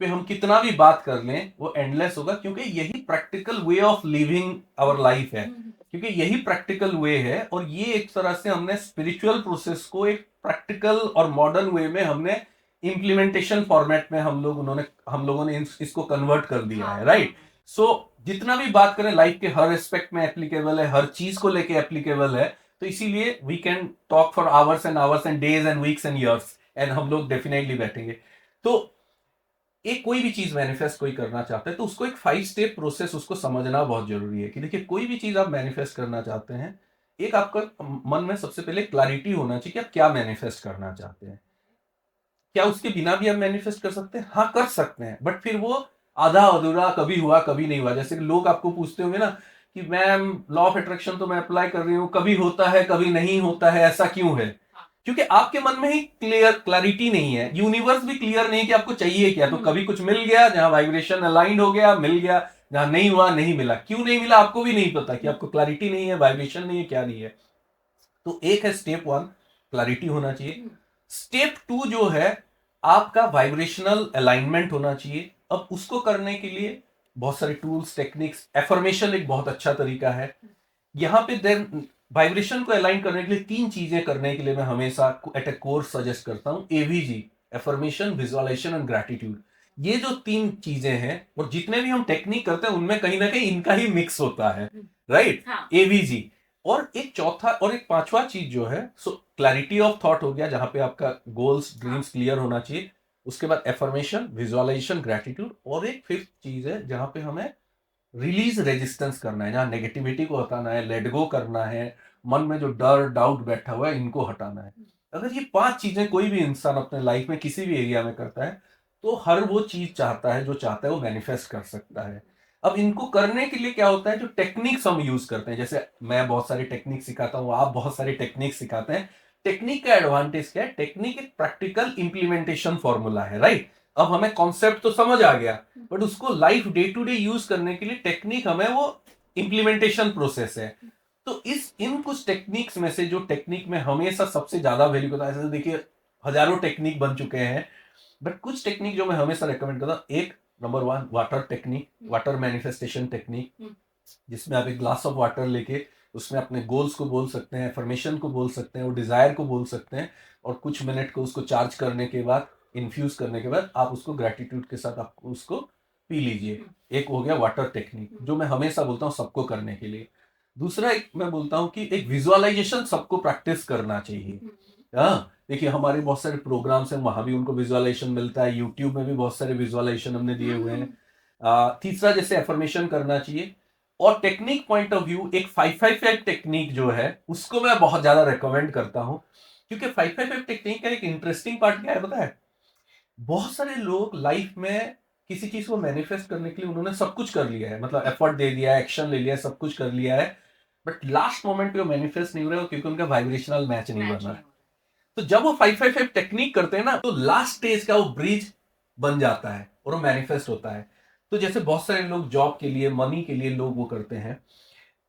पे हम कितना भी बात कर लें वो एंडलेस होगा, क्योंकि यही practical way of living our life है। क्योंकि यही प्रैक्टिकल वे है, और ये एक तरह से हमने स्पिरिचुअल प्रोसेस को एक प्रैक्टिकल और मॉडर्न वे में हमने इम्प्लीमेंटेशन फॉर्मेट में हम लोगों ने इसको कन्वर्ट कर दिया है, राइट। सो जितना भी बात करें लाइफ के हर एस्पेक्ट में एप्लीकेबल है, हर चीज को लेके एप्लीकेबल है। तो इसीलिए we can talk for hours and days and weeks and years, and हम लोग डेफिनेटली बैठेंगे। तो एक कोई भी चीज मैनिफेस्ट कोई करना चाहता है तो उसको एक 5 स्टेप प्रोसेस उसको समझना बहुत जरूरी है। कि देखिए, कोई भी चीज आप मैनिफेस्ट करना चाहते हैं, एक आपका मन में सबसे पहले क्लैरिटी होना चाहिए कि आप क्या मैनिफेस्ट करना चाहते हैं। क्या उसके बिना भी आप मैनिफेस्ट कर सकते हैं? हाँ, कर सकते हैं, बट फिर वो आधा अधूरा, कभी हुआ कभी नहीं हुआ। जैसे कि लोग आपको पूछते होंगे ना कि मैम लॉ ऑफ अट्रैक्शन तो मैं अप्लाई कर रही हूँ, कभी होता है कभी नहीं होता है, ऐसा क्यों है? क्योंकि आपके मन में ही क्लैरिटी नहीं है, यूनिवर्स भी क्लियर नहीं कि आपको चाहिए क्या। तो कभी कुछ मिल गया जहां वाइब्रेशन अलाइंड हो गया, मिल गया, जहां नहीं हुआ नहीं मिला। क्यों नहीं मिला आपको भी नहीं पता, कि आपको क्लैरिटी नहीं है, वाइब्रेशन नहीं है, क्या नहीं है। तो एक है स्टेप 1, क्लैरिटी होना चाहिए। स्टेप 2 जो है, आपका वाइब्रेशनल अलाइनमेंट होना चाहिए। अब उसको करने के लिए बहुत सारे टूल्स, टेक्निक्स, एफर्मेशन एक बहुत अच्छा तरीका है। यहाँ पे देन वाइब्रेशन को अलाइन करने के लिए 3 चीजें करने के लिए मैं हमेशा एट ए कोर्स सजेस्ट करता हूं, एवीजी, एफर्मेशन, विजुअलाइजेशन एंड ग्रैटिट्यूड। ये जो 3 चीजें हैं, और जितने भी हम टेक्निक करते हैं उनमें कहीं ना कहीं इनका ही मिक्स होता है, राइट। एवीजी। और एक चौथा और एक पांचवा चीज जो है, सो क्लैरिटी ऑफ थॉट हो गया, जहां पे आपका गोल्स, ड्रीम्स क्लियर होना चाहिए। उसके बाद एफर्मेशन, विजुअलाइजेशन, ग्रैटिट्यूड, और एक फिफ्थ चीज है जहां पे हमें रिलीज रेजिस्टेंस करना है, जहां नेगेटिविटी को हटाना है, लेट गो करना है, मन में जो डर डाउट बैठा हुआ है इनको हटाना है। अगर ये 5 चीजें कोई भी इंसान अपने लाइफ में किसी भी एरिया में करता है तो हर वो चीज चाहता है जो चाहता है वो मैनिफेस्ट कर सकता है। अब इनको करने के लिए क्या होता है, जो टेक्निक्स हम यूज करते हैं, जैसे मैं बहुत सारी टेक्निक सिखाता हूँ, आप बहुत सारी टेक्निक सिखाते हैं। टेक्निक का एडवांटेज क्या है, टेक्निक एक प्रैक्टिकल इंप्लीमेंटेशन फॉर्मूला है, राइट। अब हमें कॉन्सेप्ट तो समझ आ गया, बट उसको life day to day use करने के लिए टेक्निक हमें वो इंप्लीमेंटेशन प्रोसेस है। तो इन कुछ टेक्निक्स में से जो टेक्निक में हमेशा सबसे ज्यादा वैल्यू होता है, ऐसे देखिए हजारों टेक्निक बन चुके हैं, बट कुछ टेक्निक जो मैं हमेशा रेकमेंड करता हूँ, एक number 1 water technique, water manifestation technique, जिसमें आप एक ग्लास ऑफ वाटर लेके उसमें अपने गोल्स को बोल सकते हैं, एफर्मेशन को बोल सकते हैं और डिजायर को बोल सकते हैं, और कुछ मिनट को उसको चार्ज करने के बाद, इन्फ्यूज करने के बाद आप उसको ग्रेटिट्यूड के साथ आपको उसको पी लीजिए। एक हो गया वाटर टेक्निक, जो मैं हमेशा बोलता हूँ सबको करने के लिए। दूसरा एक मैं बोलता हूँ कि एक विजुअलाइजेशन सबको प्रैक्टिस करना चाहिए। हाँ, देखिए हमारे बहुत सारे प्रोग्राम्स हैं, वहां भी उनको विजुअलाइजेशन मिलता है, यूट्यूब में भी बहुत सारे विजुअलाइजेशन हमने दिए हुए हैं। तीसरा जैसे एफर्मेशन करना चाहिए। और टेक्निक पॉइंट ऑफ व्यू एक 555 टेक्निक जो है उसको मैं बहुत ज्यादा रिकमेंड करता हूं, क्योंकि 555 टेक्निक का एक इंटरेस्टिंग पार्ट क्या है पता है, बहुत सारे लोग लाइफ में किसी चीज को मैनिफेस्ट करने के लिए उन्होंने सब कुछ कर लिया है, मतलब एफर्ट दे दिया है, एक्शन ले लिया है, सब कुछ कर लिया है, बट लास्ट मोमेंट पे वो मैनिफेस्ट नहीं हो रहा है क्योंकि उनका वाइब्रेशनल मैच नहीं बना है। तो जब वो 555 टेक्निक करते हैं ना, तो लास्ट स्टेज का वो ब्रिज बन जाता है और वो मैनिफेस्ट होता है। तो जैसे बहुत सारे लोग जॉब के लिए, मनी के लिए लोग वो करते हैं,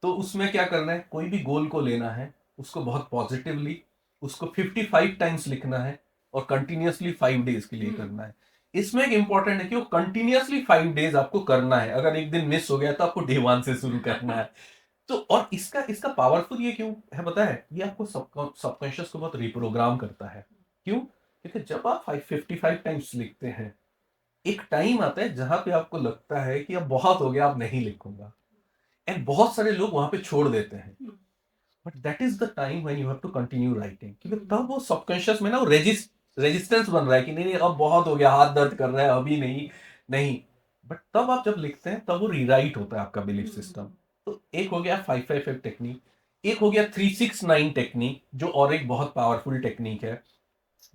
तो उसमें क्या करना है, कोई भी गोल को लेना है, उसको बहुत पॉजिटिवली उसको 55 टाइम्स लिखना है और कंटिन्यूअसली 5 डेज के लिए करना है। इसमें एक इंपॉर्टेंट है कि वो कंटिन्यूअसली 5 डेज आपको करना है, अगर एक दिन मिस हो गया तो आपको डे 1 से शुरू करना है। तो और इसका इसका पावरफुल ये क्यों है पता है, ये आपको सबकॉन्शियस को बहुत रिप्रोग्राम करता है। क्यों? क्योंकि जब आप 555 टाइम्स लिखते हैं, एक टाइम आता है जहां पे आपको लगता है कि अब बहुत हो गया, अब नहीं लिखूंगा, एंड बहुत सारे लोग वहां पे छोड़ देते हैं, but that is the time when you have to continue writing, क्योंकि तब वो सबकॉन्शियस में ना वो रेजिस्टेंस बन रहा है कि नहीं नहीं अब बहुत हो गया, हाथ दर्द कर रहा है, अभी नहीं, नहीं। बट तब आप जब लिखते हैं तब वो रीराइट होता है आपका बिलीफ सिस्टम। तो एक हो गया 555 टेक्निक, एक हो गया 369 टेक्निक, जो और एक बहुत पावरफुल टेक्निक है,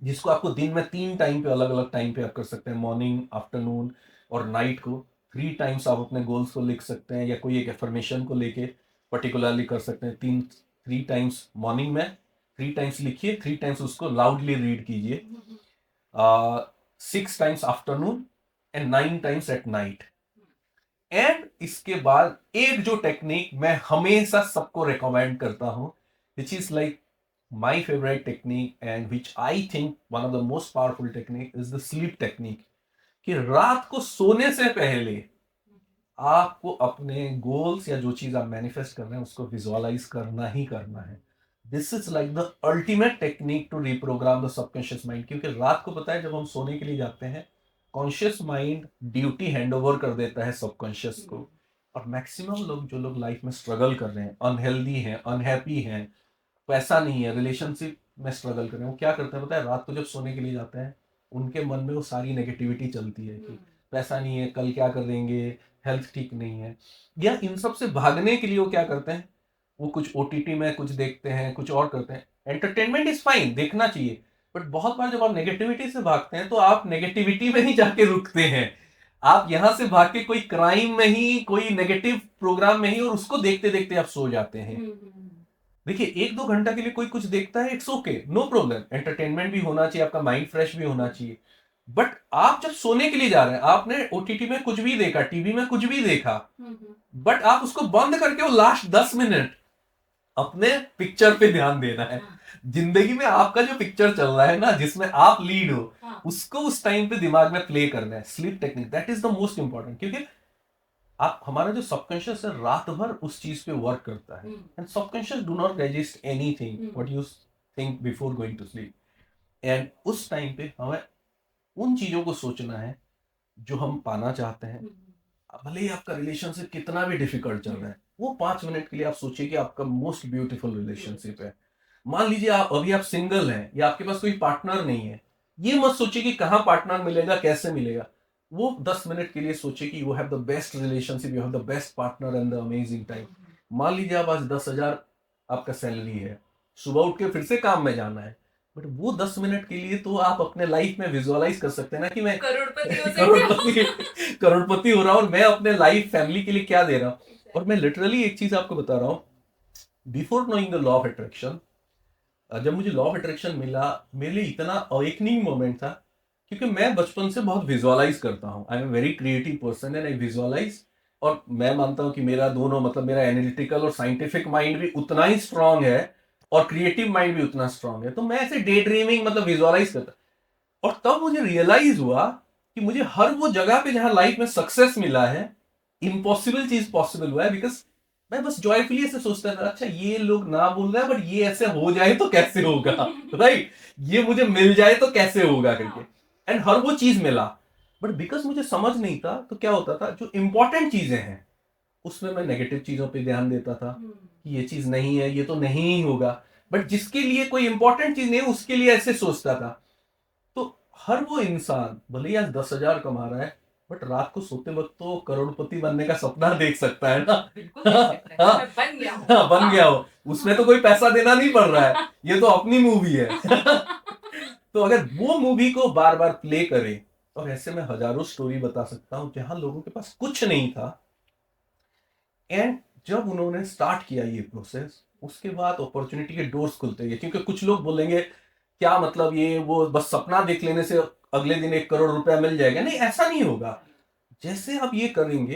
जिसको आपको दिन में 3 टाइम पे, अलग अलग टाइम पे आप कर सकते हैं, मॉर्निंग, आफ्टरनून और नाइट को 3 टाइम्स आप अपने गोल्स को लिख सकते हैं, या कोई एक एफर्मेशन को लेके पर्टिकुलरली कर सकते हैं। 3 टाइम्स मॉर्निंग में 3 टाइम्स लिखिए, 3 टाइम्स उसको लाउडली रीड कीजिए, 6 times afternoon and 9 times at night. And इसके बाद एक जो टेक्निक मैं हमेशा सबको रेकमेंड करता हूं, which is like my favourite technique and which I think one of the most powerful technique is the sleep technique, कि रात को सोने से पहले आपको अपने गोल्स या जो चीज आप मैनिफेस्ट कर रहे हैं उसको विजुअलाइज करना ही करना है। This is like the ultimate technique to reprogram the subconscious mind, क्योंकि रात को पता है जब हम सोने के लिए जाते हैं, conscious mind duty hand over कर देता है सबकॉन्शियस को। और मैक्सिमम लोग, जो लोग लाइफ में स्ट्रगल कर रहे हैं, अनहेल्दी हैं, अनहैप्पी हैं, पैसा नहीं है, रिलेशनशिप में स्ट्रगल कर रहे हैं, वो क्या करते हैं पता है, रात को जब सोने के लिए जाते हैं उनके मन में वो सारी नेगेटिविटी चलती है कि पैसा नहीं है, कल क्या करेंगे, हेल्थ ठीक नहीं है, या इन सब से भागने के लिए वो क्या करते हैं, वो कुछ ओटीटी में कुछ देखते हैं, कुछ और करते हैं। एंटरटेनमेंट इज फाइन, देखना चाहिए, बट बहुत बार जब आप नेगेटिविटी से भागते हैं तो आप नेगेटिविटी में ही जाके रुकते हैं। आप यहां से भाग के कोई क्राइम में ही, कोई नेगेटिव प्रोग्राम में ही, और उसको देखते देखते आप सो जाते हैं। देखिए 1-2 घंटा के लिए कोई कुछ देखता है, it's okay, no problem, entertainment भी होना चाहिए, आपका माइंड फ्रेश भी होना चाहिए, बट आप जब सोने के लिए जा रहे हैं, आपने ओटीटी में कुछ भी देखा, टीवी में कुछ भी देखा, बट आप उसको बंद करके वो लास्ट 10 मिनट अपने पिक्चर पे ध्यान देना है। जिंदगी में आपका जो पिक्चर चल रहा है ना, जिसमें आप लीड हो, उसको उस टाइम पे दिमाग में प्ले करना है। Sleep technique, that is the most important, क्योंकि आप, हमारा जो सबकॉन्शियस है रात भर उस चीज पे वर्क करता है, and subconscious do not resist anything what you think before going to sleep. And उस टाइम पे हमें उन चीजों को सोचना है जो हम पाना चाहते हैं। भले ही आपका रिलेशनशिप कितना भी डिफिकल्ट चल रहा है, वो 5 मिनट के लिए आप सोचिए कि आपका मोस्ट ब्यूटीफुल रिलेशनशिप है। मान लीजिए आप अभी आप सिंगल हैं या आपके पास कोई पार्टनर नहीं है, ये मत सोचिए कि कहाँ पार्टनर मिलेगा, कैसे मिलेगा। वो 10 मिनट के लिए सोचिए कि you have the best relationship, you have the best partner and the amazing time. मान लीजिए आप आज 10,000 आपका सैलरी है, सुबह उठ के फिर से काम में जाना है, बट वो 10 मिनट के लिए तो आप अपने लाइफ में विजुअलाइज कर सकते हैं ना कि मैं करोड़पति हो सकते हो। करोड़पति हो रहा हूँ और मैं अपने लाइफ फैमिली के लिए क्या दे रहा हूँ। और मैं लिटरली एक चीज आपको बता रहा हूँ, before knowing the law of attraction, जब मुझे लॉ ऑफ अट्रैक्शन मिला, मेरे लिए इतना अवेकनिंग मोमेंट था, क्योंकि मैं बचपन से बहुत विजुअलाइज करता हूँ। I am very creative person and I visualize. और मैं मानता हूँ कि मेरा दोनों, मतलब मेरा एनालिटिकल और साइंटिफिक माइंड भी उतना ही स्ट्रांग है और क्रिएटिव माइंड भी उतना स्ट्रांग है। तो मैं ऐसे डे ड्रीमिंग, मतलब विजुअलाइज करता। और तब मुझे रियलाइज हुआ कि मुझे हर वो जगह पे जहां लाइफ में सक्सेस मिला है, इम्पॉसिबल चीज पॉसिबल हुआ है, बिकॉज मैं बस जॉयफुली ऐसे सोचता था, अच्छा ये लोग ना बोल रहे हैं बट ये ऐसे हो जाए तो कैसे होगा, राइट, ये मुझे मिल जाए तो कैसे होगा करके। एंड हर वो चीज मिला, बट बिकॉज मुझे समझ नहीं था, तो क्या होता था, जो इंपॉर्टेंट चीजें हैं उसमें मैं नेगेटिव चीजों पे ध्यान देता था कि ये चीज नहीं है, ये तो नहीं ही होगा। बट जिसके लिए कोई इंपॉर्टेंट चीज नहीं है उसके लिए ऐसे सोचता था। तो हर वो इंसान भले ही आज 10,000 कमा रहा है, बट रात को सोते वक्त तो करोड़पति बनने का सपना देख सकता है ना। बिल्कुल देख सकते हैं। मैं बन गया हूँ। हाँ, बन गया हो, उसमें तो कोई पैसा देना नहीं पड़ रहा है, ये तो अपनी मूवी है। तो अगर वो मूवी को बार बार प्ले करे, और ऐसे में हजारों स्टोरी बता सकता हूं जहां लोगों के पास कुछ नहीं था, एंड जब उन्होंने स्टार्ट किया ये प्रोसेस, उसके बाद अपॉर्चुनिटी के डोर्स खुलते गए। क्योंकि कुछ लोग बोलेंगे क्या मतलब, ये वो बस सपना देख लेने से अगले दिन 1 करोड़ रुपया मिल जाएगा, नहीं, ऐसा नहीं होगा। जैसे आप ये करेंगे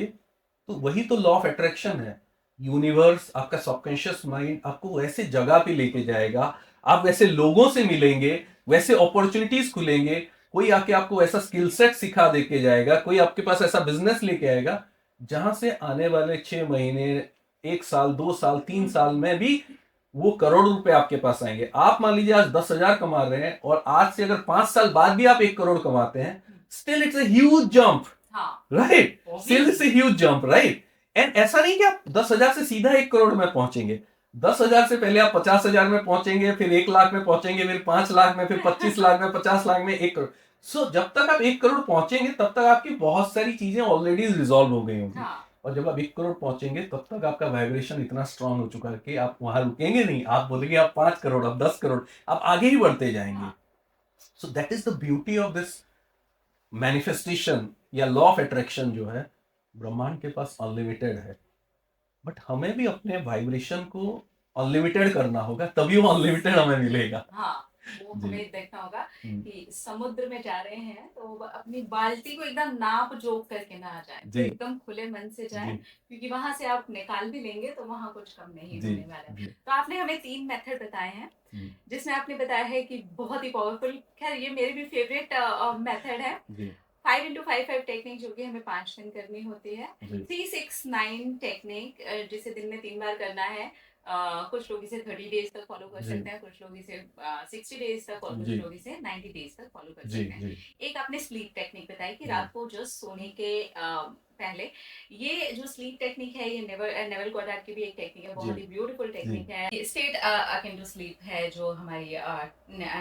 तो वही तो लॉ ऑफ अट्रैक्शन है। यूनिवर्स, आपका सबकॉन्शियस माइंड आपको वैसे जगह पे लेके जाएगा, आप वैसे लोगों से मिलेंगे, वैसे अपॉर्चुनिटीज खुलेंगे, कोई आके आपको ऐसा स्किल सेट सिखा देके जाएगा, कोई आपके पास ऐसा बिजनेस लेके आएगा जहां से आने वाले 6 महीने, 1 साल, 2 साल, 3 साल में भी वो करोड़ रुपए आपके पास आएंगे। आप मान लीजिए आज 10,000 कमा रहे हैं और आज से अगर 5 साल बाद भी आप 1 करोड़ कमाते हैं, still it's a huge jump, right, still it's a huge jump, right. And ऐसा नहीं कि आप 10,000 से सीधा 1 करोड़ में पहुंचेंगे। 10,000 से पहले आप 50,000 में पहुंचेंगे, फिर 1 लाख में पहुंचेंगे, फिर 5 लाख में, फिर 25 लाख में, 50 लाख में, 1 करोड़। सो जब तक आप 1 करोड़ पहुंचेंगे तब तक आपकी बहुत सारी चीजें ऑलरेडी रिजॉल्व हो गई होंगी। और जब आप 1 करोड़ पहुंचेंगे तब तक आपका वाइब्रेशन इतना स्ट्रांग हो चुका है कि आप वहां रुकेंगे नहीं, आप बोलेंगे आप 5 करोड़, आप 10 करोड़, आप आगे ही बढ़ते जाएंगे। So that is the beauty of this manifestation या लॉ ऑफ अट्रैक्शन जो है। ब्रह्मांड के पास अनलिमिटेड है, बट हमें भी अपने वाइब्रेशन को अनलिमिटेड करना होगा, तभी वो अनलिमिटेड हमें मिलेगा। वो जी। हमें देखना होगा कि समुद्र में जा रहे हैं तो अपनी बाल्टी को एकदम नाप जोक करके ना आ जाए, तो एकदम खुले मन से जाए, क्योंकि वहां से आप निकाल भी लेंगे तो वहां कुछ कम नहीं होने वाला है। तो आपने हमें 3 मेथड बताए हैं, जिसमें आपने बताया है कि बहुत ही पावरफुल, खैर ये मेरी भी फेवरेट मेथड है, 5x5 टेक्निक, जो कि हमें 5 दिन करनी होती है। 3-6-9 टेक्निक, जिसे दिन में 3 बार करना है। कुछ लोग इसे 30 डेज तक फॉलो कर सकते हैं, कुछ लोग इसे 60 डेज तक, और कुछ लोग इसे 90 डेज तक फॉलो कर सकते हैं। एक आपने स्लीप टेक्निक बताई कि रात को जस्ट सोने के पहले, ये जो स्लीप टेक्निक है, ये नेवल गॉडार्ड की भी एक टेक्निक है, बहुत ही ब्यूटीफुल टेक्निक है। स्टेट अकिन टू स्लीप है जो हमारी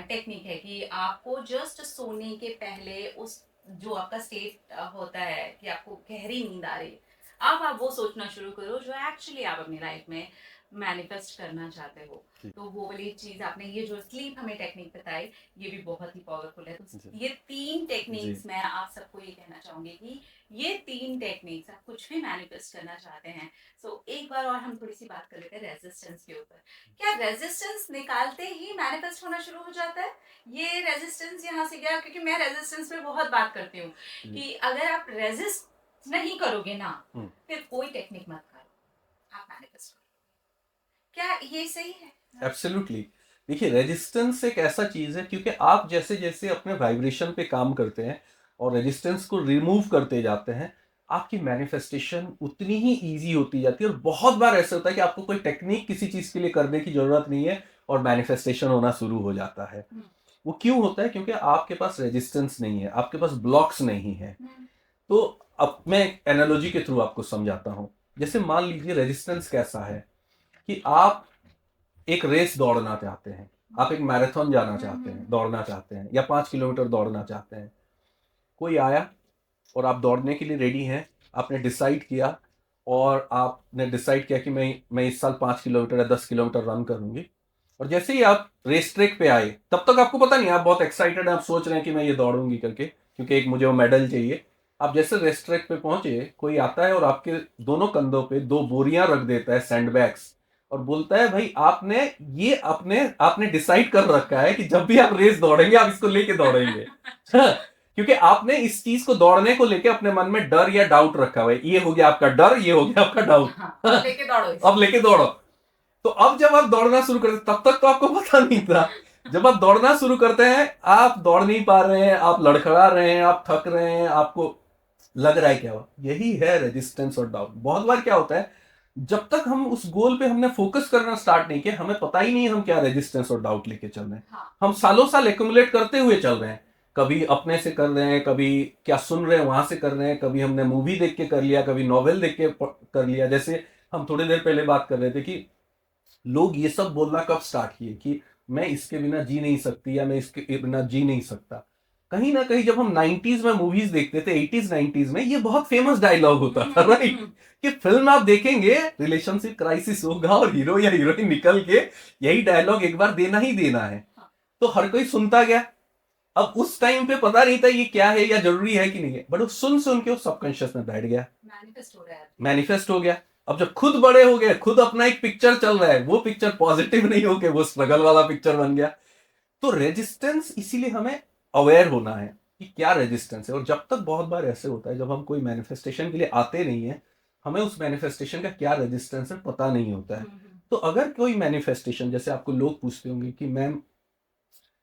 टेक्निक है, कि आपको जस्ट सोने के पहले उस जो आपका स्टेट होता है कि आपको गहरी नींद आ रही है, आप वो सोचना शुरू करो जो एक्चुअली आप अपनी लाइफ में मैनिफेस्ट करना चाहते हो। तो वो वाली चीज आपने, ये जो स्लीप हमें टेक्निक बताई, ये भी बहुत ही पावरफुल है। तो ये 3 टेक्निक्स मैं आप सबको ये कहना चाहूंगी कि ये 3 टेक्निक्स आप कुछ भी मैनिफेस्ट करना चाहते हैं। सो एक बार और हम थोड़ी सी बात कर लेते हैं रेजिस्टेंस के ऊपर। क्या रेजिस्टेंस निकालते ही मैनिफेस्ट होना शुरू हो जाता है? ये रेजिस्टेंस यहाँ से गया, क्योंकि मैं रेजिस्टेंस पे बहुत बात करती हूँ कि अगर आप रेजिस्ट नहीं करोगे ना, फिर कोई टेक्निक मत करो, आप मैनिफेस्ट करो। क्या ये सही है? एब्सोल्युटली। देखिए, रेजिस्टेंस एक ऐसा चीज है, क्योंकि आप जैसे जैसे अपने वाइब्रेशन पे काम करते हैं और रेजिस्टेंस को रिमूव करते जाते हैं, आपकी मैनिफेस्टेशन उतनी ही इजी होती जाती है। और बहुत बार ऐसा होता है कि आपको कोई टेक्निक किसी चीज के लिए करने की जरूरत नहीं है और मैनिफेस्टेशन होना शुरू हो जाता है। वो क्यों होता है? क्योंकि आपके पास रेजिस्टेंस नहीं है, आपके पास ब्लॉक्स नहीं है। तो अब मैं एक एनालॉजी के थ्रू आपको समझाता हूं। जैसे मान लीजिए रेजिस्टेंस कैसा है कि आप एक रेस दौड़ना चाहते हैं, आप एक मैराथन जाना चाहते हैं, दौड़ना चाहते हैं, या 5 किलोमीटर दौड़ना चाहते हैं। कोई आया और आप दौड़ने के लिए रेडी हैं, आपने डिसाइड किया और आपने डिसाइड किया कि मैं इस साल 5 किलोमीटर या 10 किलोमीटर रन करूंगी, और जैसे ही आप रेस ट्रैक पे आए तब तक आपको पता नहीं, आप बहुत एक्साइटेड हैं, आप सोच रहे हैं कि मैं ये दौड़ूंगी करके, क्योंकि एक मुझे वो मेडल चाहिए। आप जैसे रेस ट्रैक पे पहुंचे, कोई आता है और आपके दोनों कंधों पे 2 बोरियां रख देता है, सैंडबैग्स, और बोलता है भाई आपने डिसाइड कर रखा है कि जब भी आप रेस दौड़ेंगे आप इसको लेके दौड़ेंगे। क्योंकि आपने इस चीज को दौड़ने को लेके अपने मन में डर या डाउट रखा हुआ है, ये हो गया आपका डर, ये हो गया आपका डाउट। अब लेके दौड़ो इसको। अब लेके दौड़ो। तो अब जब आप दौड़ना शुरू करते, तब तक तो आपको पता नहीं था, जब आप दौड़ना शुरू करते हैं आप दौड़ नहीं पा रहे हैं, आप लड़खड़ा रहे हैं, आप थक रहे हैं, आपको लग रहा है क्या हुआ। यही है रेजिस्टेंस और डाउट। बहुत बार क्या होता है, जब तक हम उस गोल पे हमने फोकस करना स्टार्ट नहीं किया, हमें पता ही नहीं हम क्या रेजिस्टेंस और डाउट लेके चल रहे हैं। हाँ। हम सालों साल एक्यूमुलेट करते हुए चल रहे हैं, कभी अपने से कर रहे हैं, कभी क्या सुन रहे हैं वहां से कर रहे हैं, कभी हमने मूवी देख के कर लिया, कभी नॉवेल देख के कर लिया। जैसे हम थोड़ी देर पहले बात कर रहे थे कि लोग ये सब बोलना कब स्टार्ट किए कि मैं इसके बिना जी नहीं सकती, या मैं इसके बिना जी नहीं सकता। कहीं ना कहीं जब हम 90s में मूवीज देखते थे, 80s 90s में, ये बहुत फेमस डायलॉग होता था, राइट? कि फिल्म आप देखेंगे, रिलेशनशिप क्राइसिस होगा और हीरो या हीरोइन निकल के यही डायलॉग एक बार देना ही देना है, तो हर कोई सुनता गया। अब उस टाइम पे पता नहीं था ये क्या है या जरूरी है कि नहीं है, बट वो सुन सुन के वो सबकॉन्शियस में बैठ गया, मैनिफेस्ट हो गया। अब जब खुद बड़े हो गए, खुद अपना एक पिक्चर चल रहा है, वो पिक्चर पॉजिटिव नहीं होके वो स्ट्रगल वाला पिक्चर बन गया। तो रेजिस्टेंस, इसीलिए हमें अवेयर होना है कि क्या रेजिस्टेंस है। और जब तक, बहुत बार ऐसे होता है जब हम कोई मैनिफेस्टेशन के लिए आते नहीं है, हमें उस मैनिफेस्टेशन का क्या रेजिस्टेंस है पता नहीं होता है। तो अगर कोई मैनिफेस्टेशन, जैसे आपको लोग पूछते होंगे कि मैम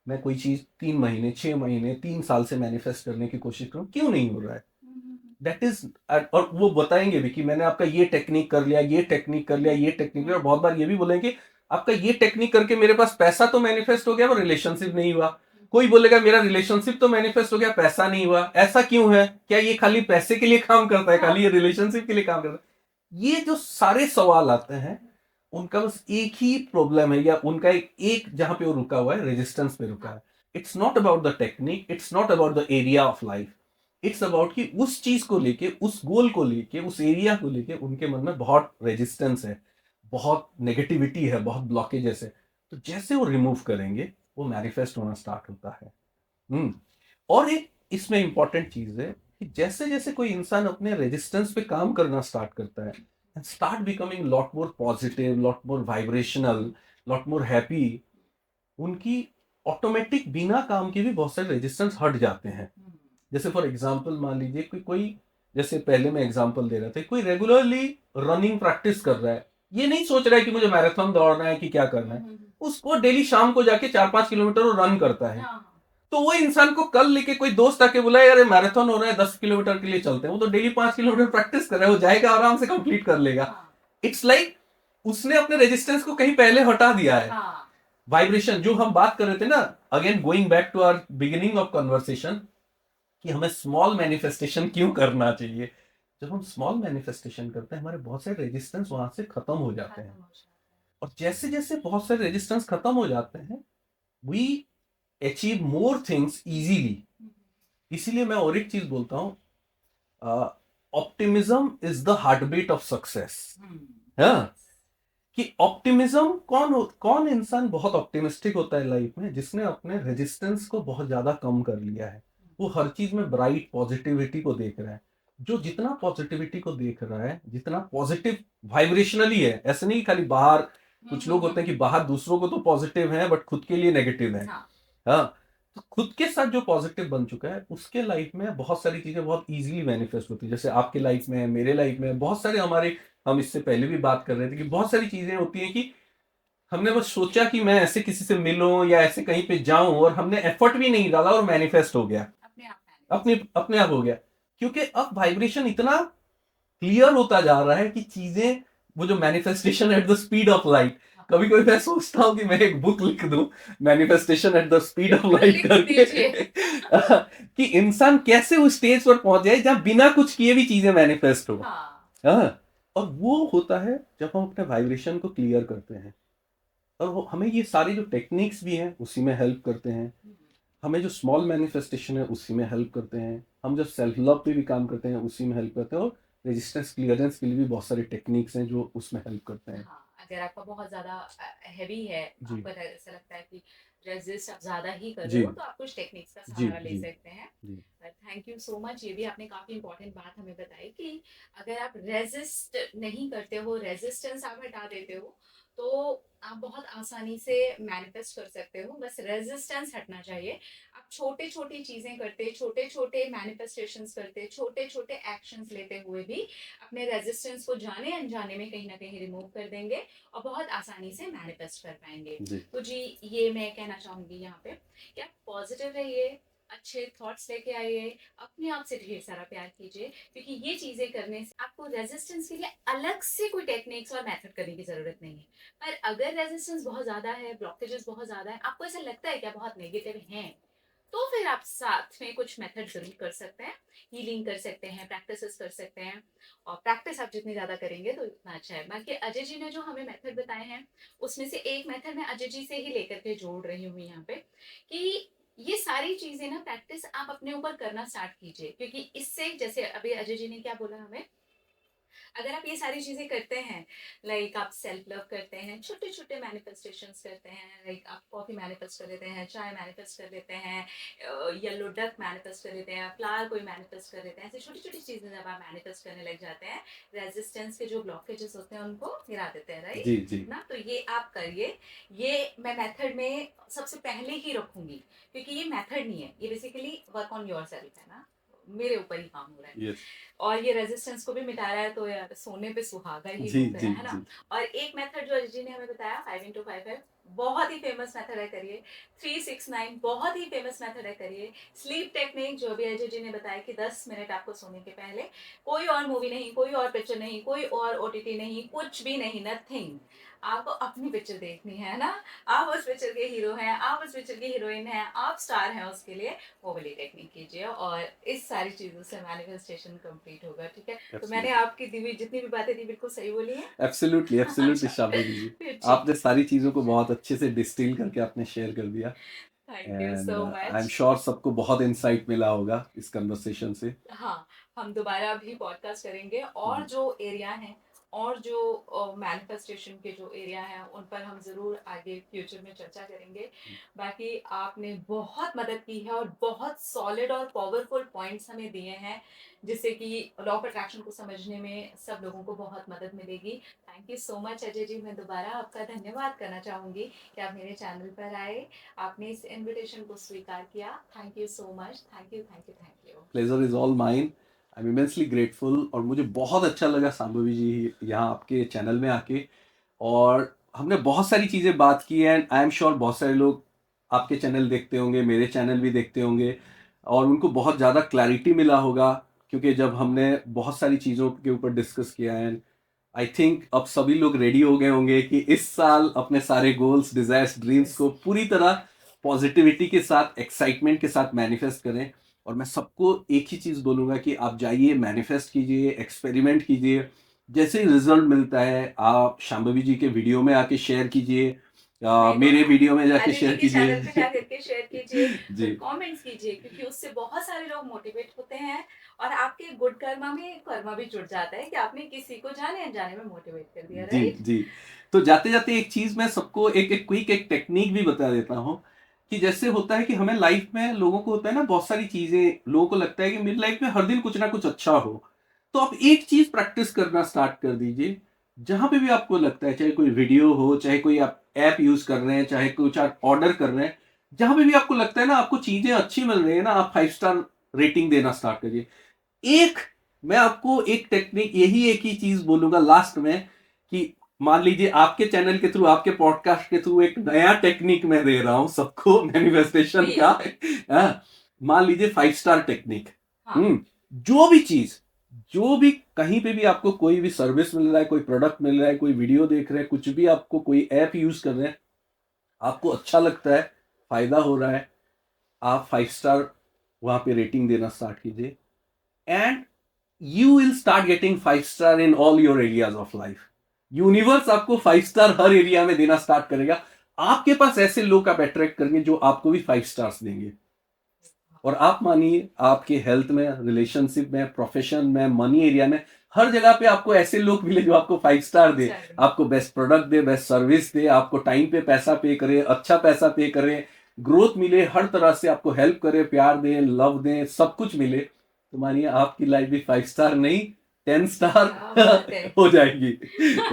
मैं कोई चीज 3 महीने, 6 महीने, 3 साल से मैनिफेस्ट करने की कोशिश करूं, क्यों नहीं हो रहा है, दैट इज, और वो बताएंगे भी कि मैंने आपका ये टेक्निक कर लिया, ये टेक्निक कर लिया, ये टेक्निक, और बहुत बार ये भी बोलेंगे आपका ये टेक्निक करके मेरे पास पैसा तो मैनिफेस्ट हो गया, वो रिलेशनशिप नहीं हुआ। कोई बोलेगा मेरा रिलेशनशिप तो मैनिफेस्ट हो गया, पैसा नहीं हुआ, ऐसा क्यों है, क्या ये खाली पैसे के लिए काम करता है, खाली ये रिलेशनशिप के लिए काम करता है। ये जो सारे सवाल आते हैं, उनका बस एक ही प्रॉब्लम है, या उनका एक जहां पे वो रुका हुआ है, रेजिस्टेंस पे रुका है। It's not about the technique, it's not about the area of life, it's about कि उस चीज को लेके, उस गोल को लेके, उस एरिया को लेके उनके मन में बहुत रेजिस्टेंस है, बहुत नेगेटिविटी है, बहुत ब्लॉकेजेस है। तो जैसे वो रिमूव करेंगे, वो मैनिफेस्ट होना स्टार्ट होता है। और एक इसमें इंपॉर्टेंट चीज है कि जैसे जैसे कोई इंसान अपने रेजिस्टेंस पे काम करना स्टार्ट करता है, and start becoming lot more positive, lot more vibrational, lot more happy, उनकी ऑटोमेटिक बिना काम के भी बहुत सारे रेजिस्टेंस हट जाते हैं। जैसे फॉर एग्जांपल मान लीजिए कोई जैसे पहले मैं एग्जांपल दे रहा था, कोई रेगुलरली रनिंग प्रैक्टिस कर रहा है, ये नहीं सोच रहा है कि मुझे मैराथन दौड़ना है कि क्या करना है, उसको डेली शाम को जाके 4-5 किलोमीटर वो रन करता है। तो वो इंसान को कल लेके कोई दोस्त आके बुलाए, यार मैराथन हो रहा है 10 किलोमीटर के लिए चलते हैं, वो तो डेली 5 किलोमीटर प्रैक्टिस कर रहा है, वो जाएगा आराम से कंप्लीट कर लेगा। इट्स लाइक उसने अपने रेजिस्टेंस को कहीं पहले हटा दिया है। वाइब्रेशन जो हम बात कर रहे थे ना, again going back to our beginning of conversation, कि हमें स्मॉल मैनिफेस्टेशन क्यों करना चाहिए। जब हम स्मॉल मैनिफेस्टेशन करते हैं, हमारे बहुत सारे रेजिस्टेंस वहां से खत्म हो जाते हैं, और जैसे जैसे बहुत सारे रेजिस्टेंस खत्म हो जाते हैं, we achieve more things easily. इसीलिए मैं और एक चीज बोलता हूं, optimism is the heart beat of success. कि ऑप्टिमिज्म कौन इंसान बहुत ऑप्टिमिस्टिक होता है लाइफ में, जिसने अपने रेजिस्टेंस को बहुत ज्यादा कम कर लिया है, वो हर चीज में ब्राइट पॉजिटिविटी को देख रहा है। जो जितना पॉजिटिविटी को देख रहा है, जितना पॉजिटिव वाइब्रेशनली है, ऐसे नहीं खाली बाहर, कुछ लोग होते हैं कि बाहर दूसरों को तो पॉजिटिव है बट खुद के लिए नेगेटिव है। हाँ, तो खुद के साथ जो पॉजिटिव बन चुका है, उसके लाइफ में बहुत सारी चीजें बहुत इजीली मैनिफेस्ट होती है। जैसे आपके लाइफ में है, मेरे लाइफ में है, बहुत सारे हमारे, हम इससे पहले भी बात कर रहे थे कि बहुत सारी चीजें होती हैं कि हमने बस सोचा कि मैं ऐसे किसी से मिलूं या ऐसे कहीं पे जाऊं, और हमने एफर्ट भी नहीं डाला और मैनिफेस्ट हो गया, अपने आप हो गया। क्योंकि अब वाइब्रेशन इतना क्लियर होता जा रहा है कि चीजें, वो जो manifestation at the speed of light, कभी कभी मैं सोचता हूँ कि मैं एक बुक लिख दूं, manifestation at the speed of light करके, कि इंसान कैसे उस स्टेज पर पहुंच जाए जहां बिना कुछ किए भी चीजें मैनिफेस्ट हो। और वो होता है जब हम अपने वाइब्रेशन को क्लियर करते हैं, और वो हमें ये सारी जो टेक्निक्स भी हैं उसी में हेल्प करते हैं, हमें जो स्मॉल मैनिफेस्टेशन है उसी में हेल्प करते हैं, हम जब सेल्फ लव पे भी काम करते हैं उसी में हेल्प करते हैं, और रेजिस्टेंस क्लियरेंस के लिए भी बहुत सारे टेक्निक्स हैं जो उसमें हेल्प करते हैं। हाँ, अगर आपका बहुत ज़्यादा हेवी है, जी आपको ऐसा लगता है कि रेजिस्ट आप ज़्यादा ही कर रहे जी हो, तो आप कुछ टेक्निक्स का जी सहारा ले जी सकते हैं। जी थैंक यू सो मच, ये भी आपने काफ़ी इंपॉर्टेंट बात हमें बताई कि अगर आप रेजिस्ट नहीं करते हो, रेजिस्टेंस आप हटा देते हो, तो आप बहुत आसानी से मैनिफेस्ट कर सकते हो। बस रेजिस्टेंस हटना चाहिए। आप छोटे छोटी चीज़ें करते, छोटे छोटे मैनिफेस्टेशंस करते, छोटे छोटे एक्शंस लेते हुए भी अपने रेजिस्टेंस को जाने अनजाने में कहीं ना कहीं रिमूव कर देंगे और बहुत आसानी से मैनिफेस्ट कर पाएंगे। जी तो जी, ये मैं कहना चाहूंगी यहाँ पे कि आप पॉजिटिव रहिए, अच्छे थॉट्स लेके आइए, अपने आप से ढेर सारा प्यार कीजिए, क्योंकि ये चीजें करने से आपको रेजिस्टेंस के लिए अलग से कोई टेक्निक्स और मेथड करने की जरूरत नहीं है। पर अगर रेजिस्टेंस बहुत ज्यादा है, ब्लॉकेजेस बहुत ज्यादा है, आपको ऐसा लगता है कि आप बहुत नेगेटिव हैं, तो फिर आप साथ में कुछ मेथड जरूर कर सकते हैं। हीलिंग कर सकते हैं, प्रैक्टिसेस कर सकते हैं, और प्रैक्टिस आप जितनी ज्यादा करेंगे तो उतना अच्छा है। बाकी अजय जी ने जो हमें मेथड बताए हैं, उसमें से एक मेथड मैं अजय जी से ही लेकर के जोड़ रही हूँ यहाँ पे, कि ये सारी चीजें ना प्रैक्टिस आप अपने ऊपर करना स्टार्ट कीजिए, क्योंकि इससे, जैसे अभी अजय जी ने क्या बोला हमें, अगर आप ये सारी चीजें करते हैं, लाइक आप सेल्फ लव करते हैं, छोटे छोटे मैनिफेस्टेशंस करते हैं, लाइक आप कॉफी मैनिफेस्ट कर लेते हैं, चाय मैनिफेस्ट कर लेते हैं, येलो डक मैनिफेस्ट कर लेते हैं, फ्लावर कोई मैनिफेस्ट कर लेते हैं, ऐसी छोटी छोटी चीजें जब आप मैनिफेस्ट करने लग जाते हैं, रेजिस्टेंस के जो ब्लॉकेजेस होते हैं उनको गिरा देते हैं, राइट जी जी ना। तो ये आप करिए। ये मैं मेथड में सबसे पहले ही रखूंगी, क्योंकि ये मेथड नहीं है, ये basically work on your self है ना, मेरे ऊपर ही काम हो रहा है। यस और ये रेजिस्टेंस को भी मिटा रहा है, तो यार सोने पे सुहागा ही जी हो गया जी है ना। जी और एक मेथड जो अजय जी ने हमें बताया, 5x5 है, बहुत ही फेमस मेथड है, करिए। 369 बहुत ही फेमस मेथड है, करिए। स्लीप टेक्निक जो भी अजय जी ने बताया कि 10 मिनट आपको सोने के पहले कोई और मूवी नहीं, कोई और पिक्चर नहीं, कोई और ओटीटी नहीं, कुछ भी नहीं, नथिंग, आपको अपनी पिक्चर देखनी है ना। आप उस पिक्चर के हीरो हैं, आप उस पिक्चर की हीरोइन हैं, आप स्टार हैं उसके लिए, वो वाली टेक्निक कीजिए और इस सारी चीजों से मैनिफेस्टेशन कंप्लीट होगा, ठीक है। तो मैंने आपकी दी हुई जितनी भी बातें थी बिल्कुल सही बोली है। एब्सोल्युटली एब्सोल्युटली अच्छा, शाबिनी जी, फिर ठीक आपने है। सारी चीज़ों को बहुत अच्छे से डिस्टिल करके आपने शेयर कर दिया। Thank you and so I am much. Sure सबको बहुत इंसाइट मिला होगा इस कन्वर्सेशन से। हाँ, हम दोबारा भी पॉडकास्ट करेंगे, और जी जो एरिया हैं और जो मैनिफेस्टेशन के जो एरिया हैं उन पर हम ज़रूर आगे फ्यूचर में चर्चा करेंगे। बाकी आपने बहुत मदद की है और बहुत सॉलिड और पावरफुल पॉइंट्स हमें दिए हैं, जिससे कि लॉ ऑफ अट्रैक्शन को समझने में सब लोगों को बहुत मदद मिलेगी। Thank you so much Ajay जी, मैं दोबारा आपका धन्यवाद करना चाहूँगी कि आप मेरे चैनल पर आए, आपने इस इनविटेशन को स्वीकार किया। Thank you so much, thank you thank you thank you. Pleasure is all mine. I am immensely grateful और मुझे बहुत अच्छा लगा शांभवी जी यहाँ आपके चैनल में आके, और हमने बहुत सारी चीज़ें बात की है। एंड आई एम श्योर बहुत सारे लोग आपके चैनल देखते होंगे, मेरे चैनल भी देखते होंगे, और उनको बहुत ज़्यादा क्लैरिटी मिला होगा, क्योंकि जब हमने बहुत सारी चीज़ों के ऊपर डिस्कस किया है। आई थिंक अब सभी लोग रेडी हो गए होंगे कि इस साल अपने सारे गोल्स, डिजायर्स, ड्रीम्स को पूरी तरह पॉजिटिविटी के साथ, एक्साइटमेंट के साथ मैनिफेस्ट करें। और मैं सबको एक ही चीज़ बोलूँगा कि आप जाइए, मैनिफेस्ट कीजिए, एक्सपेरिमेंट कीजिए। जैसे ही रिजल्ट मिलता है आप शांभवी जी के वीडियो में आके शेयर कीजिए, नहीं तो मेरे वीडियो में जाके अजय जी शेयर के चैनल पे कीजिए। जा करके शेयर कीजिए, जी फिर कमेंट्स कीजिए, क्योंकि उससे बहुत सारे लोग मोटिवेट होते हैं, और आपके गुड कर्मा में कर्मा भी जुड़ जाता है कि आपने किसी को जाने अनजाने में मोटिवेट कर दिया, जी राइट। जी। तो जाते जाते एक चीज मैं सबको एक क्विक एक टेक्निक भी बता देता हूँ, कि जैसे होता है कि हमें लाइफ में, लोगों को होता है ना बहुत सारी चीजें, लोगों को लगता है कि मेरी लाइफ में हर दिन कुछ ना कुछ अच्छा हो। तो आप एक चीज प्रैक्टिस करना स्टार्ट कर दीजिए, जहां पे भी आपको लगता है, चाहे कोई वीडियो हो, चाहे कोई आप ऐप यूज कर रहे हैं, चाहे कुछ आप ऑर्डर कर रहे हैं, जहां पे भी आपको लगता है ना आपको चीजें अच्छी मिल रही है ना, आप 5 स्टार रेटिंग देना स्टार्ट करिए। एक, मैं आपको एक टेक्निक, यही एक ही चीज बोलूंगा लास्ट में, कि मान लीजिए आपके चैनल के थ्रू, आपके पॉडकास्ट के थ्रू एक नया टेक्निक मैं दे रहा हूं सबको मैनिफेस्टेशन का। हाँ, मान लीजिए 5 स्टार टेक्निक। हाँ, जो भी चीज, जो भी कहीं पे भी आपको कोई भी सर्विस मिल रहा है, कोई प्रोडक्ट मिल रहा है, कोई वीडियो देख रहे हैं, कुछ भी आपको कोई ऐप यूज कर रहे हैं, आपको अच्छा लगता है, फायदा हो रहा है, आप 5 स्टार वहां पे रेटिंग देना स्टार्ट कीजिए। And you will start getting 5 star in all your areas of life. Universe आपको 5 स्टार हर एरिया में देना स्टार्ट करेगा। आपके पास ऐसे लोग आप अट्रैक्ट करेंगे जो आपको भी 5 स्टार्स देंगे। और आप मानिए, आपके हेल्थ में, रिलेशनशिप में, प्रोफेशन में, मनी एरिया में, हर जगह पे आपको ऐसे लोग मिले जो आपको 5 स्टार दे, चलो। आपको बेस्ट प्रोडक्ट दे, बेस्ट सर्विस दे, आपको टाइम पे पैसा पे करे, अच्छा पैसा पे करे, ग्रोथ मिले, हर तरह से आपको हेल्प करे, प्यार दे, लव दे, सब कुछ मिले, तो मानिए आपकी लाइफ भी 5 स्टार नहीं 10 स्टार क्या बात है। हो जाएगी,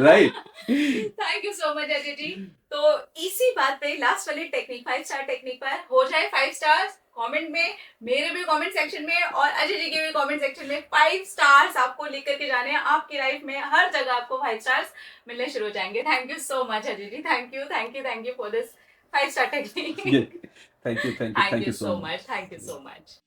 right? Thank you so much Ajay जी। तो इसी बात पे लास्ट वाली टेक्निक 5 स्टार टेक्निक पर हो जाए 5 स्टार्स कमेंट में, मेरे भी कमेंट सेक्शन में और अजय जी के भी कमेंट सेक्शन में 5 स्टार्स आपको लिख करके जाने हैं। आपकी लाइफ में हर जगह आपको 5 स्टार्स मिलने शुरू हो जाएंगे। Thank you so much Ajay ji. Thank you for this 5 star technique. Thank you thank you so so much. Much. Thank you so much.